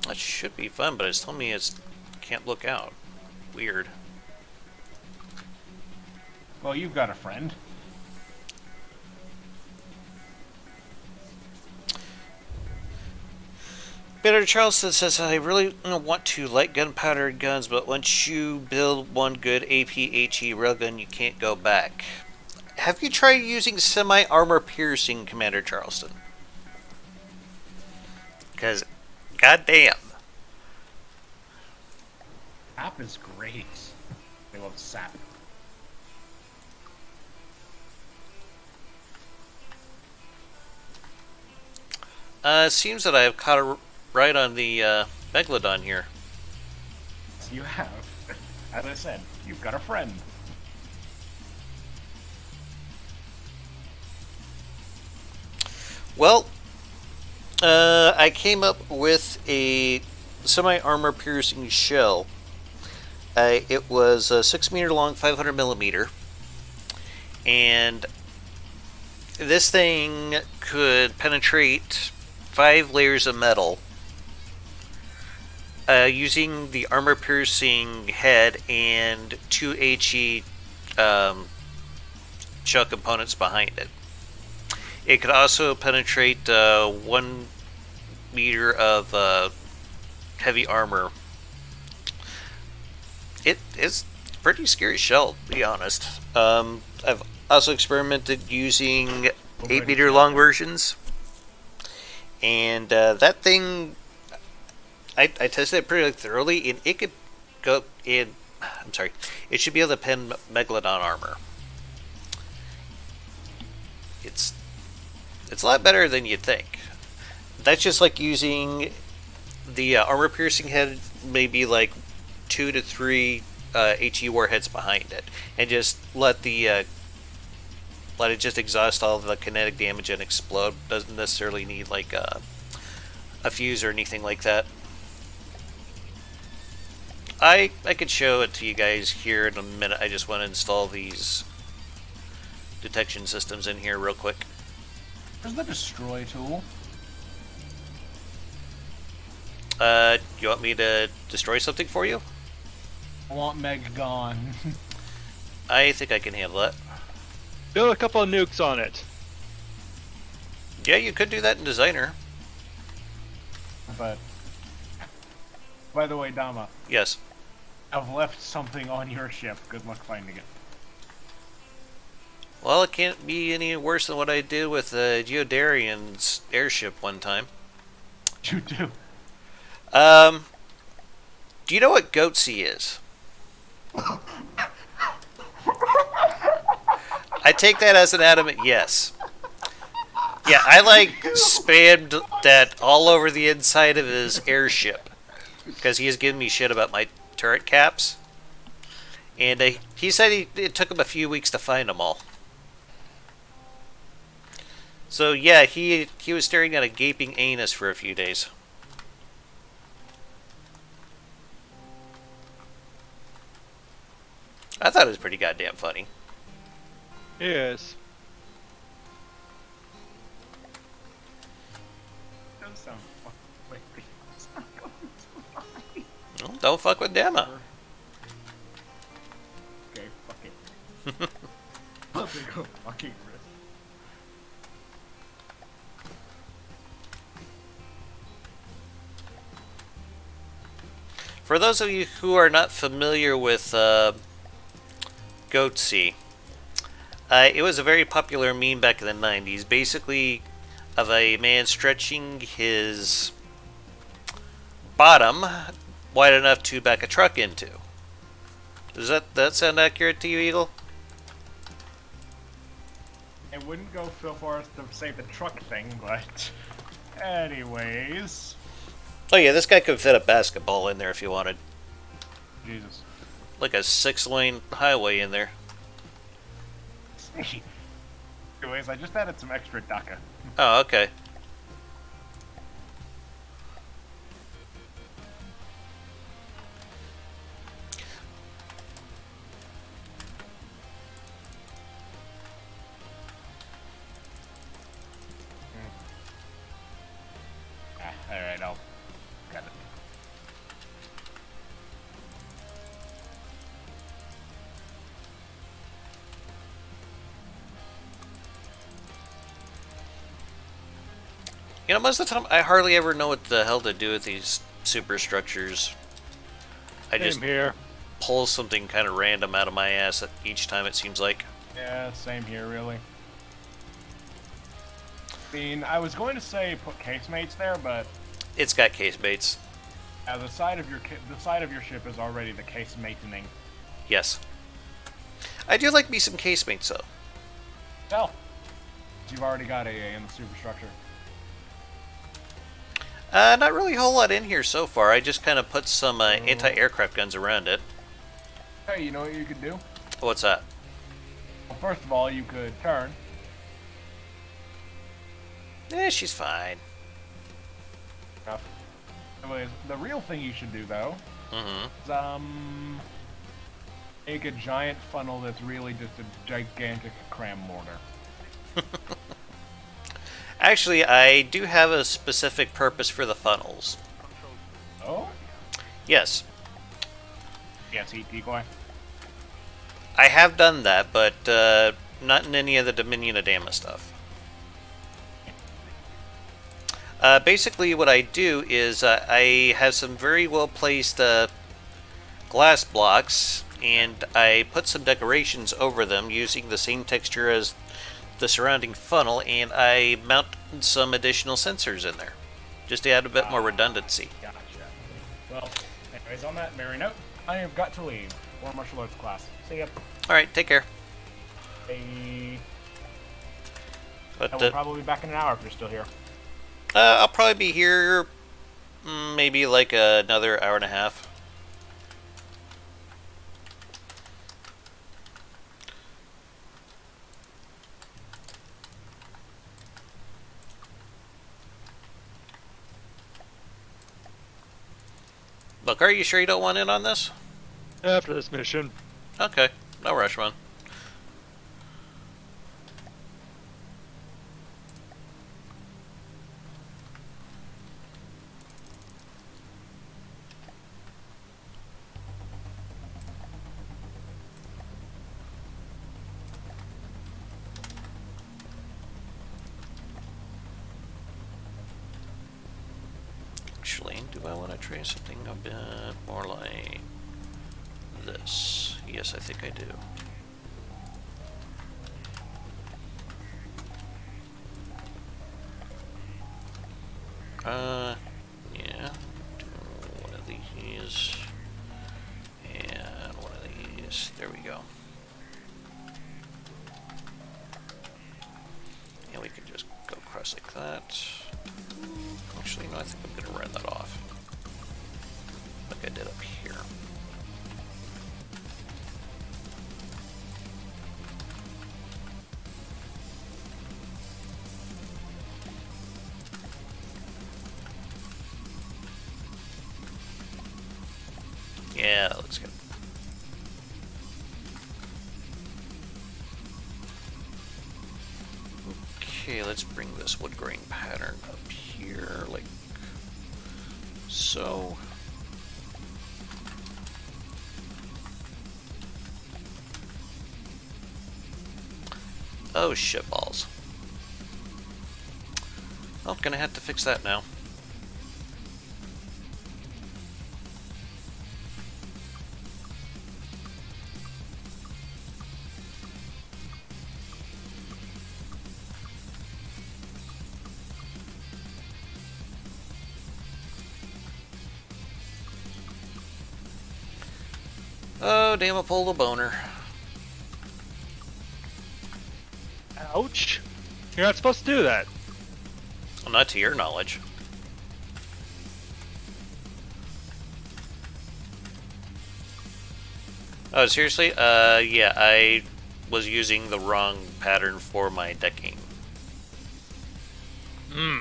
Speaker 1: That should be fun, but it's telling me it's can't look out. weird.
Speaker 2: Well, you've got a friend.
Speaker 1: Bitter Charleston says, I really want to like gunpowder guns, but once you build one good APHE railgun, you can't go back. Have you tried using semi-armor piercing, Commander Charleston? Because, goddamn.
Speaker 2: Sap is great. I love sap.
Speaker 1: Seems that I have caught a right on the Megalodon here.
Speaker 2: You have. As I said, you've got a friend.
Speaker 1: Well, I came up with a semi-armor piercing shell. It was 6 meter long, 500 millimeter, and this thing could penetrate 5 layers of metal using the armor piercing head and 2 HE shell components behind it. It could also penetrate 1 meter of heavy armor. It is a pretty scary shell, to be honest. I've also experimented using 8 meter long versions, and that thing, I tested it pretty thoroughly, and it could go in. I'm sorry, it should be able to pen Megalodon armor. It's a lot better than you'd think. That's just like using the armor piercing head, maybe like 2 to 3 HE warheads behind it, and just let it just exhaust all of the kinetic damage and explode. Doesn't necessarily need like a fuse or anything like that. I could show it to you guys here in a minute. I just want to install these detection systems in here real quick.
Speaker 2: Where's the destroy tool?
Speaker 1: You want me to destroy something for you?
Speaker 2: I want Meg gone.
Speaker 1: I think I can handle that.
Speaker 4: Build a couple of nukes on it.
Speaker 1: Yeah, you could do that in Designer.
Speaker 2: But, by the way, Dama,
Speaker 1: Yes.
Speaker 2: I've left something on your ship. Good luck finding it.
Speaker 1: Well, it can't be any worse than what I did with Geodarian's airship one time.
Speaker 2: You do.
Speaker 1: Do you know what Goatsy is? I take that as an adamant yes. Yeah, I spammed that all over the inside of his airship because he has given me shit about my turret caps, and he said it took him a few weeks to find them all. So yeah, he was staring at a gaping anus for a few days. I thought it was pretty goddamn funny.
Speaker 4: Yes.
Speaker 2: Don't sound wait.
Speaker 1: Well, don't fuck with Dama.
Speaker 2: Okay, fuck it. I'll take a fucking risk.
Speaker 1: For those of you who are not familiar with Goatsy, it was a very popular meme back in the 90s, basically of a man stretching his bottom wide enough to back a truck into. Does that sound accurate to you, Eagle?
Speaker 2: It wouldn't go so far as to say the truck thing, but anyways.
Speaker 1: Oh yeah, this guy could fit a basketball in there if you wanted.
Speaker 2: Jesus.
Speaker 1: Like a 6-lane highway in there.
Speaker 2: Anyways, I just added some extra DACA.
Speaker 1: Oh, okay.
Speaker 2: Alright, I'll got it.
Speaker 1: You know, most of the time, I hardly ever know what the hell to do with these superstructures. I just
Speaker 4: Same here.
Speaker 1: pull something kind of random out of my ass each time, it seems like.
Speaker 2: Yeah, same here, really. I mean, I was going to say put casemates there, but
Speaker 1: It's got casemates.
Speaker 2: the side of your ship is already the casemating.
Speaker 1: Yes. I do like me some casemates, though.
Speaker 2: Well, you've already got AA in the superstructure.
Speaker 1: Not really a whole lot in here so far. I just kind of put some anti-aircraft guns around it.
Speaker 2: Hey, you know what you could do?
Speaker 1: What's that?
Speaker 2: Well, first of all, you could turn.
Speaker 1: She's fine.
Speaker 2: Enough. Anyways, the real thing you should do, though,
Speaker 1: Mm-hmm.
Speaker 2: is, make a giant funnel that's really just a gigantic cram mortar.
Speaker 1: Actually, I do have a specific purpose for the funnels.
Speaker 2: Oh?
Speaker 1: Yes.
Speaker 2: Yes, heat decoy.
Speaker 1: I have done that, but not in any of the Dominion of Dama stuff. Basically, what I do is I have some very well placed glass blocks, and I put some decorations over them using the same texture as the surrounding funnel, and I mount some additional sensors in there, just to add a bit more redundancy.
Speaker 2: Gotcha. Well, anyways, on that merry note, I have got to leave. War Martial Arts class. See ya.
Speaker 1: Alright, take care.
Speaker 2: Hey.
Speaker 1: But,
Speaker 2: I will probably be back in an hour if you're still here.
Speaker 1: I'll probably be here maybe like another hour and a half. Look, are you sure you don't want in on this?
Speaker 4: After this mission.
Speaker 1: Okay, no rush, man. Actually, do I want to try something a bit more like this? Yes, I think I do. Yeah. Do one of these. And one of these. There we go. And we can just go across like that. Actually, no, I think I'm going to run that off. Like I did up here. Yeah, that looks good. Okay, let's bring this wood grain pattern up here, like so. Oh, shitballs. Well, gonna have to fix that now. Oh, damn, I pulled a boner.
Speaker 4: Ouch. You're not supposed to do that.
Speaker 1: Well, not to your knowledge. Oh, seriously? Yeah, I was using the wrong pattern for my decking.
Speaker 4: Hmm.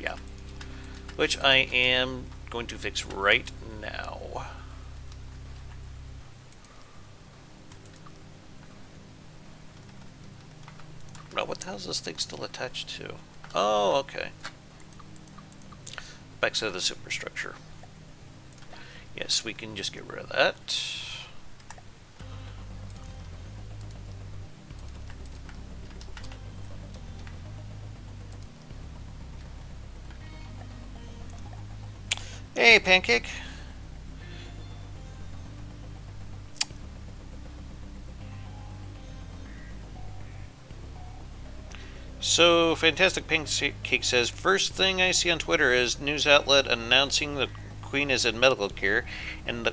Speaker 1: Yeah. Which I am going to fix right now. No, what the hell is this thing still attached to? Oh, okay. Backside of the superstructure. Yes, we can just get rid of that. Hey, Pancake. So, Fantastic Pancake says, first thing I see on Twitter is news outlet announcing the Queen is in medical care, and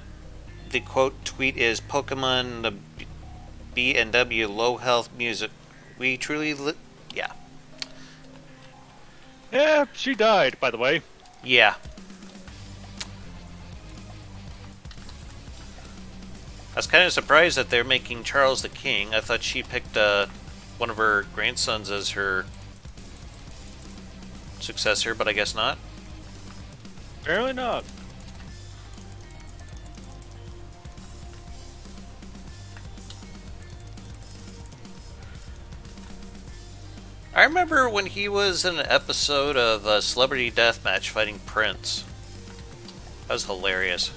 Speaker 1: the quote tweet is Pokemon the B and W low health music. We truly yeah.
Speaker 4: Yeah, she died, by the way.
Speaker 1: Yeah. I was kind of surprised that they're making Charles the King. I thought she picked one of her grandsons as her successor, but I guess not.
Speaker 4: Apparently not.
Speaker 1: I remember when he was in an episode of Celebrity Deathmatch fighting Prince. That was hilarious.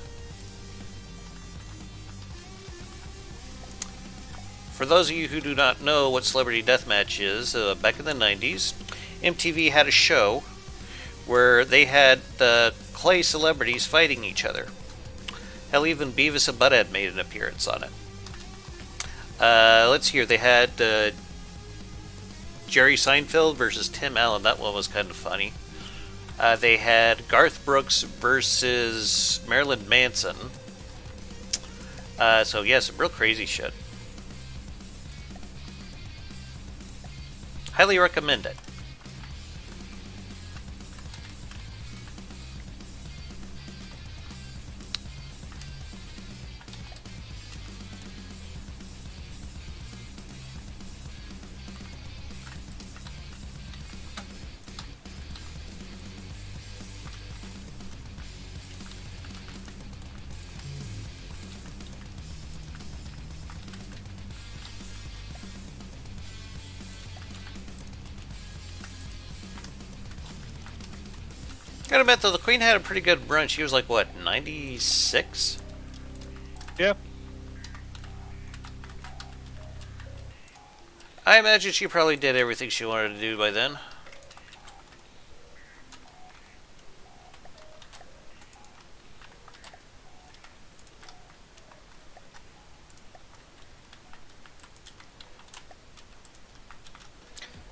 Speaker 1: For those of you who do not know what Celebrity Deathmatch is, back in the 90s, MTV had a show where they had clay celebrities fighting each other. Hell, even Beavis and Butthead made an appearance on it. Let's hear. They had Jerry Seinfeld versus Tim Allen. That one was kind of funny. They had Garth Brooks versus Marilyn Manson. So yeah, some real crazy shit. Highly recommend it. Gotta admit though, the Queen had a pretty good run. She was like, what, 96?
Speaker 4: Yeah.
Speaker 1: I imagine she probably did everything she wanted to do by then.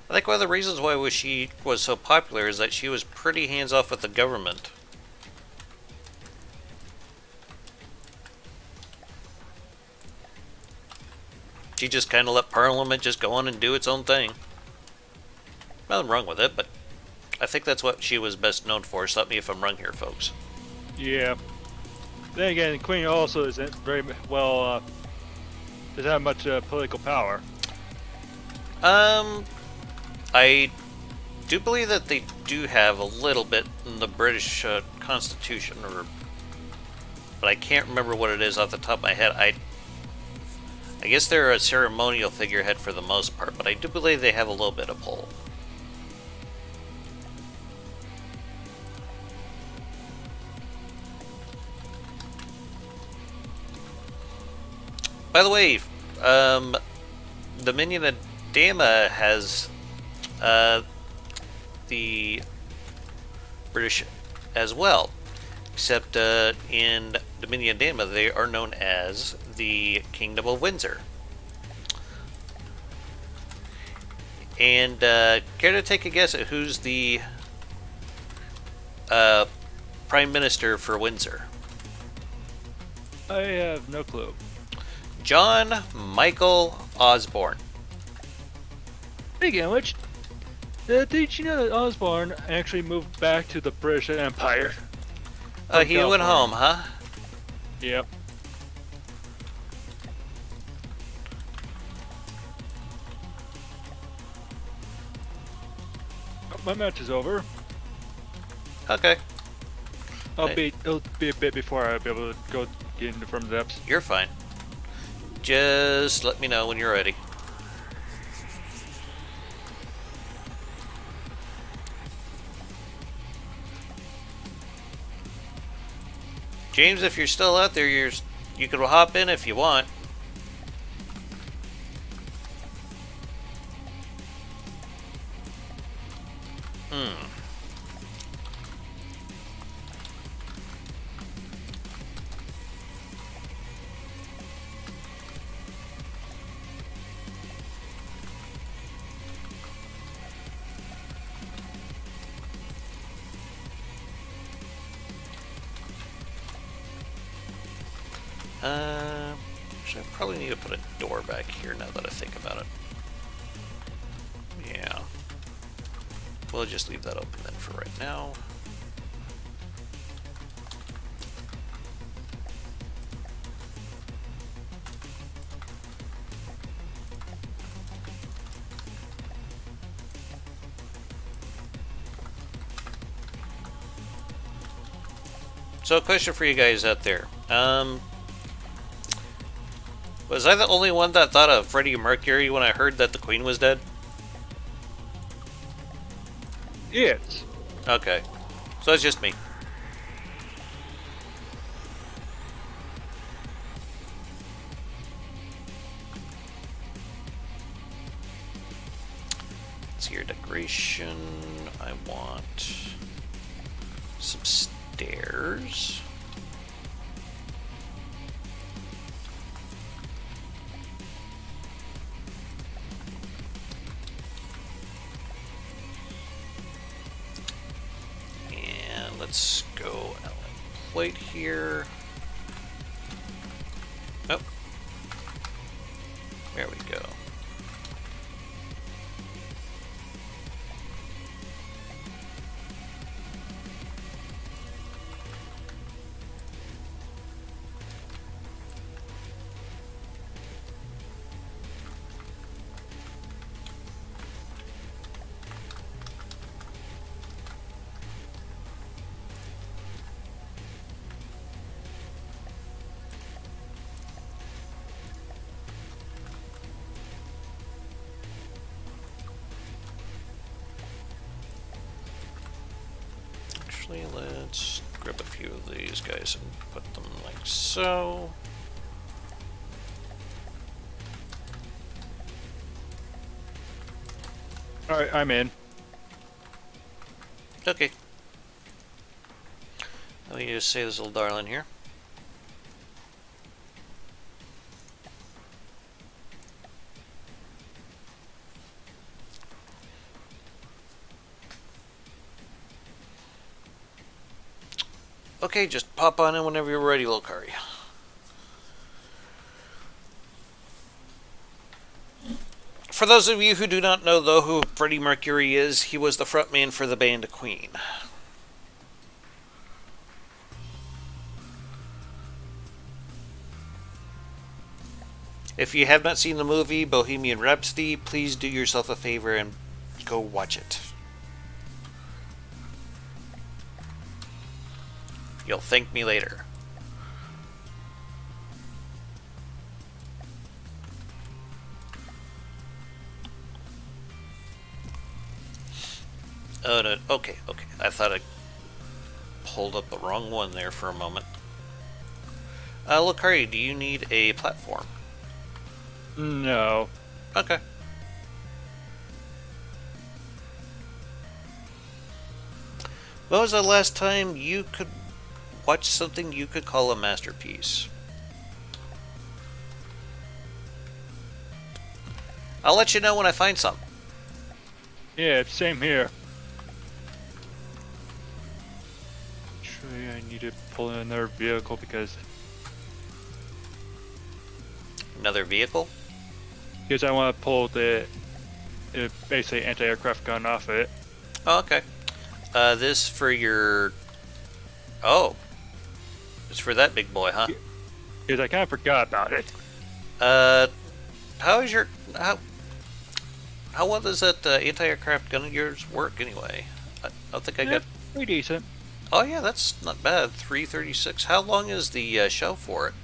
Speaker 1: I think one of the reasons why she was so popular is that she was pretty hands-off with the government. She just kind of let Parliament just go on and do its own thing. Nothing wrong with it, but I think that's what she was best known for. Stop me if I'm wrong here, folks.
Speaker 4: Yeah. Then again, the Queen also isn't very well, doesn't have much political power.
Speaker 1: I do believe that they do have a little bit in the British Constitution, but I can't remember what it is off the top of my head. I guess they're a ceremonial figurehead for the most part, but I do believe they have a little bit of pull. By the way, Dominion of Dama has the British as well, except in Dominion of Dama they are known as the Kingdom of Windsor. And care to take a guess at who's the Prime Minister for Windsor?
Speaker 4: I have no clue.
Speaker 1: John Michael Osborne.
Speaker 4: Speaking of which, did you know that Osborne actually moved back to the British Empire?
Speaker 1: He went home, huh?
Speaker 4: Yep. My match is over.
Speaker 1: Okay,
Speaker 4: It'll be a bit before I'll be able to go get into from the depths.
Speaker 1: you're fine. Just let me know when you're ready. James, if you're still out there, you can hop in if you want. Actually, I probably need to put a door back here now that I think about it. Yeah. We'll just leave that open then for right now. So, a question for you guys out there. Was I the only one that thought of Freddie Mercury when I heard that the Queen was dead?
Speaker 4: Yes.
Speaker 1: Okay. So it's just me. Let's see your decoration. I want some stairs. And let's go Allen plate here. Oh. There we go. Actually, let's grab a few of these guys and put them like so.
Speaker 4: Alright, I'm in.
Speaker 1: Okay. Let me just say this little darling here. Okay, just pop on in whenever you're ready, Lokari. For those of you who do not know, though, who Freddie Mercury is, he was the frontman for the band Queen. If you have not seen the movie Bohemian Rhapsody, please do yourself a favor and go watch it. You'll thank me later. Oh, no. Okay. I thought I pulled up the wrong one there for a moment. Lokari, do you need a platform?
Speaker 4: No.
Speaker 1: Okay. When was the last time you could watch something you could call a masterpiece? I'll let you know when I find some.
Speaker 4: Yeah, same here. Actually, I need to pull in another vehicle because
Speaker 1: Another vehicle?
Speaker 4: I want to pull the basically anti-aircraft gun off it.
Speaker 1: Oh, okay. This for your... Oh. It's for that big boy, huh?
Speaker 4: Because I kind of forgot about it.
Speaker 1: How is your... How well does that anti-aircraft gun of yours work, anyway? I don't think I got...
Speaker 4: Pretty decent.
Speaker 1: Oh, yeah, that's not bad. 336. How long is the shell for it?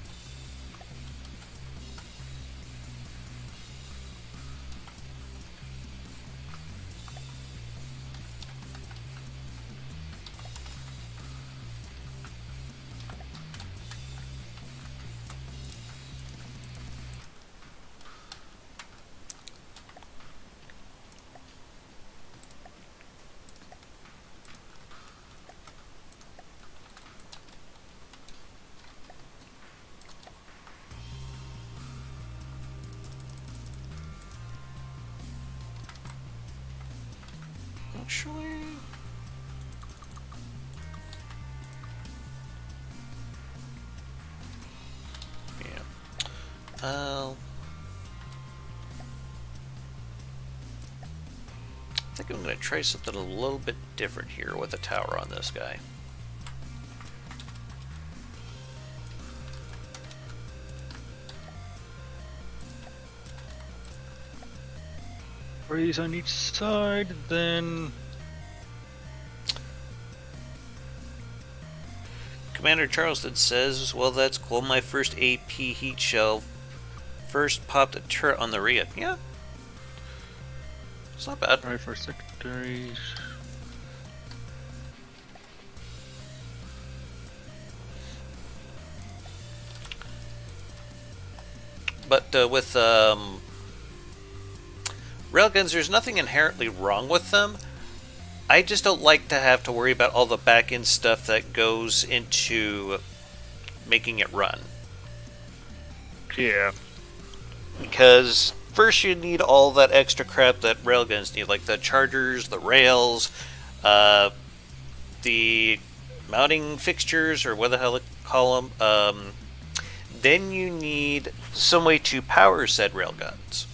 Speaker 1: Actually... I think I'm going to try something a little bit different here with a tower on this guy.
Speaker 4: Raise on each side, then
Speaker 1: Commander Charleston says, well, that's cool. My first AP heat shell first popped a turret on the Rhea. Yeah. It's not bad.
Speaker 4: right for secretaries.
Speaker 1: But with railguns, there's nothing inherently wrong with them. I just don't like to have to worry about all the back-end stuff that goes into making it run.
Speaker 4: Yeah.
Speaker 1: Because first you need all that extra crap that railguns need, like the chargers, the rails, the mounting fixtures, or what the hell they call them. Then you need some way to power said railguns.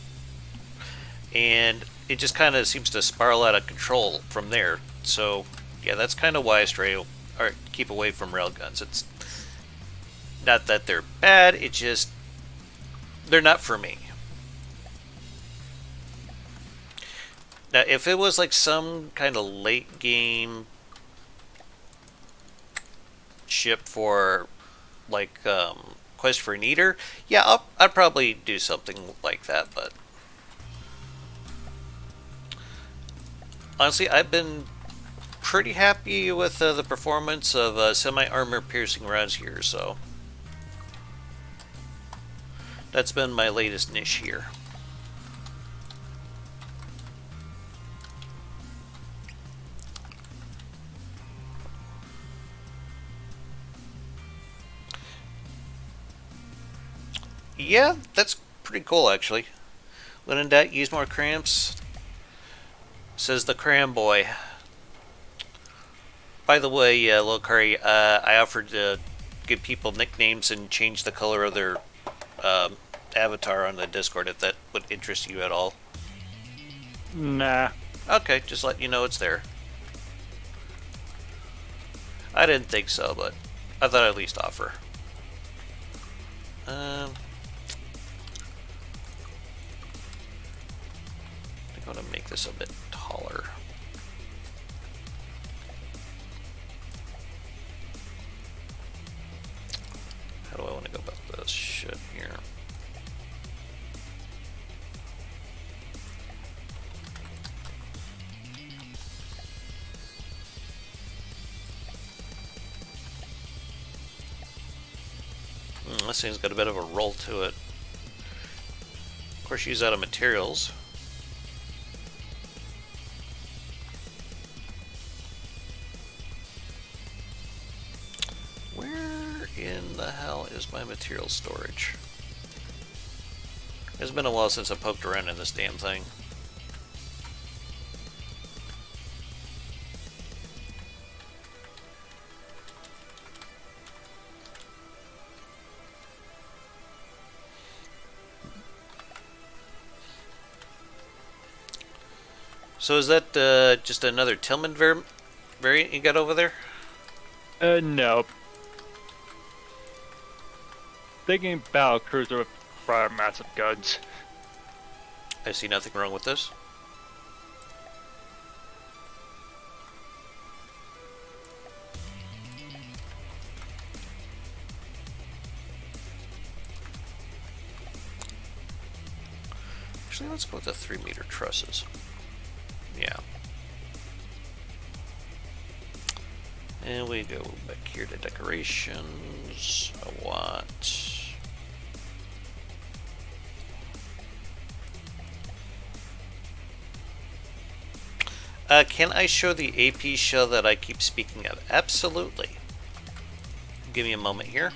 Speaker 1: And it just kind of seems to spiral out of control from there. So, yeah, that's kind of why I keep away from railguns. It's not that they're bad, it's just they're not for me. Now, if it was like some kind of late game ship for like Quest for an Eater, yeah, I'd probably do something like that, but honestly, I've been pretty happy with the performance of semi-armor piercing rounds here, so that's been my latest niche here. Yeah, that's pretty cool, actually. When in doubt, use more cramps, says the cram boy. By the way, Lil Curry, I offered to give people nicknames and change the color of their avatar on the Discord if that would interest you at all.
Speaker 4: Nah.
Speaker 1: Okay, just let you know it's there. I didn't think so, but I thought I'd at least offer. I think I'm going to make this a bit taller. How do I want to go about this shit here? This thing's got a bit of a roll to it. Of course, use out of materials. Where in the hell is my material storage? It's been a while since I poked around in this damn thing. So is that just another Tillman variant you got over there?
Speaker 4: No. Thinking battle cruiser with prior massive guns.
Speaker 1: I see nothing wrong with this. Actually, let's go with the 3-meter trusses. Yeah. And we go back here to decorations. I want... can I show the AP shell that I keep speaking of? Absolutely. Give me a moment here.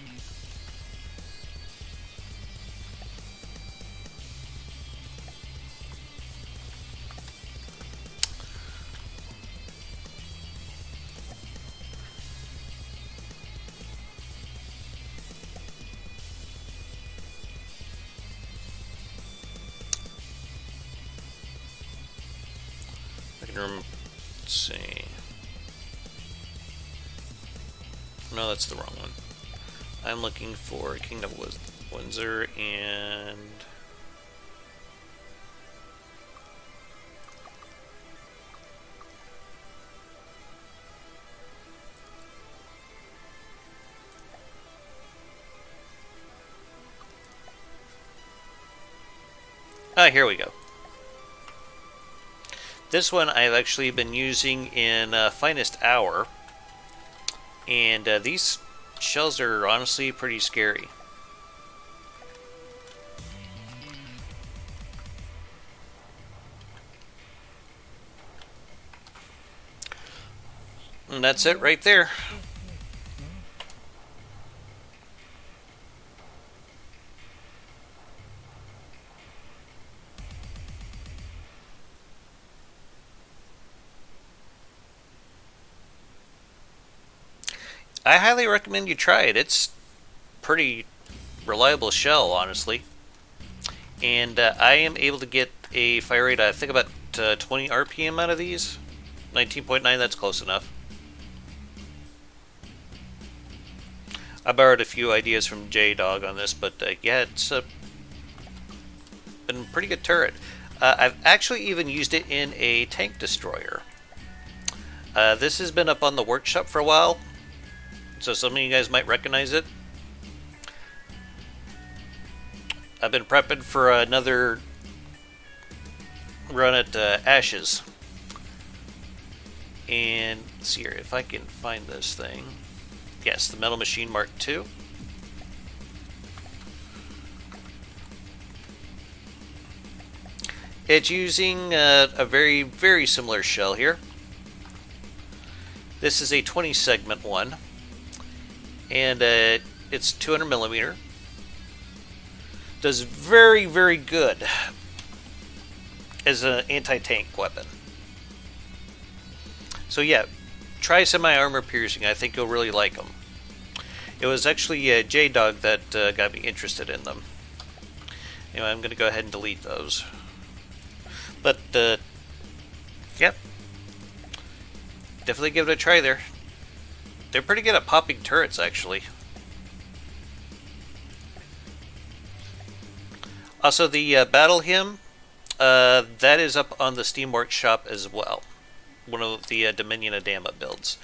Speaker 1: bedroom. Let's see. No, that's the wrong one. I'm looking for Kingdom of Windsor and... Ah, here we go. This one I've actually been using in Finest Hour, and these shells are honestly pretty scary. And that's it right there. I highly recommend you try it. It's pretty reliable shell, honestly. And I am able to get a fire rate, I think about 20 RPM out of these. 19.9, that's close enough. I borrowed a few ideas from J-Dog on this, but yeah, it's been a pretty good turret. I've actually even used it in a tank destroyer. This has been up on the workshop for a while, so some of you guys might recognize it. I've been prepping for another run at Ashes. And let's see here, if I can find this thing. Yes, the Metal Machine Mark II. It's using a very, very similar shell here. This is a 20 segment one. And it's 200 millimeter. Does very, very good as an anti-tank weapon. So yeah, try semi-armor piercing. I think you'll really like them. It was actually J-Dog that got me interested in them. Anyway, I'm going to go ahead and delete those. But, yep. Definitely give it a try there. They're pretty good at popping turrets, actually. Also, the Battle Hymn, that is up on the Steam Workshop as well. One of the Dominion of Dama builds.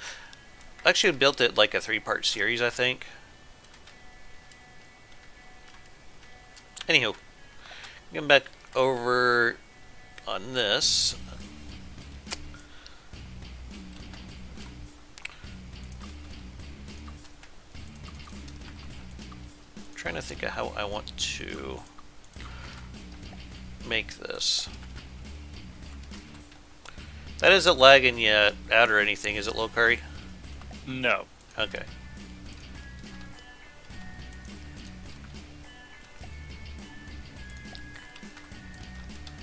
Speaker 1: I actually built it like a 3-part series, I think. Anywho, getting back over on this. Trying to think of how I want to make this. That isn't lagging yet out or anything, is it, Low Curry?
Speaker 4: No.
Speaker 1: Okay.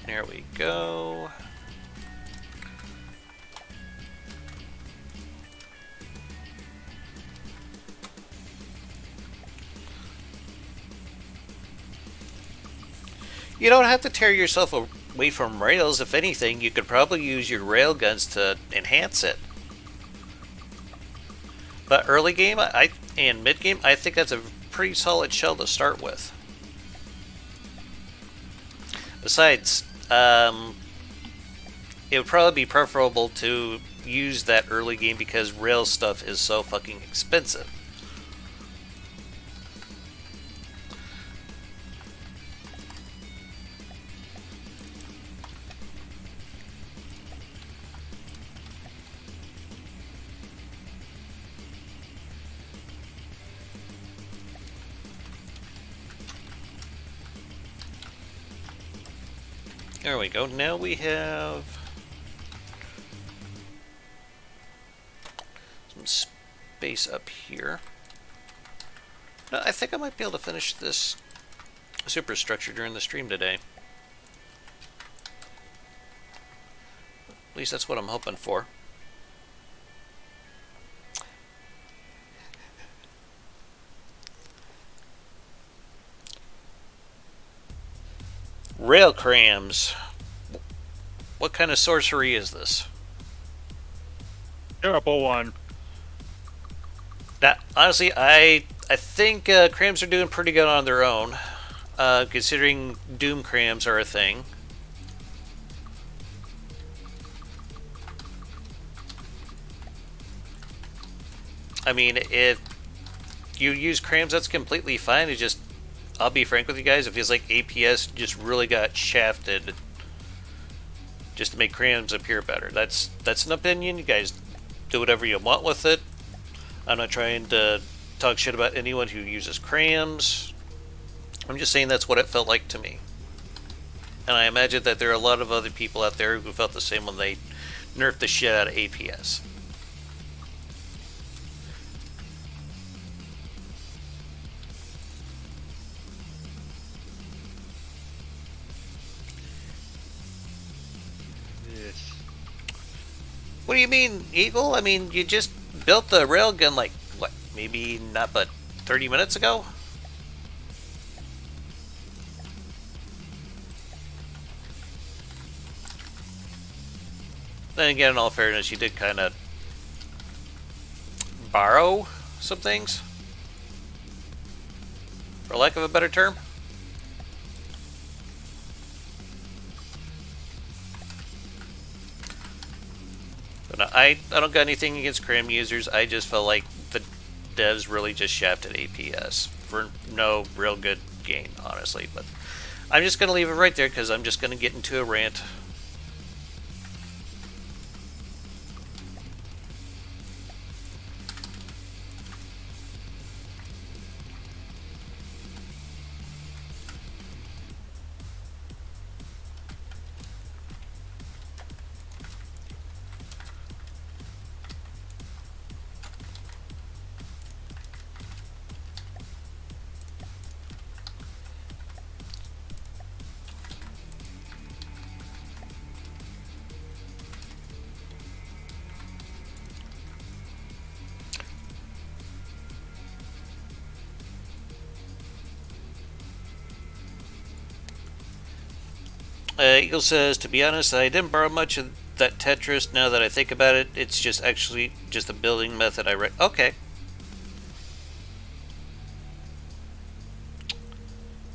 Speaker 1: There we go. You don't have to tear yourself away from rails. If anything, you could probably use your rail guns to enhance it. But early game and mid game, I think that's a pretty solid shell to start with. Besides, it would probably be preferable to use that early game because rail stuff is so fucking expensive. There we go. Now we have some space up here. No, I think I might be able to finish this superstructure during the stream today. At least that's what I'm hoping for. Rail crams. What kind of sorcery is this?
Speaker 4: Terrible one.
Speaker 1: Now, honestly, I think crams are doing pretty good on their own, considering doom crams are a thing. I mean, if you use crams, that's completely fine. It just, I'll be frank with you guys, it feels like APS just really got shafted just to make crams appear better. That's an opinion. You guys do whatever you want with it. I'm not trying to talk shit about anyone who uses crams. I'm just saying that's what it felt like to me. And I imagine that there are a lot of other people out there who felt the same when they nerfed the shit out of APS.
Speaker 4: Yes.
Speaker 1: What do you mean, Eagle? I mean, you just built the railgun like, what, maybe not but 30 minutes ago? Then again, in all fairness, you did kind of borrow some things, for lack of a better term. But no, I don't got anything against cram users. I just felt like the devs really just shafted APS for no real good gain, honestly. But I'm just going to leave it right there because I'm just going to get into a rant. Eagle says, to be honest, I didn't borrow much of that Tetris. Now that I think about it, it's just actually just a building method I read. Okay.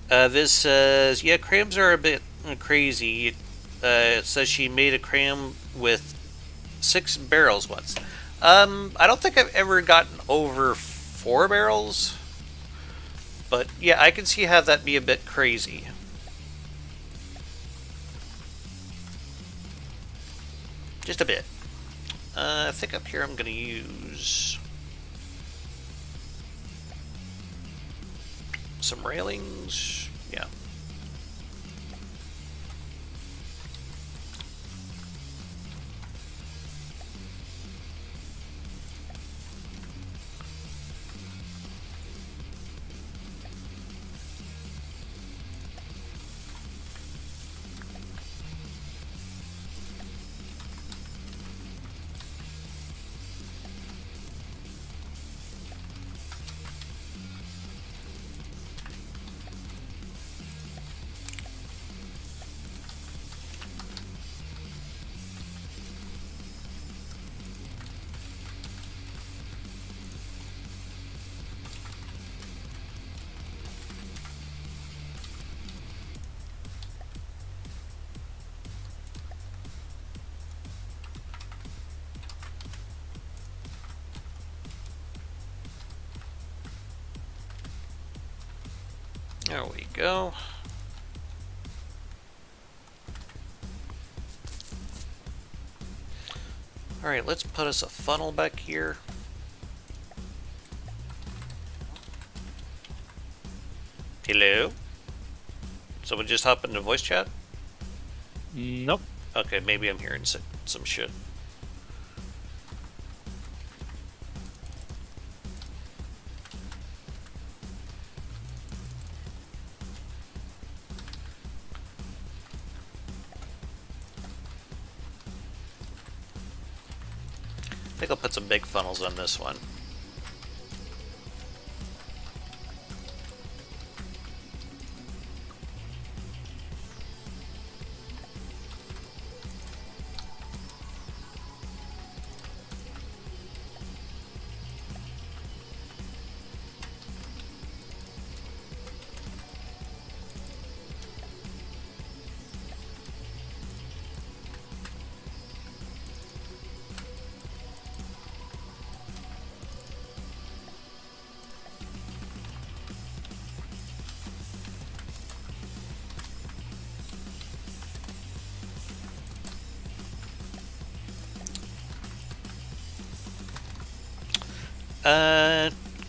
Speaker 1: This says, yeah, crams are a bit crazy. It says she made a cram with 6 barrels once. I don't think I've ever gotten over 4 barrels. But yeah, I can see how that'd be a bit crazy. Just a bit. I think up here I'm going to use some railings. Yeah. There we go. Alright, let's put us a funnel back here. Hello? Someone just hop into voice chat?
Speaker 4: Nope.
Speaker 1: Okay, maybe I'm hearing some shit. I think I'll put some big funnels on this one.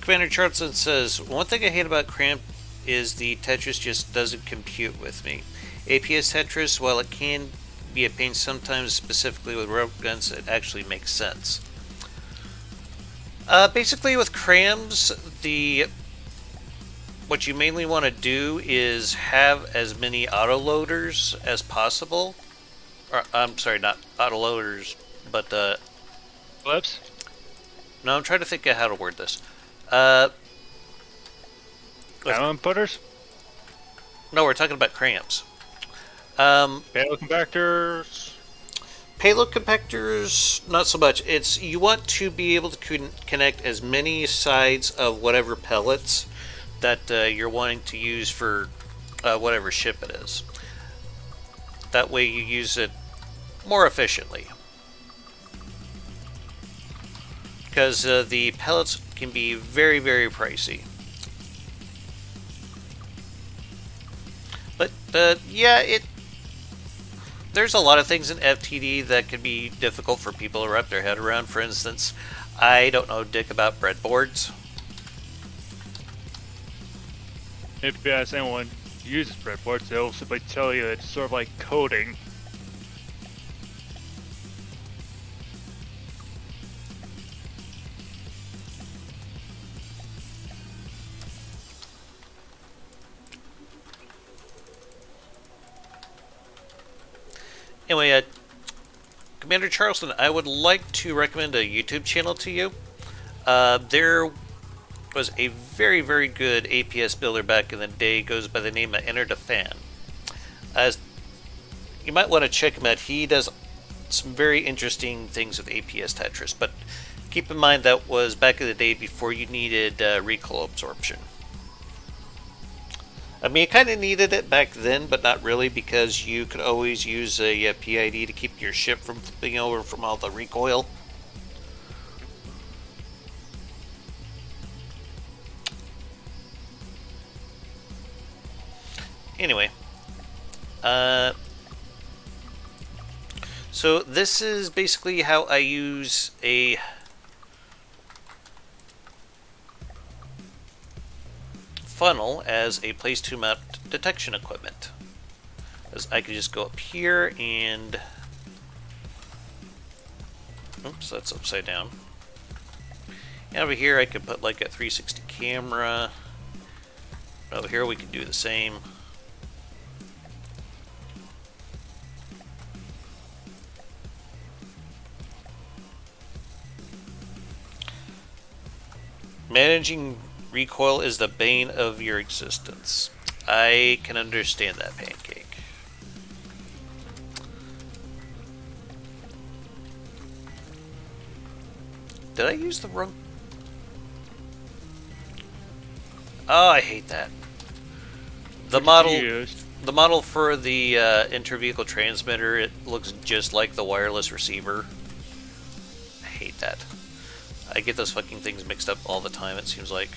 Speaker 1: Commander Charleston says, one thing I hate about Cramp is the Tetris just doesn't compute with me. APS Tetris, while it can be a pain sometimes, specifically with rope guns, it actually makes sense. Basically with crams, what you mainly want to do is have as many autoloaders as possible. Or, I'm sorry, not autoloaders, but
Speaker 4: Flips?
Speaker 1: no, I'm trying to think of how to word this.
Speaker 4: Diamond putters?
Speaker 1: No, we're talking about crams.
Speaker 4: Payload compactors?
Speaker 1: Payload compactors, not so much. It's you want to be able to connect as many sides of whatever pellets that you're wanting to use for whatever ship it is. That way you use it more efficiently. Because the pellets can be very, very pricey. But yeah, there's a lot of things in FTD that can be difficult for people to wrap their head around. For instance, I don't know dick about breadboards.
Speaker 4: If you ask anyone who uses breadboards, they'll simply tell you it's sort of like coding.
Speaker 1: Anyway, Commander Charleston, I would like to recommend a YouTube channel to you. There was a very, very good APS builder back in the day, goes by the name of Enter the Fan. You might want to check him out. He does some very interesting things with APS Tetris, but keep in mind that was back in the day before you needed recoil absorption. I mean, you kind of needed it back then, but not really, because you could always use a PID to keep your ship from flipping over from all the recoil. Anyway, so this is basically how I use a funnel as a place to mount detection equipment. As I could just go up here and, oops, that's upside down. And over here I could put like a 360 camera. Over here we could do the same. Managing recoil is the bane of your existence. I can understand that, Pancake. Did I use the wrong... Oh, I hate that. The model for the inter-vehicle transmitter, it looks just like the wireless receiver. I hate that. I get those fucking things mixed up all the time, it seems like.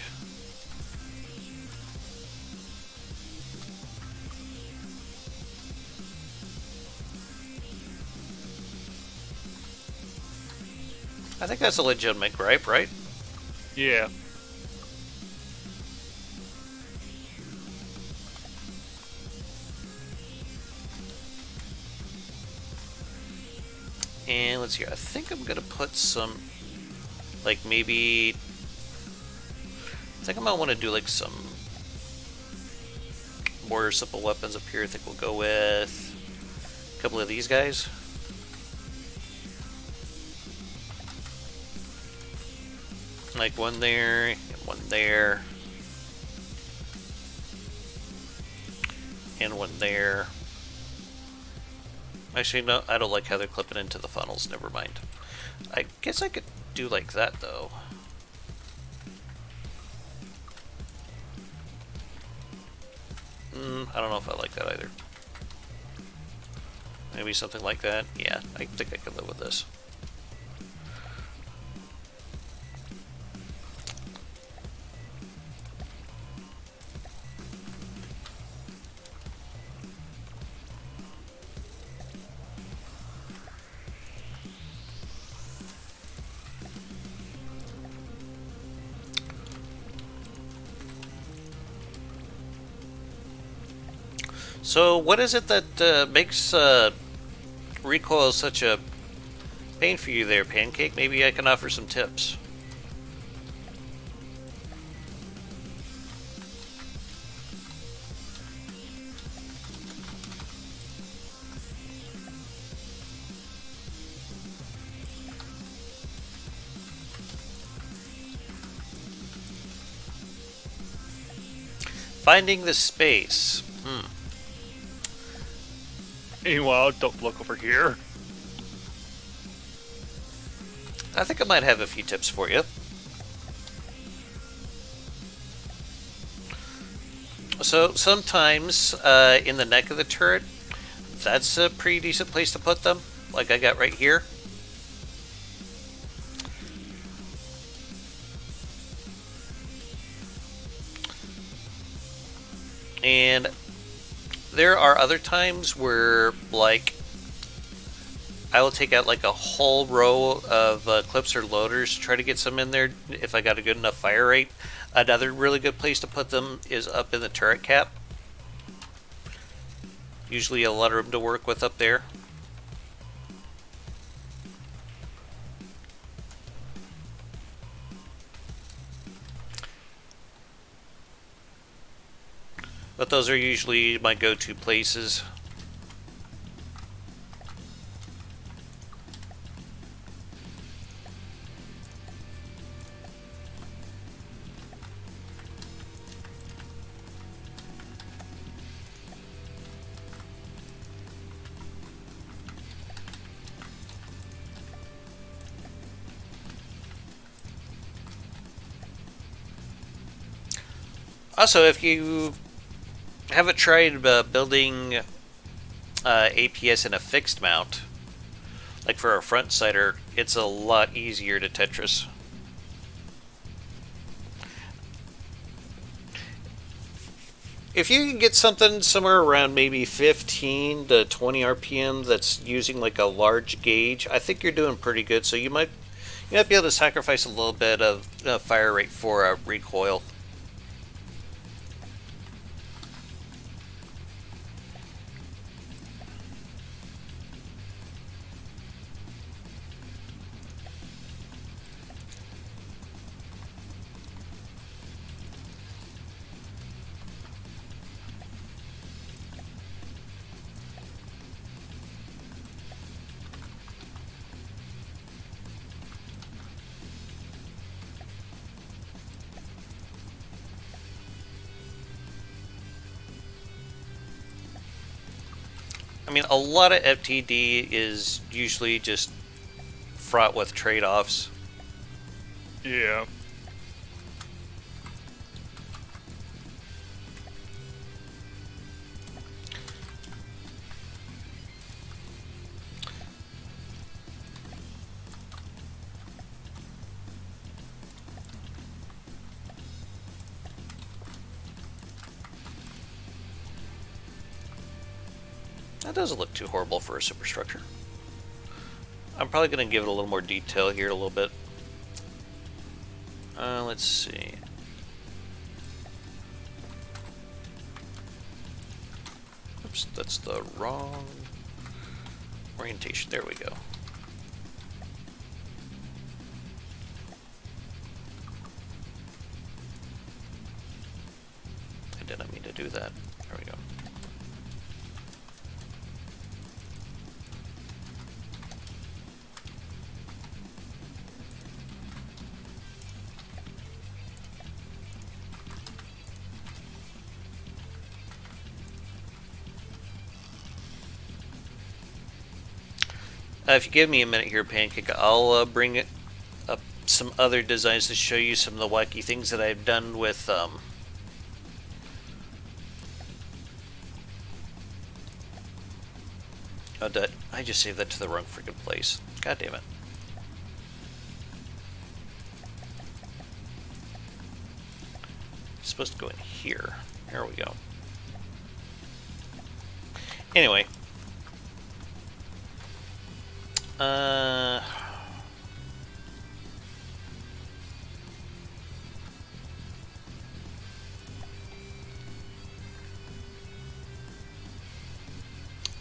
Speaker 1: I think that's a legitimate gripe, right?
Speaker 4: Yeah.
Speaker 1: And let's see here. I think I'm gonna put some, like maybe, I think I might want to do like some more simple weapons up here. I think we'll go with a couple of these guys. Like one there, and one there, and one there. Actually, no, I don't like how they're clipping into the funnels. Never mind. I guess I could do like that, though. I don't know if I like that either. Maybe something like that. Yeah, I think I can live with this. So, what is it that makes recoil such a pain for you there, Pancake? Maybe I can offer some tips. Finding the space.
Speaker 4: Meanwhile, don't look over here.
Speaker 1: I think I might have a few tips for you. So sometimes in the neck of the turret, that's a pretty decent place to put them, like I got right here. And there are other times where, like, I will take out like a whole row of clips or loaders to try to get some in there if I got a good enough fire rate. Another really good place to put them is up in the turret cap. Usually a lot of room to work with up there. But those are usually my go-to places. Also, if you haven't tried building APS in a fixed mount, like for a front sighter, it's a lot easier to Tetris. If you can get something somewhere around maybe 15 to 20 RPM that's using like a large gauge, I think you're doing pretty good. So you might be able to sacrifice a little bit of fire rate for a recoil. I mean, a lot of FTD is usually just fraught with trade-offs.
Speaker 4: Yeah.
Speaker 1: That doesn't look too horrible for a superstructure. I'm probably going to give it a little more detail here a little bit. Let's see. Oops, that's the wrong orientation. There we go. I didn't mean to do that. There we go. If you give me a minute here, Pancake, I'll bring up some other designs to show you some of the wacky things that I've done with oh, I just saved that to the wrong freaking place. God damn it. It's supposed to go in here. Here we go. Anyway.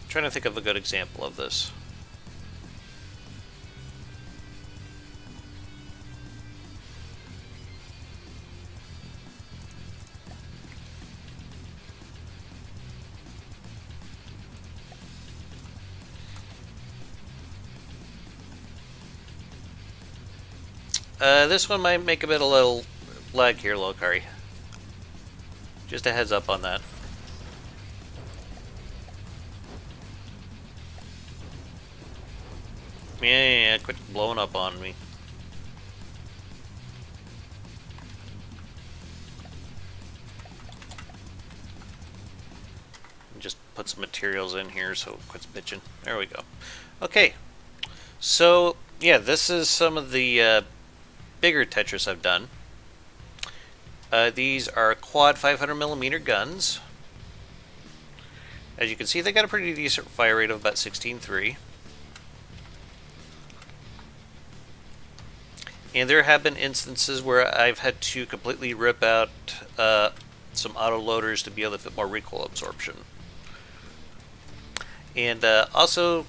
Speaker 1: trying to think of a good example of this. This one might make a little lag here, Lokari. Just a heads up on that. Yeah, quit blowing up on me. Just put some materials in here so it quits bitching. There we go. Okay. So, yeah, this is some of the bigger Tetris I've done. These are quad 500mm guns. As you can see, they got a pretty decent fire rate of about 16.3. And there have been instances where I've had to completely rip out some autoloaders to be able to fit more recoil absorption. And also,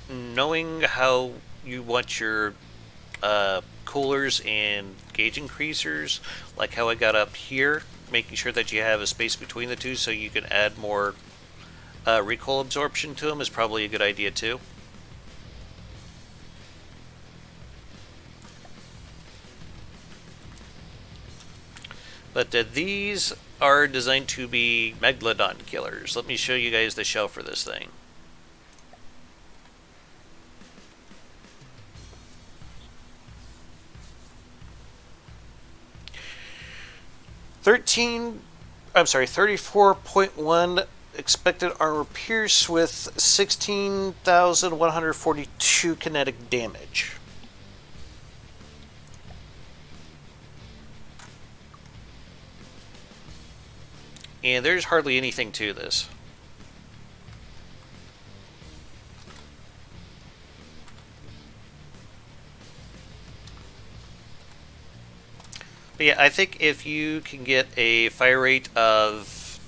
Speaker 1: knowing how you want your coolers and gauge increasers, like how I got up here, making sure that you have a space between the two so you can add more recoil absorption to them is probably a good idea too. But these are designed to be Megalodon killers. Let me show you guys the shell for this thing. I'm sorry, 34.1 expected armor pierce with 16,142 kinetic damage. And there's hardly anything to this. But yeah, I think if you can get a fire rate of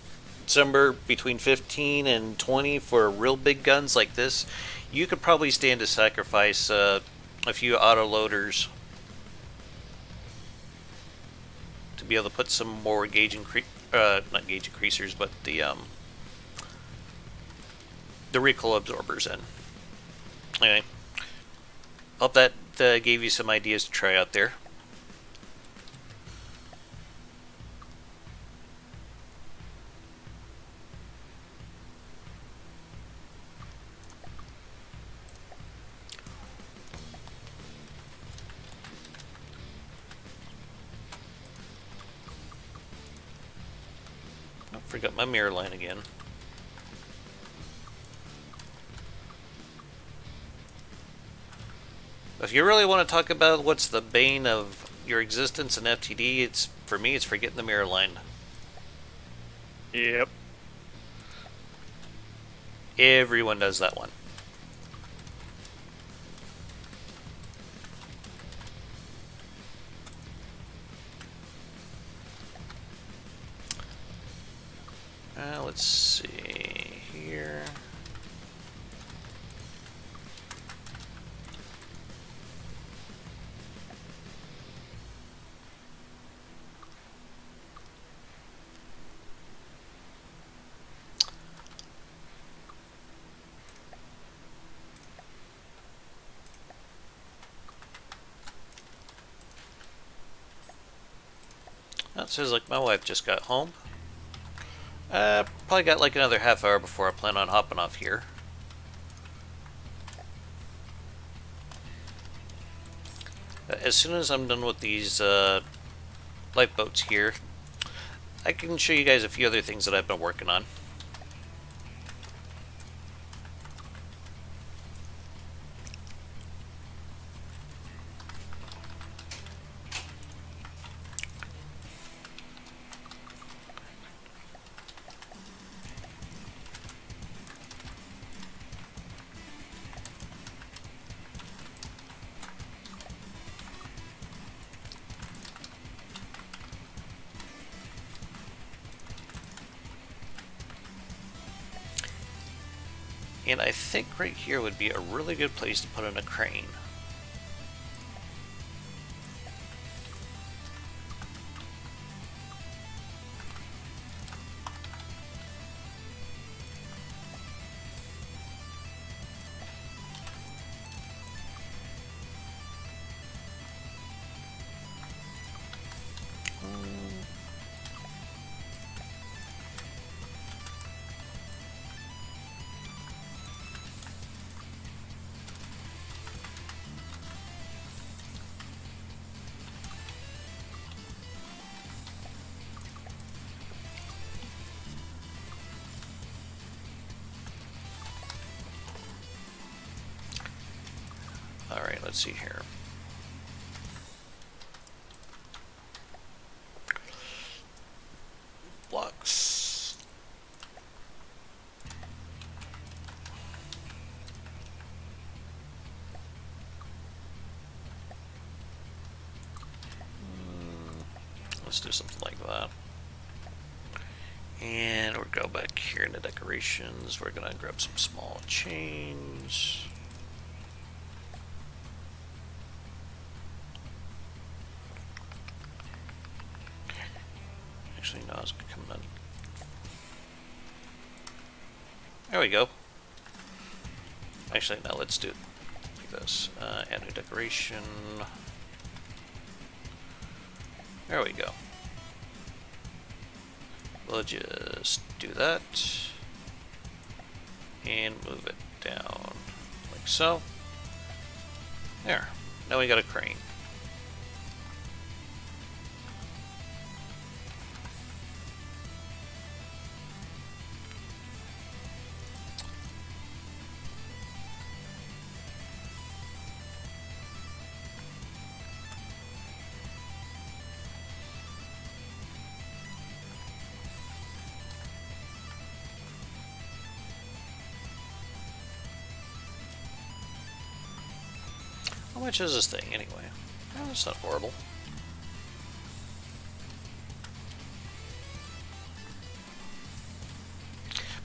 Speaker 1: somewhere between 15 and 20 for real big guns like this, you could probably stand to sacrifice a few autoloaders to be able to put some more gauge not gauge increasers, but the recoil absorbers in. Anyway, hope that gave you some ideas to try out there. Forgot my mirror line again. If you really want to talk about what's the bane of your existence in FTD, for me, it's forgetting the mirror line.
Speaker 4: Yep.
Speaker 1: Everyone does that one. Let's see here. That sounds like my wife just got home. Probably got like another half hour before I plan on hopping off here. As soon as I'm done with these lifeboats here, I can show you guys a few other things that I've been working on. And I think right here would be a really good place to put in a crane. Alright, let's see here. Blocks. Let's do something like that. And we'll go back here into decorations. We're gonna grab some small chains. Actually, no, it's coming in. There we go. Actually, no, let's do it like this. Add new decoration. There we go. We'll just do that. And move it down like so. There. Now we got a crane. How much is this thing anyway? Oh, it's not horrible.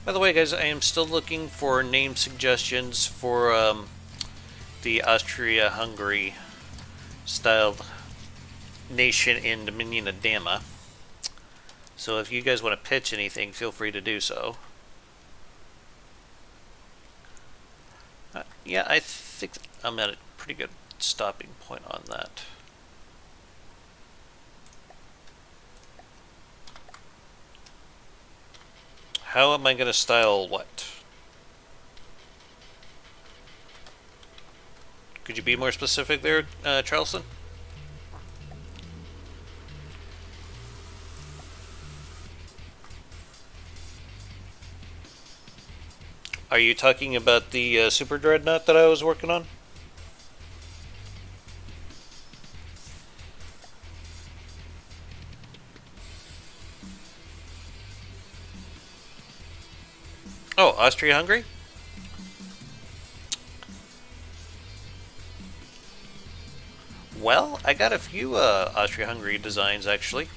Speaker 1: By the way, guys, I am still looking for name suggestions for the Austria-Hungary styled nation in Dominion of Dama. So if you guys want to pitch anything, feel free to do so. Yeah, I think I'm at a pretty good stopping point on that. How am I going to style what? Could you be more specific there, Charleston? Are you talking about the Super Dreadnought that I was working on? Oh, Austria-Hungary? Well, I got a few Austria-Hungary designs, actually.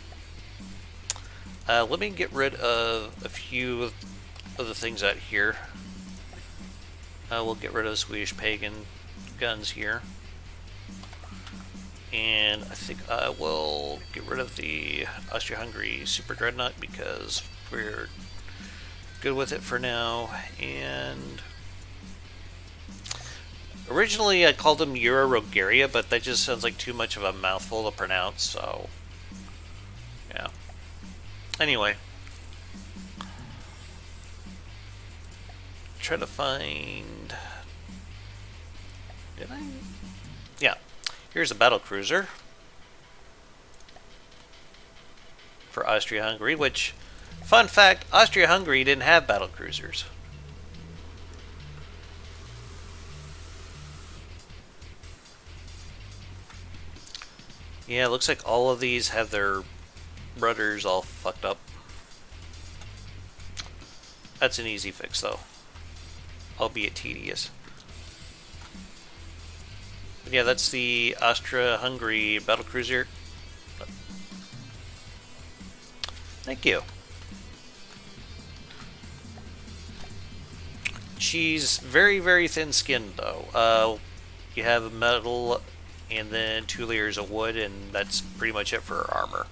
Speaker 1: Let me get rid of a few of the things out here. We'll get rid of the Swedish Pagan guns here. And I think I will get rid of the Austria-Hungary Super Dreadnought because we're good with it for now. And originally I called them Euro-Rogaria, but that just sounds like too much of a mouthful to pronounce, so yeah. Anyway, try to find, did I? Yeah, here's a battle cruiser for Austria-Hungary, which, fun fact, Austria-Hungary didn't have battle cruisers. Yeah, it looks like all of these have their rudders all fucked up. That's an easy fix though, albeit tedious. But yeah, that's the Austria-Hungary battlecruiser. Thank you. She's very, very thin-skinned, though. You have metal and then 2 layers of wood, and that's pretty much it for her armor.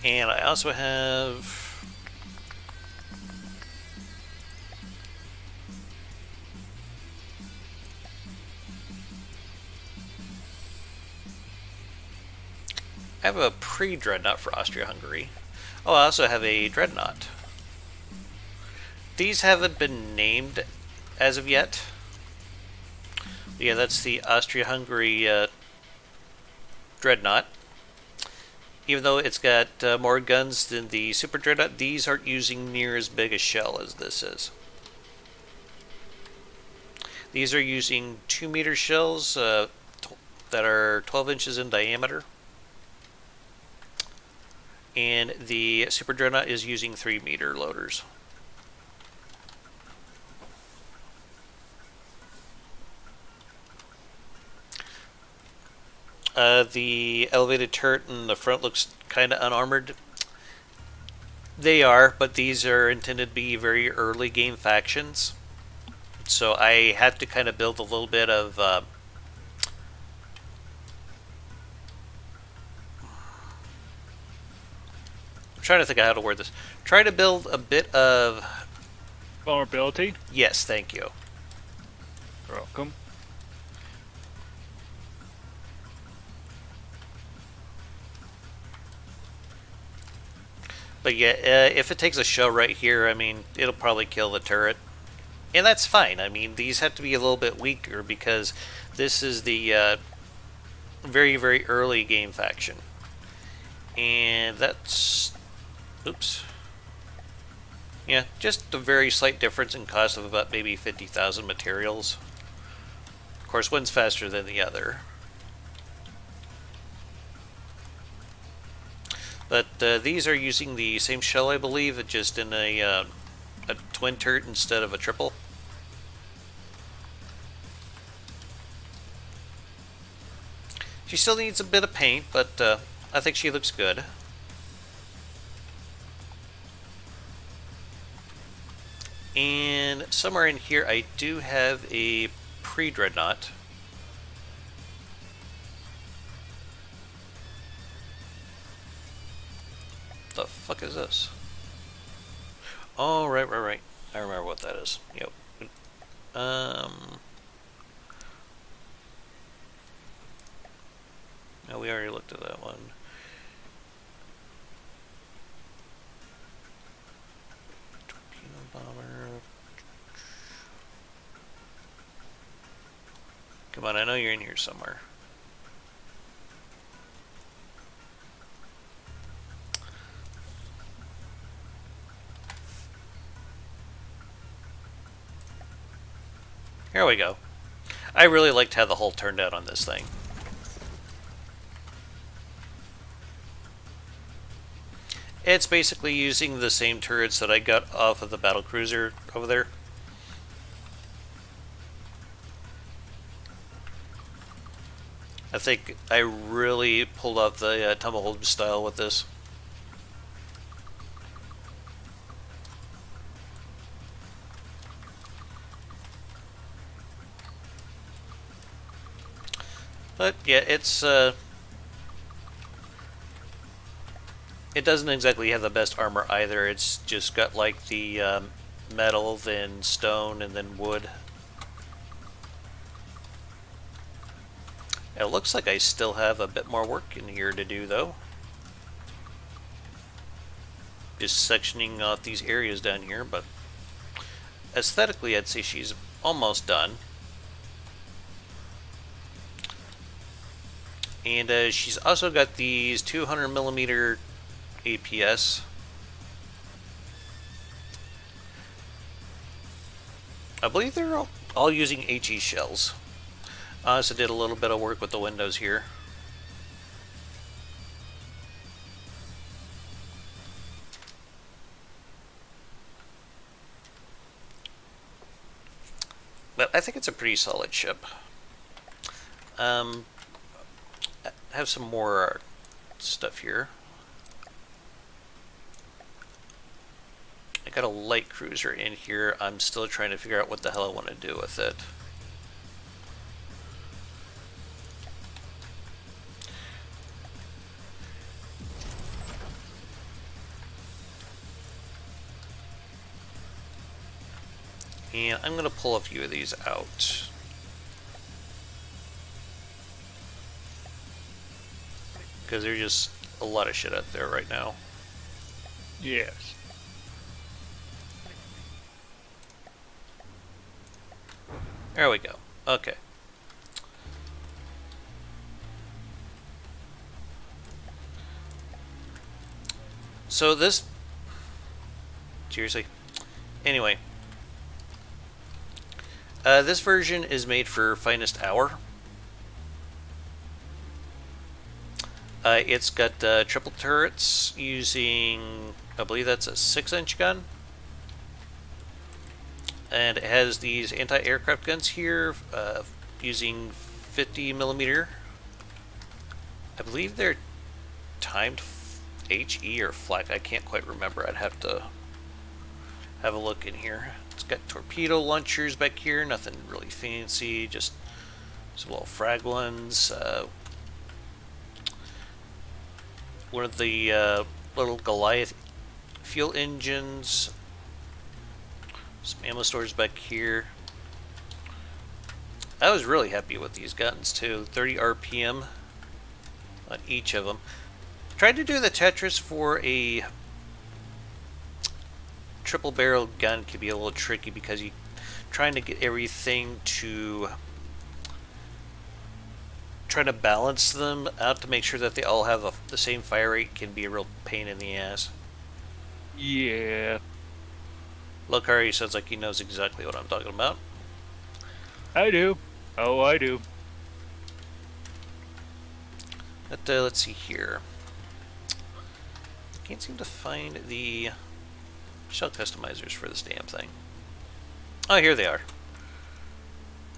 Speaker 1: And I also have... I have a pre-dreadnought for Austria-Hungary. Oh, I also have a dreadnought. These haven't been named as of yet. But yeah, that's the Austria-Hungary dreadnought. Even though it's got more guns than the Super Dreadnought, these aren't using near as big a shell as this is. These are using 2-meter shells that are 12 inches in diameter. And the Super Dreadnought is using 3-meter loaders. The elevated turret in the front looks kind of unarmored. They are, but these are intended to be very early game factions. So I had to kind of build a little bit of... I'm trying to think of how to word this. Try to build a bit of...
Speaker 4: Vulnerability?
Speaker 1: Yes, thank you.
Speaker 4: You're welcome.
Speaker 1: But yeah, if it takes a shell right here, I mean, it'll probably kill the turret. And that's fine. I mean, these have to be a little bit weaker because this is the very, very early game faction. And that's... Oops. Yeah, just a very slight difference in cost of about maybe 50,000 materials. Of course, one's faster than the other. But these are using the same shell, I believe, just in a twin turret instead of a triple. She still needs a bit of paint, but I think she looks good. And somewhere in here, I do have a pre-dreadnought. The fuck is this? Oh, right. I remember what that is. Yep. No, we already looked at that one. Torpedo bomber. Come on, I know you're in here somewhere. Here we go. I really liked how the hull turned out on this thing. It's basically using the same turrets that I got off of the battlecruiser over there. I think I really pulled off the Tumblehold style with this. But yeah, it's it doesn't exactly have the best armor either. It's just got like the metal, then stone, and then wood. It looks like I still have a bit more work in here to do, though. Just sectioning off these areas down here, but aesthetically, I'd say she's almost done. And she's also got these 200mm APS. I believe they're all using HE shells. I also did a little bit of work with the windows here. But I think it's a pretty solid ship. I have some more stuff here. I got a light cruiser in here. I'm still trying to figure out what the hell I want to do with it. And I'm going to pull a few of these out. Because there's just a lot of shit out there right now.
Speaker 4: Yes.
Speaker 1: There we go. Okay. So this... Seriously? Anyway. This version is made for Finest Hour. It's got triple turrets using, I believe that's a 6-inch gun. And it has these anti-aircraft guns here using 50 millimeter. I believe they're timed HE or flak. I can't quite remember. I'd have to have a look in here. It's got torpedo launchers back here. Nothing really fancy. Just some little frag ones. One of the little Goliath fuel engines. Some ammo stores back here. I was really happy with these guns too. 30 RPM on each of them. Tried to do the Tetris for a triple barrel gun could be a little tricky because you trying to get everything to trying to balance them out to make sure that they all have the same fire rate can be a real pain in the ass.
Speaker 4: Yeah.
Speaker 1: Lokari sounds like he knows exactly what I'm talking about.
Speaker 4: I do. Oh, I do.
Speaker 1: But let's see here. Can't seem to find the shell customizers for this damn thing. Oh, here they are.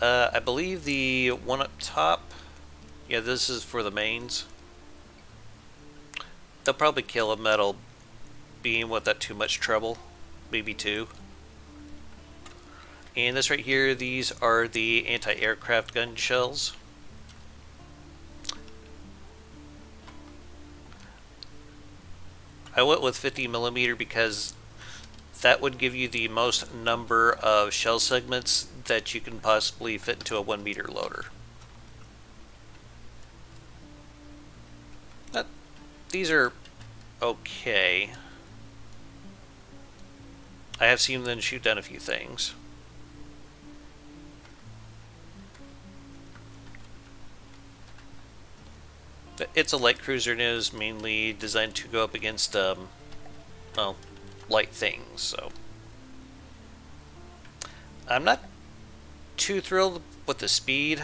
Speaker 1: I believe the one up top, yeah, this is for the mains. They'll probably kill a metal beam without too much trouble. Maybe 2. And this right here, these are the anti-aircraft gun shells. I went with 50 millimeter because that would give you the most number of shell segments that you can possibly fit into a 1 meter loader. These are okay. I have seen them shoot down a few things. But it's a light cruiser and it is mainly designed to go up against, well, light things, so. I'm not too thrilled with the speed.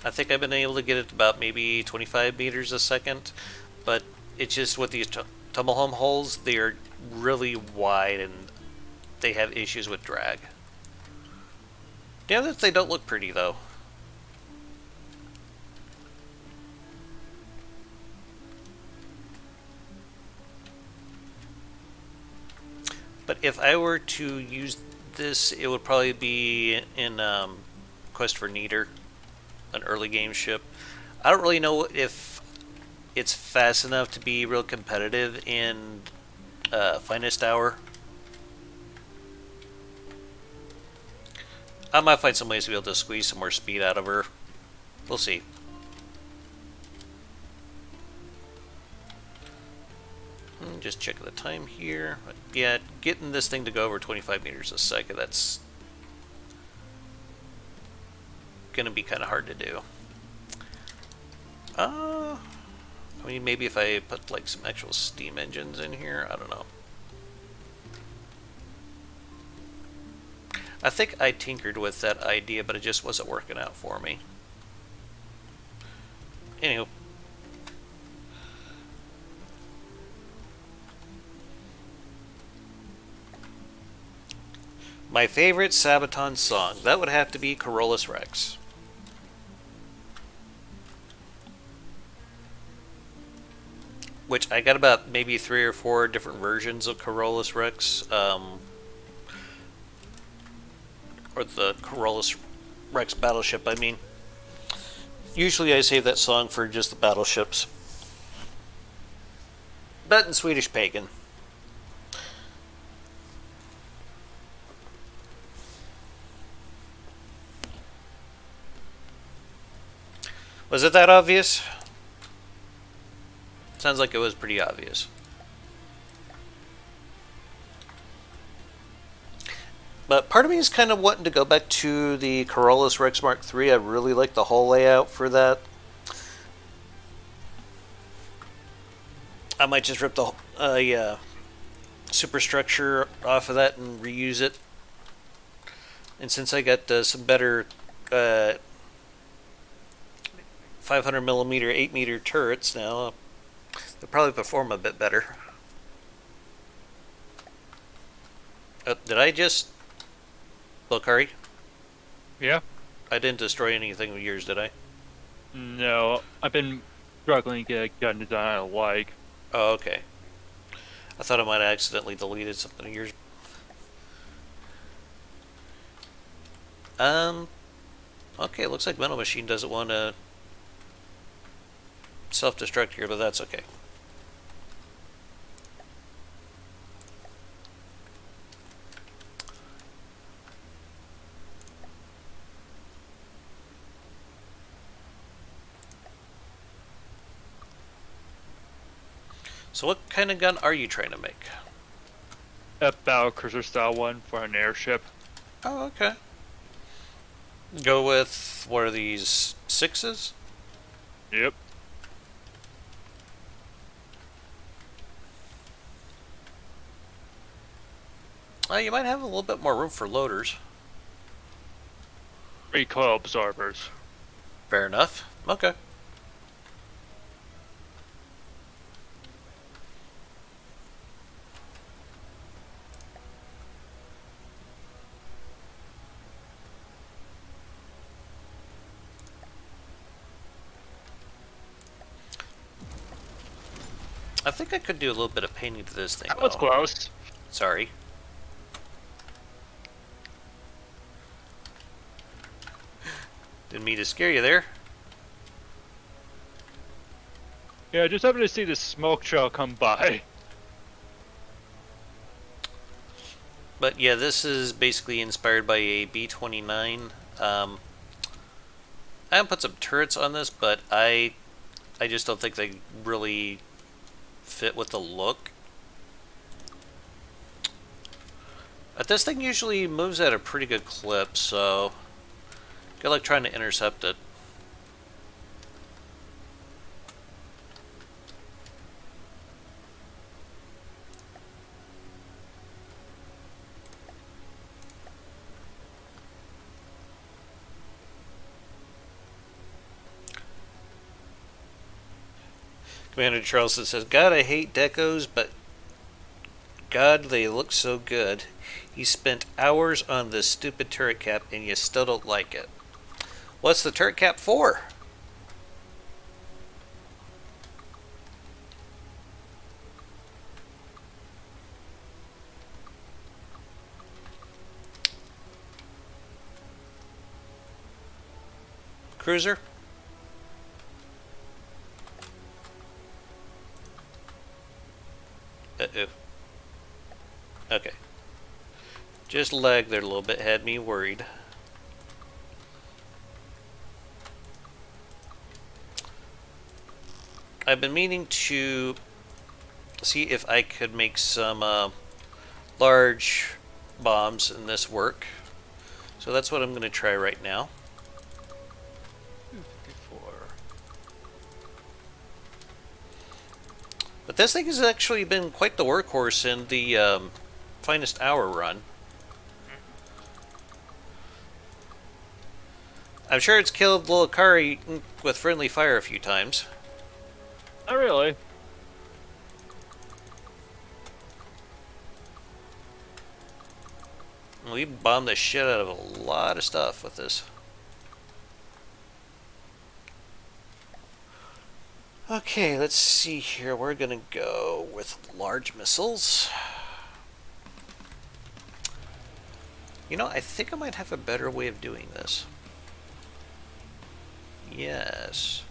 Speaker 1: I think I've been able to get it about maybe 25 meters a second, but it's just with these tumble home holes, they are really wide and they have issues with drag. Damn it, they don't look pretty though. But if I were to use this, it would probably be in Quest for Neater, an early game ship. I don't really know if it's fast enough to be real competitive in Finest Hour. I might find some ways to be able to squeeze some more speed out of her. We'll see. Just checking the time here. Yeah, getting this thing to go over 25 meters a second, that's gonna be kind of hard to do. I mean, maybe if I put like some actual steam engines in here, I don't know. I think I tinkered with that idea, but it just wasn't working out for me. Anywho. My favorite Sabaton song, that would have to be Corollas Rex. which I got about maybe 3 or 4 different versions of Corollas Rex, or the Corollas Rex battleship, I mean. Usually I save that song for just the battleships. But in Swedish Pagan. Was it that obvious? Sounds like it was pretty obvious. But part of me is kind of wanting to go back to the Corollas Rex Mark III. I really like the hull layout for that. I might just rip the superstructure off of that and reuse it. And since I got some better 500mm 8-meter turrets now, they'll probably perform a bit better. Did I just... Lokari?
Speaker 4: Yeah?
Speaker 1: I didn't destroy anything of yours, did I?
Speaker 4: No, I've been struggling to get a gun design I like.
Speaker 1: Oh, okay. I thought I might have accidentally deleted something of yours. Okay, it looks like Metal Machine doesn't want to self-destruct here, but that's okay. So what kind of gun are you trying to make?
Speaker 4: A battlecruiser style one for an airship.
Speaker 1: Oh, okay. Go with, what are these, 6s?
Speaker 4: Yep.
Speaker 1: You might have a little bit more room for loaders.
Speaker 4: Recoil absorbers.
Speaker 1: Fair enough. Okay. I think I could do a little bit of painting to this thing.
Speaker 4: That was close.
Speaker 1: Sorry. Didn't mean to scare you there.
Speaker 4: Yeah, just happened to see the smoke trail come by.
Speaker 1: But yeah, this is basically inspired by a B-29. I haven't put some turrets on this, but I just don't think they really fit with the look. But this thing usually moves at a pretty good clip, so good luck trying to intercept it. Commander Charleston says, God, I hate decos, but God, they look so good. He spent hours on this stupid turret cap and you still don't like it. What's the turret cap for? Cruiser? Uh-oh. Okay. Just lagged there a little bit, had me worried. I've been meaning to see if I could make some large bombs in this work. So that's what I'm going to try right now. 54. But this thing has actually been quite the workhorse in the finest hour run. I'm sure it's killed Lokari with friendly fire a few times.
Speaker 4: Not really.
Speaker 1: We bombed the shit out of a lot of stuff with this. Okay, let's see here. We're gonna go with large missiles. You know, I think I might have a better way of doing this. Yes.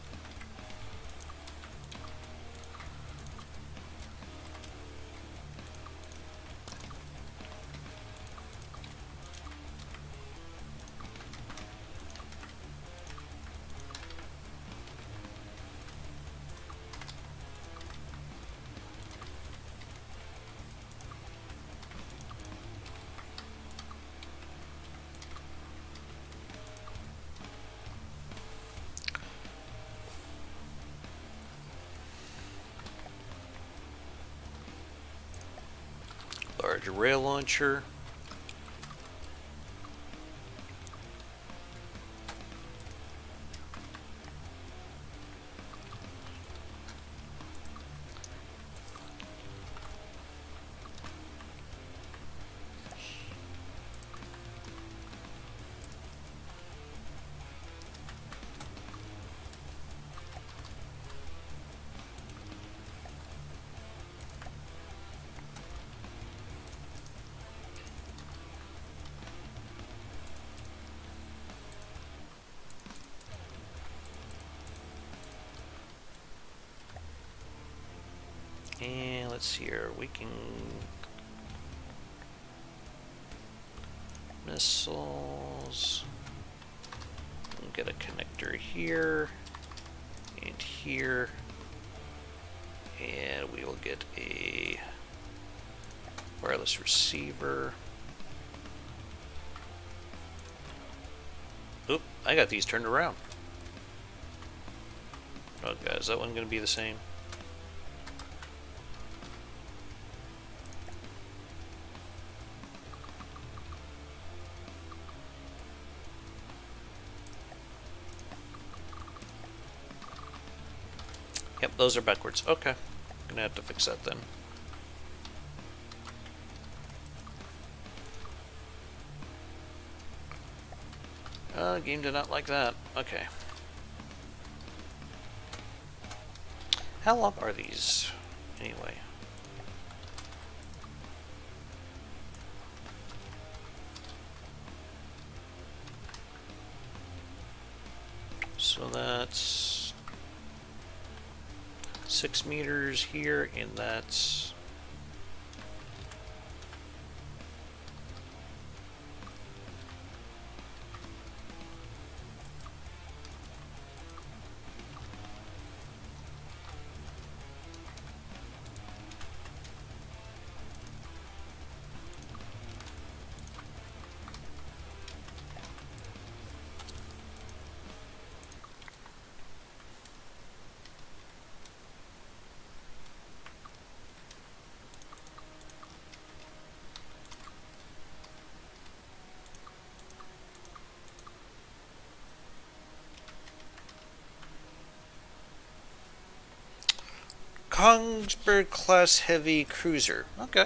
Speaker 1: Large rail launcher. And let's see here. We can missiles. We'll get a connector here and here, and we will get a wireless receiver. Oop, I got these turned around. Oh god, is that one going to be the same? Yep, those are backwards. Okay. Gonna have to fix that then. Game did not like that. Okay. How long are these, anyway? So that's 6 meters here, and that's Kongsberg class heavy cruiser. Okay.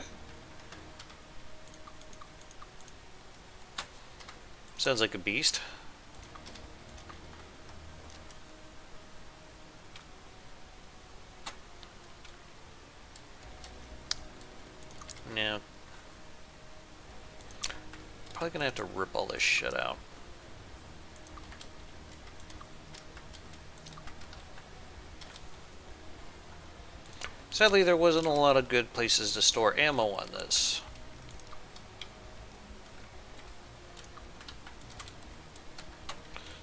Speaker 1: Sounds like a beast. Now, probably gonna have to rip all this shit out. Sadly, there wasn't a lot of good places to store ammo on this.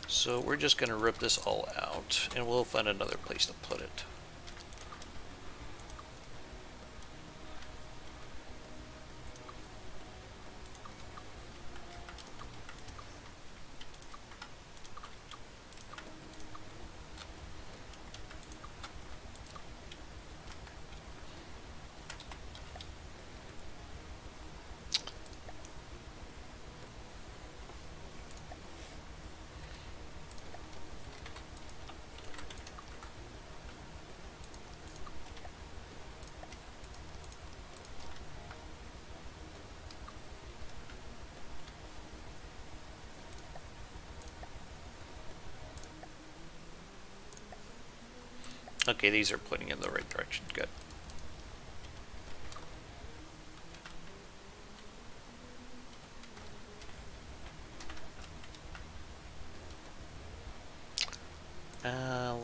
Speaker 1: So we're just going to rip this all out, and we'll find another place to put it. Okay, these are pointing in the right direction. Good.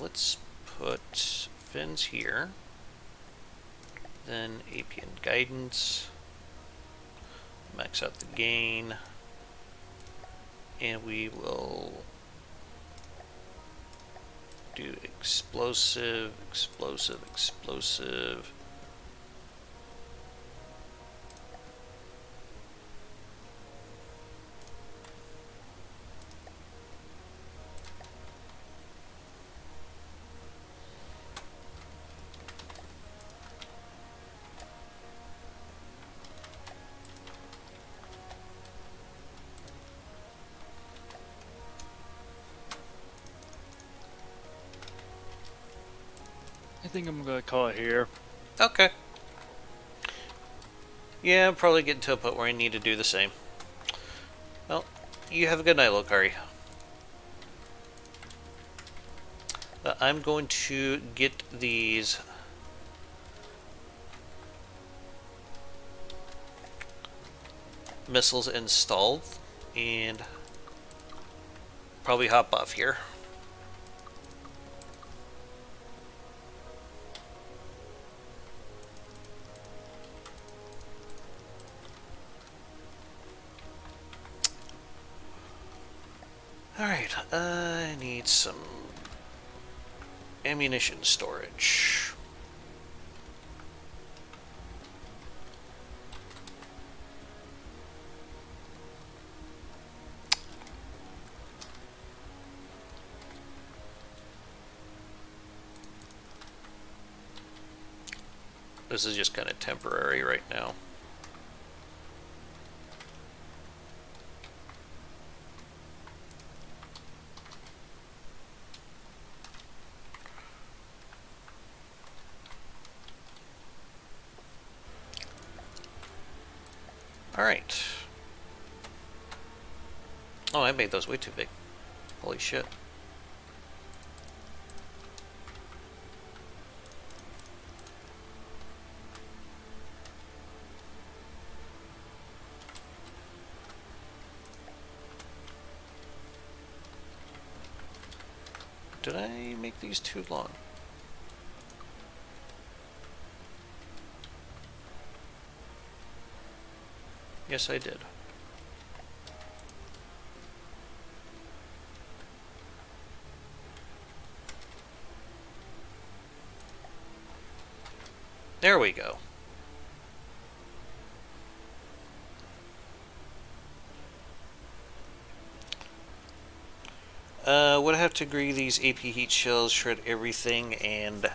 Speaker 1: Let's put fins here. Then AP and guidance. Max out the gain. And we will do explosive, explosive, explosive.
Speaker 4: I think I'm gonna call it here.
Speaker 1: Okay. Yeah, I'm probably getting to a point where I need to do the same. Well, you have a good night, Lokari. I'm going to get these missiles installed and probably hop off here. Alright, I need some ammunition storage. This is just kind of temporary right now. Alright. Oh, I made those way too big. Holy shit. Did I make these too long? Yes, I did. There we go. Would have to agree these AP heat shells shred everything and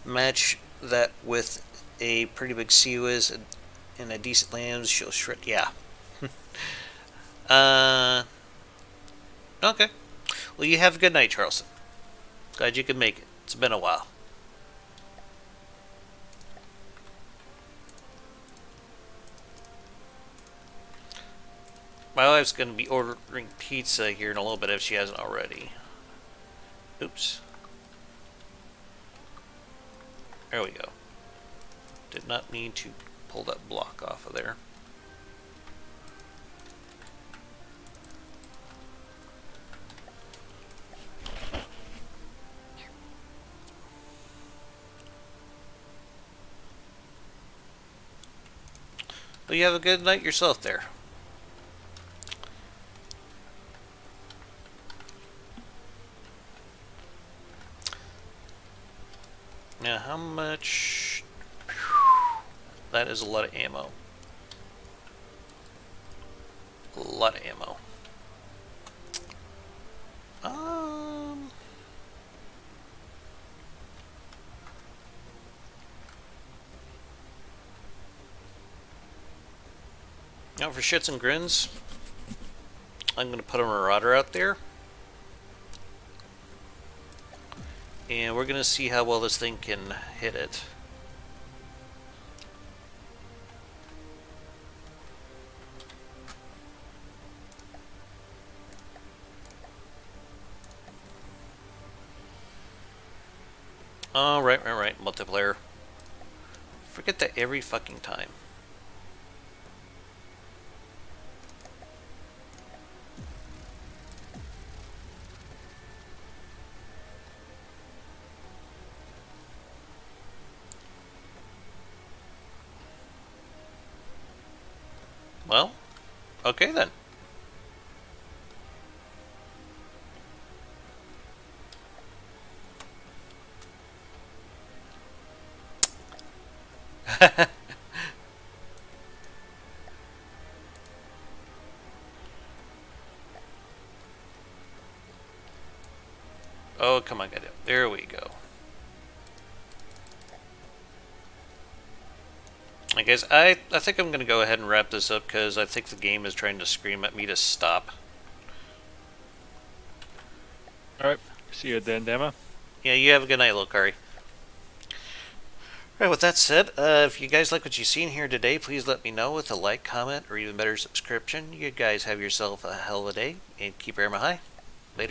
Speaker 1: match that with a pretty big COS and a decent lambs. She'll shred. Yeah. Okay. Well, you have a good night, Charleston. Glad you could make it. It's been a while. My wife's going to be ordering pizza here in a little bit if she hasn't already. Oops. There we go. Did not mean to pull that block off of there. Well, you have a good night yourself there. Now, how much? That is a lot of ammo. A lot of ammo. Now, for shits and grins, I'm going to put a Marauder out there. And we're going to see how well this thing can hit it. Oh, right. Multiplayer. Forget that every fucking time. Well, okay then. Oh, come on, get it. There we go. I guess I think I'm going to go ahead and wrap this up because I think the game is trying to scream at me to stop.
Speaker 4: Alright, see you then, Dama.
Speaker 1: Yeah, you have a good night, Lokari. Alright, with that said, if you guys like what you've seen here today, please let me know with a like, comment, or even better, subscription. You guys have yourself a hell of a day, and keep your aim high.